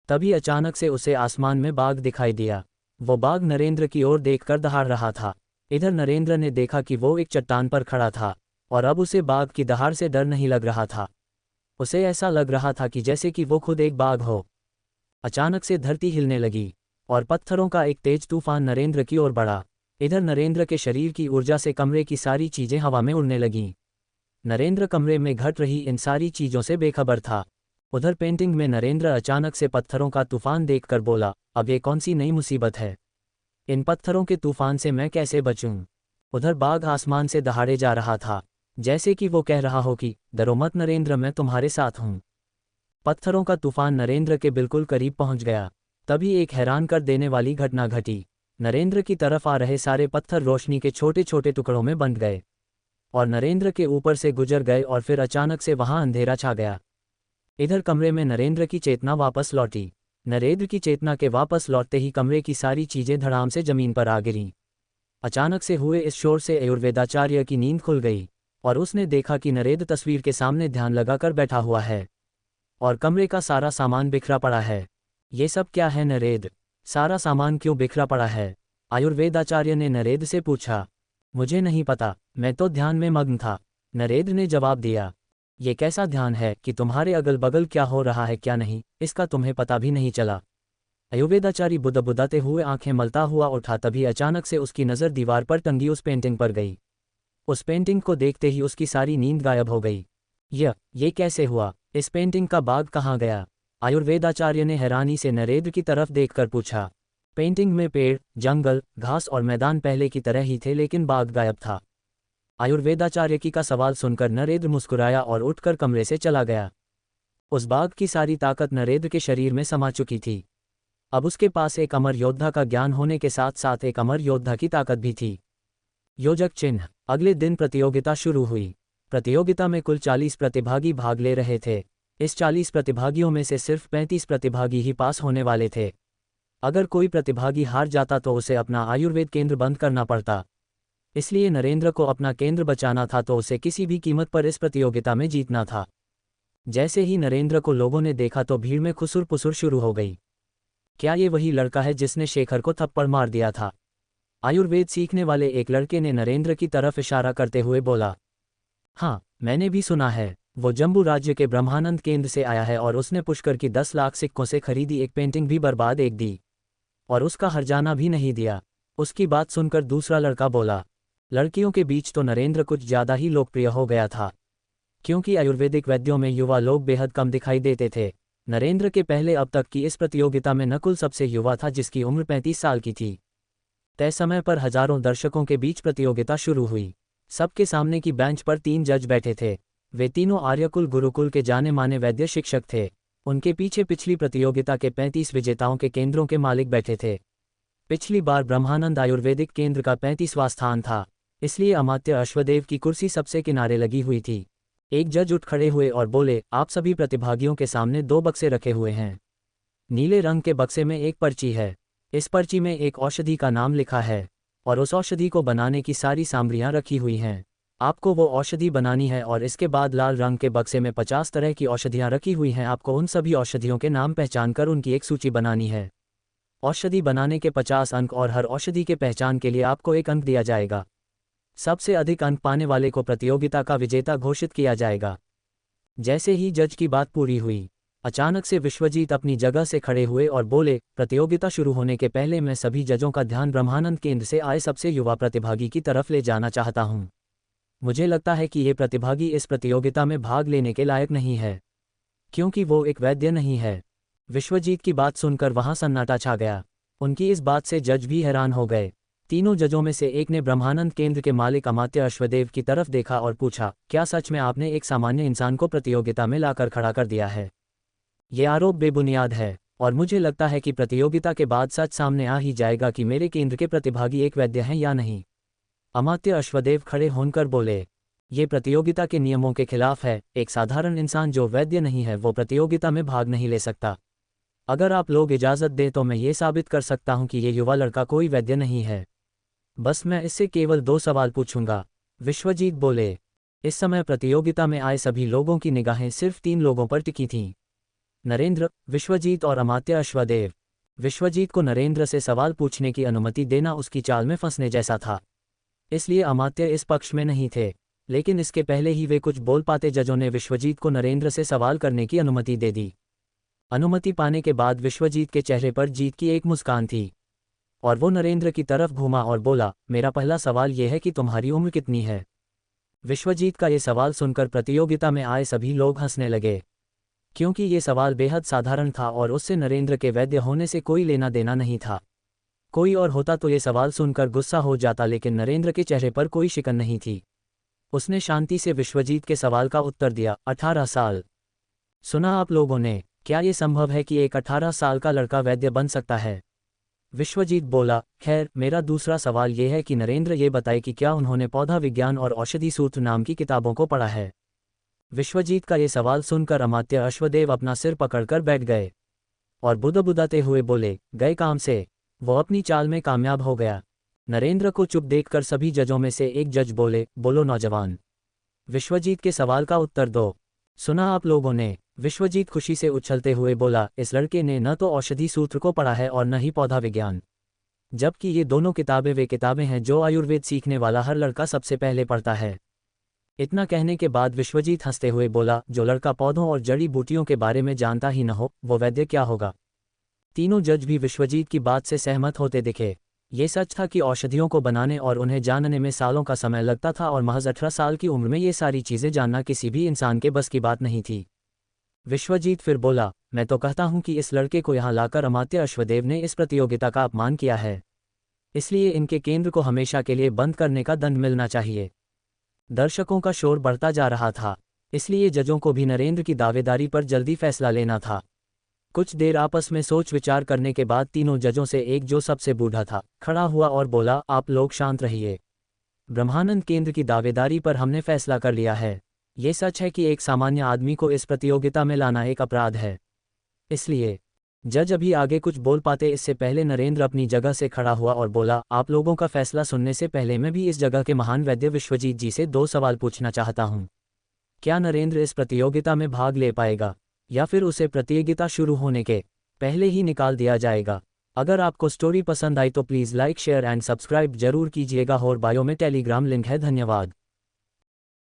तभी अचानक से उसे आसमान में बाघ दिखाई दिया। वो बाघ नरेंद्र की ओर देखकर दहाड़ रहा था। इधर नरेंद्र ने देखा कि वो एक चट्टान पर खड़ा था और अब उसे बाघ की दहाड़ से डर नहीं लग रहा था। उसे ऐसा लग रहा था कि जैसे कि वो खुद एक बाघ हो। अचानक से धरती हिलने लगी और पत्थरों का एक तेज तूफान नरेंद्र की ओर बढ़ा। इधर नरेंद्र के शरीर की ऊर्जा से कमरे की सारी चीजें हवा में उड़ने लगीं। नरेंद्र कमरे में घट रही इन सारी चीजों से बेखबर था। उधर पेंटिंग में नरेंद्र अचानक से पत्थरों का तूफान देखकर बोला, अब ये कौन सी नई मुसीबत है? इन पत्थरों के तूफान से मैं कैसे बचूं? उधर बाघ आसमान से दहाड़े जा रहा था, जैसे कि वो कह रहा हो कि डरो मत नरेंद्र, मैं तुम्हारे साथ हूं। पत्थरों का तूफान नरेंद्र के बिल्कुल करीब पहुंच गया। तभी एक हैरान कर देने वाली घटना घटी। नरेंद्र की तरफ आ रहे सारे पत्थर रोशनी के छोटे छोटे टुकड़ों में बंट गए और नरेंद्र के ऊपर से गुजर गए और फिर अचानक से वहां अंधेरा छा गया। इधर कमरे में नरेंद्र की चेतना वापस लौटी। नरेंद्र की चेतना के वापस लौटते ही कमरे की सारी चीजें धड़ाम से जमीन पर आ गिरीं। अचानक से हुए इस शोर से आयुर्वेदाचार्य की नींद खुल गई और उसने देखा कि नरेंद्र तस्वीर के सामने ध्यान लगाकर बैठा हुआ है और कमरे का सारा सामान बिखरा पड़ा है। ये सब क्या है नरेंद्र? सारा सामान क्यों बिखरा पड़ा है? आयुर्वेदाचार्य ने नरेंद्र से पूछा। मुझे नहीं पता, मैं तो ध्यान में मग्न था, नरेंद्र ने जवाब दिया। ये कैसा ध्यान है कि तुम्हारे अगल बगल क्या हो रहा है क्या नहीं, इसका तुम्हें पता भी नहीं चला? आयुर्वेदाचारी बुदबुदाते हुए आंखें मलता हुआ उठा, तभी अचानक से उसकी नज़र दीवार पर टंगी उस पेंटिंग पर गई। उस पेंटिंग को देखते ही उसकी सारी नींद गायब हो गई। ये कैसे हुआ? इस पेंटिंग का बाग कहाँ गया? आयुर्वेदाचार्य ने हैरानी से नरेंद्र की तरफ देखकर पूछा। पेंटिंग में पेड़, जंगल, घास और मैदान पहले की तरह ही थे, लेकिन बाग गायब था। आयुर्वेदाचार्य की का सवाल सुनकर नरेंद्र मुस्कुराया और उठकर कमरे से चला गया। उस बाग की सारी ताकत नरेंद्र के शरीर में समा चुकी थी। अब उसके पास एक अमर योद्धा का ज्ञान होने के साथ साथ एक अमर योद्धा की ताकत भी थी। योजक चिन्ह। अगले दिन प्रतियोगिता शुरू हुई। प्रतियोगिता में कुल 40 प्रतिभागी भाग ले रहे थे। इस 40 प्रतिभागियों में से सिर्फ 35 प्रतिभागी ही पास होने वाले थे। अगर कोई प्रतिभागी हार जाता तो उसे अपना आयुर्वेद केंद्र बंद करना पड़ता। इसलिए नरेंद्र को अपना केंद्र बचाना था, तो उसे किसी भी कीमत पर इस प्रतियोगिता में जीतना था। जैसे ही नरेंद्र को लोगों ने देखा तो भीड़ में खुसुर पुसुर शुरू हो गई। क्या ये वही लड़का है जिसने शेखर को थप्पड़ मार दिया था? आयुर्वेद सीखने वाले एक लड़के ने नरेंद्र की तरफ इशारा करते हुए बोला। हाँ, मैंने भी सुना है। वो जम्बू राज्य के ब्रह्मानंद केंद्र से आया है और उसने पुष्कर की 10 लाख सिक्कों से खरीदी एक पेंटिंग भी बर्बाद एक दी और उसका हर्जाना भी नहीं दिया। उसकी बात सुनकर दूसरा लड़का बोला। लड़कियों के बीच तो नरेंद्र कुछ ज़्यादा ही लोकप्रिय हो गया था, क्योंकि आयुर्वेदिक वैद्यों में युवा लोग बेहद कम दिखाई देते थे। नरेंद्र के पहले अब तक की इस प्रतियोगिता में नकुल सबसे युवा था, जिसकी उम्र 35 साल की थी। तय समय पर हजारों दर्शकों के बीच प्रतियोगिता शुरू हुई। सबके सामने की बेंच पर 3 जज बैठे थे। वे तीनों आर्यकुल गुरुकुल के जाने माने वैद्य शिक्षक थे। उनके पीछे पिछली प्रतियोगिता के 35 विजेताओं के केंद्रों के मालिक बैठे थे। पिछली बार ब्रह्मानंद आयुर्वेदिक केंद्र का 35वां स्थान था, इसलिए अमात्य अश्वदेव की कुर्सी सबसे किनारे लगी हुई थी। एक जज उठ खड़े हुए और बोले, आप सभी प्रतिभागियों के सामने 2 बक्से रखे हुए हैं। नीले रंग के बक्से में एक पर्ची है। इस पर्ची में एक औषधि का नाम लिखा है और उस औषधि को बनाने की सारी सामग्रियां रखी हुई हैं। आपको वो औषधि बनानी है और इसके बाद लाल रंग के बक्से में 50 तरह की औषधियां रखी हुई हैं। आपको उन सभी औषधियों के नाम पहचान कर उनकी एक सूची बनानी है। औषधि बनाने के 50 अंक और हर औषधि के पहचान के लिए आपको 1 अंक दिया जाएगा। सबसे अधिक अंक पाने वाले को प्रतियोगिता का विजेता घोषित किया जाएगा। जैसे ही जज की बात पूरी हुई, अचानक से विश्वजीत अपनी जगह से खड़े हुए और बोले, प्रतियोगिता शुरू होने के पहले मैं सभी जजों का ध्यान ब्रह्मानंद केंद्र से आए सबसे युवा प्रतिभागी की तरफ ले जाना चाहता हूं। मुझे लगता है कि ये प्रतिभागी इस प्रतियोगिता में भाग लेने के लायक नहीं है, क्योंकि वो एक वैद्य नहीं है। विश्वजीत की बात सुनकर वहां सन्नाटा छा गया। उनकी इस बात से जज भी हैरान हो गए। तीनों जजों में से एक ने ब्रह्मानंद केंद्र के मालिक अमात्य अश्वदेव की तरफ देखा और पूछा, क्या सच में आपने एक सामान्य इंसान को प्रतियोगिता में लाकर खड़ा कर दिया है? ये आरोप बेबुनियाद है और मुझे लगता है कि प्रतियोगिता के बाद सच सामने आ ही जाएगा कि मेरे केंद्र के प्रतिभागी एक वैद्य हैं या नहीं। अमात्य अश्वदेव खड़े होकर बोले, ये प्रतियोगिता के नियमों के खिलाफ है। एक साधारण इंसान जो वैद्य नहीं है वो प्रतियोगिता में भाग नहीं ले सकता। अगर आप लोग इजाज़त दें तो मैं ये साबित कर सकता हूं कि ये युवा लड़का कोई वैद्य नहीं है। बस मैं इससे केवल 2 सवाल पूछूंगा। विश्वजीत बोले। इस समय प्रतियोगिता में आए सभी लोगों की निगाहें सिर्फ 3 लोगों पर टिकी थीं, नरेंद्र, विश्वजीत और अमात्य अश्वदेव। विश्वजीत को नरेंद्र से सवाल पूछने की अनुमति देना उसकी चाल में फंसने जैसा था, इसलिए अमात्य इस पक्ष में नहीं थे। लेकिन इसके पहले ही वे कुछ बोल पाते जजों ने विश्वजीत को नरेंद्र से सवाल करने की अनुमति दे दी। अनुमति पाने के बाद विश्वजीत के चेहरे पर जीत की एक मुस्कान थी और वो नरेंद्र की तरफ घूमा और बोला, मेरा पहला सवाल यह है कि तुम्हारी उम्र कितनी है? विश्वजीत का ये सवाल सुनकर प्रतियोगिता में आए सभी लोग हंसने लगे, क्योंकि ये सवाल बेहद साधारण था और उससे नरेंद्र के वैद्य होने से कोई लेना देना नहीं था। कोई और होता तो ये सवाल सुनकर गुस्सा हो जाता, लेकिन नरेंद्र के चेहरे पर कोई शिकन नहीं थी। उसने शांति से विश्वजीत के सवाल का उत्तर दिया, 18 साल। सुना आप लोगों ने, क्या ये संभव है कि एक 18 साल का लड़का वैद्य बन सकता है? विश्वजीत बोला, खैर मेरा दूसरा सवाल ये है कि नरेंद्र ये बताए कि क्या उन्होंने पौधा विज्ञान और औषधि सूत्र नाम की किताबों को पढ़ा है? विश्वजीत का ये सवाल सुनकर अमात्य अश्वदेव अपना सिर पकड़कर बैठ गए और बुदबुदाते हुए बोले, गए काम से। वो अपनी चाल में कामयाब हो गया। नरेंद्र को चुप देखकर सभी जजों में से एक जज बोले, बोलो नौजवान, विश्वजीत के सवाल का उत्तर दो। सुना आप लोगों ने? विश्वजीत खुशी से उछलते हुए बोला, इस लड़के ने न तो औषधि सूत्र को पढ़ा है और न ही पौधा विज्ञान, जबकि ये दोनों किताबें वे किताबें हैं जो आयुर्वेद सीखने वाला हर लड़का सबसे पहले पढ़ता है। इतना कहने के बाद विश्वजीत हंसते हुए बोला, जो लड़का पौधों और जड़ी बूटियों के बारे में जानता ही न हो, वो वैद्य क्या होगा? तीनों जज भी विश्वजीत की बात से सहमत होते दिखे। ये सच था कि औषधियों को बनाने और उन्हें जानने में सालों का समय लगता था और महज 18 साल की उम्र में ये सारी चीज़ें जानना किसी भी इंसान के बस की बात नहीं थी। विश्वजीत फिर बोला, मैं तो कहता हूँ कि इस लड़के को यहाँ लाकर अमात्य अश्वदेव ने इस प्रतियोगिता का अपमान किया है, इसलिए इनके केंद्र को हमेशा के लिए बंद करने का दंड मिलना चाहिए। दर्शकों का शोर बढ़ता जा रहा था, इसलिए जजों को भी नरेंद्र की दावेदारी पर जल्दी फैसला लेना था। कुछ देर आपस में सोच विचार करने के बाद तीनों जजों से एक, जो सबसे बूढ़ा था, खड़ा हुआ और बोला, आप लोग शांत रहिए। ब्रह्मानंद केंद्र की दावेदारी पर हमने फैसला कर लिया है। ये सच है कि एक सामान्य आदमी को इस प्रतियोगिता में लाना एक अपराध है, इसलिए जज अभी आगे कुछ बोल पाते इससे पहले नरेंद्र अपनी जगह से खड़ा हुआ और बोला, आप लोगों का फैसला सुनने से पहले मैं भी इस जगह के महान वैद्य विश्वजीत जी से 2 सवाल पूछना चाहता हूँ। क्या नरेंद्र इस प्रतियोगिता में भाग ले पाएगा, या फिर उसे प्रतियोगिता शुरू होने के पहले ही निकाल दिया जाएगा? अगर आपको स्टोरी पसंद आई तो please like, share and subscribe जरूर कीजिएगा और बायो में टेलीग्राम लिंक है। धन्यवाद।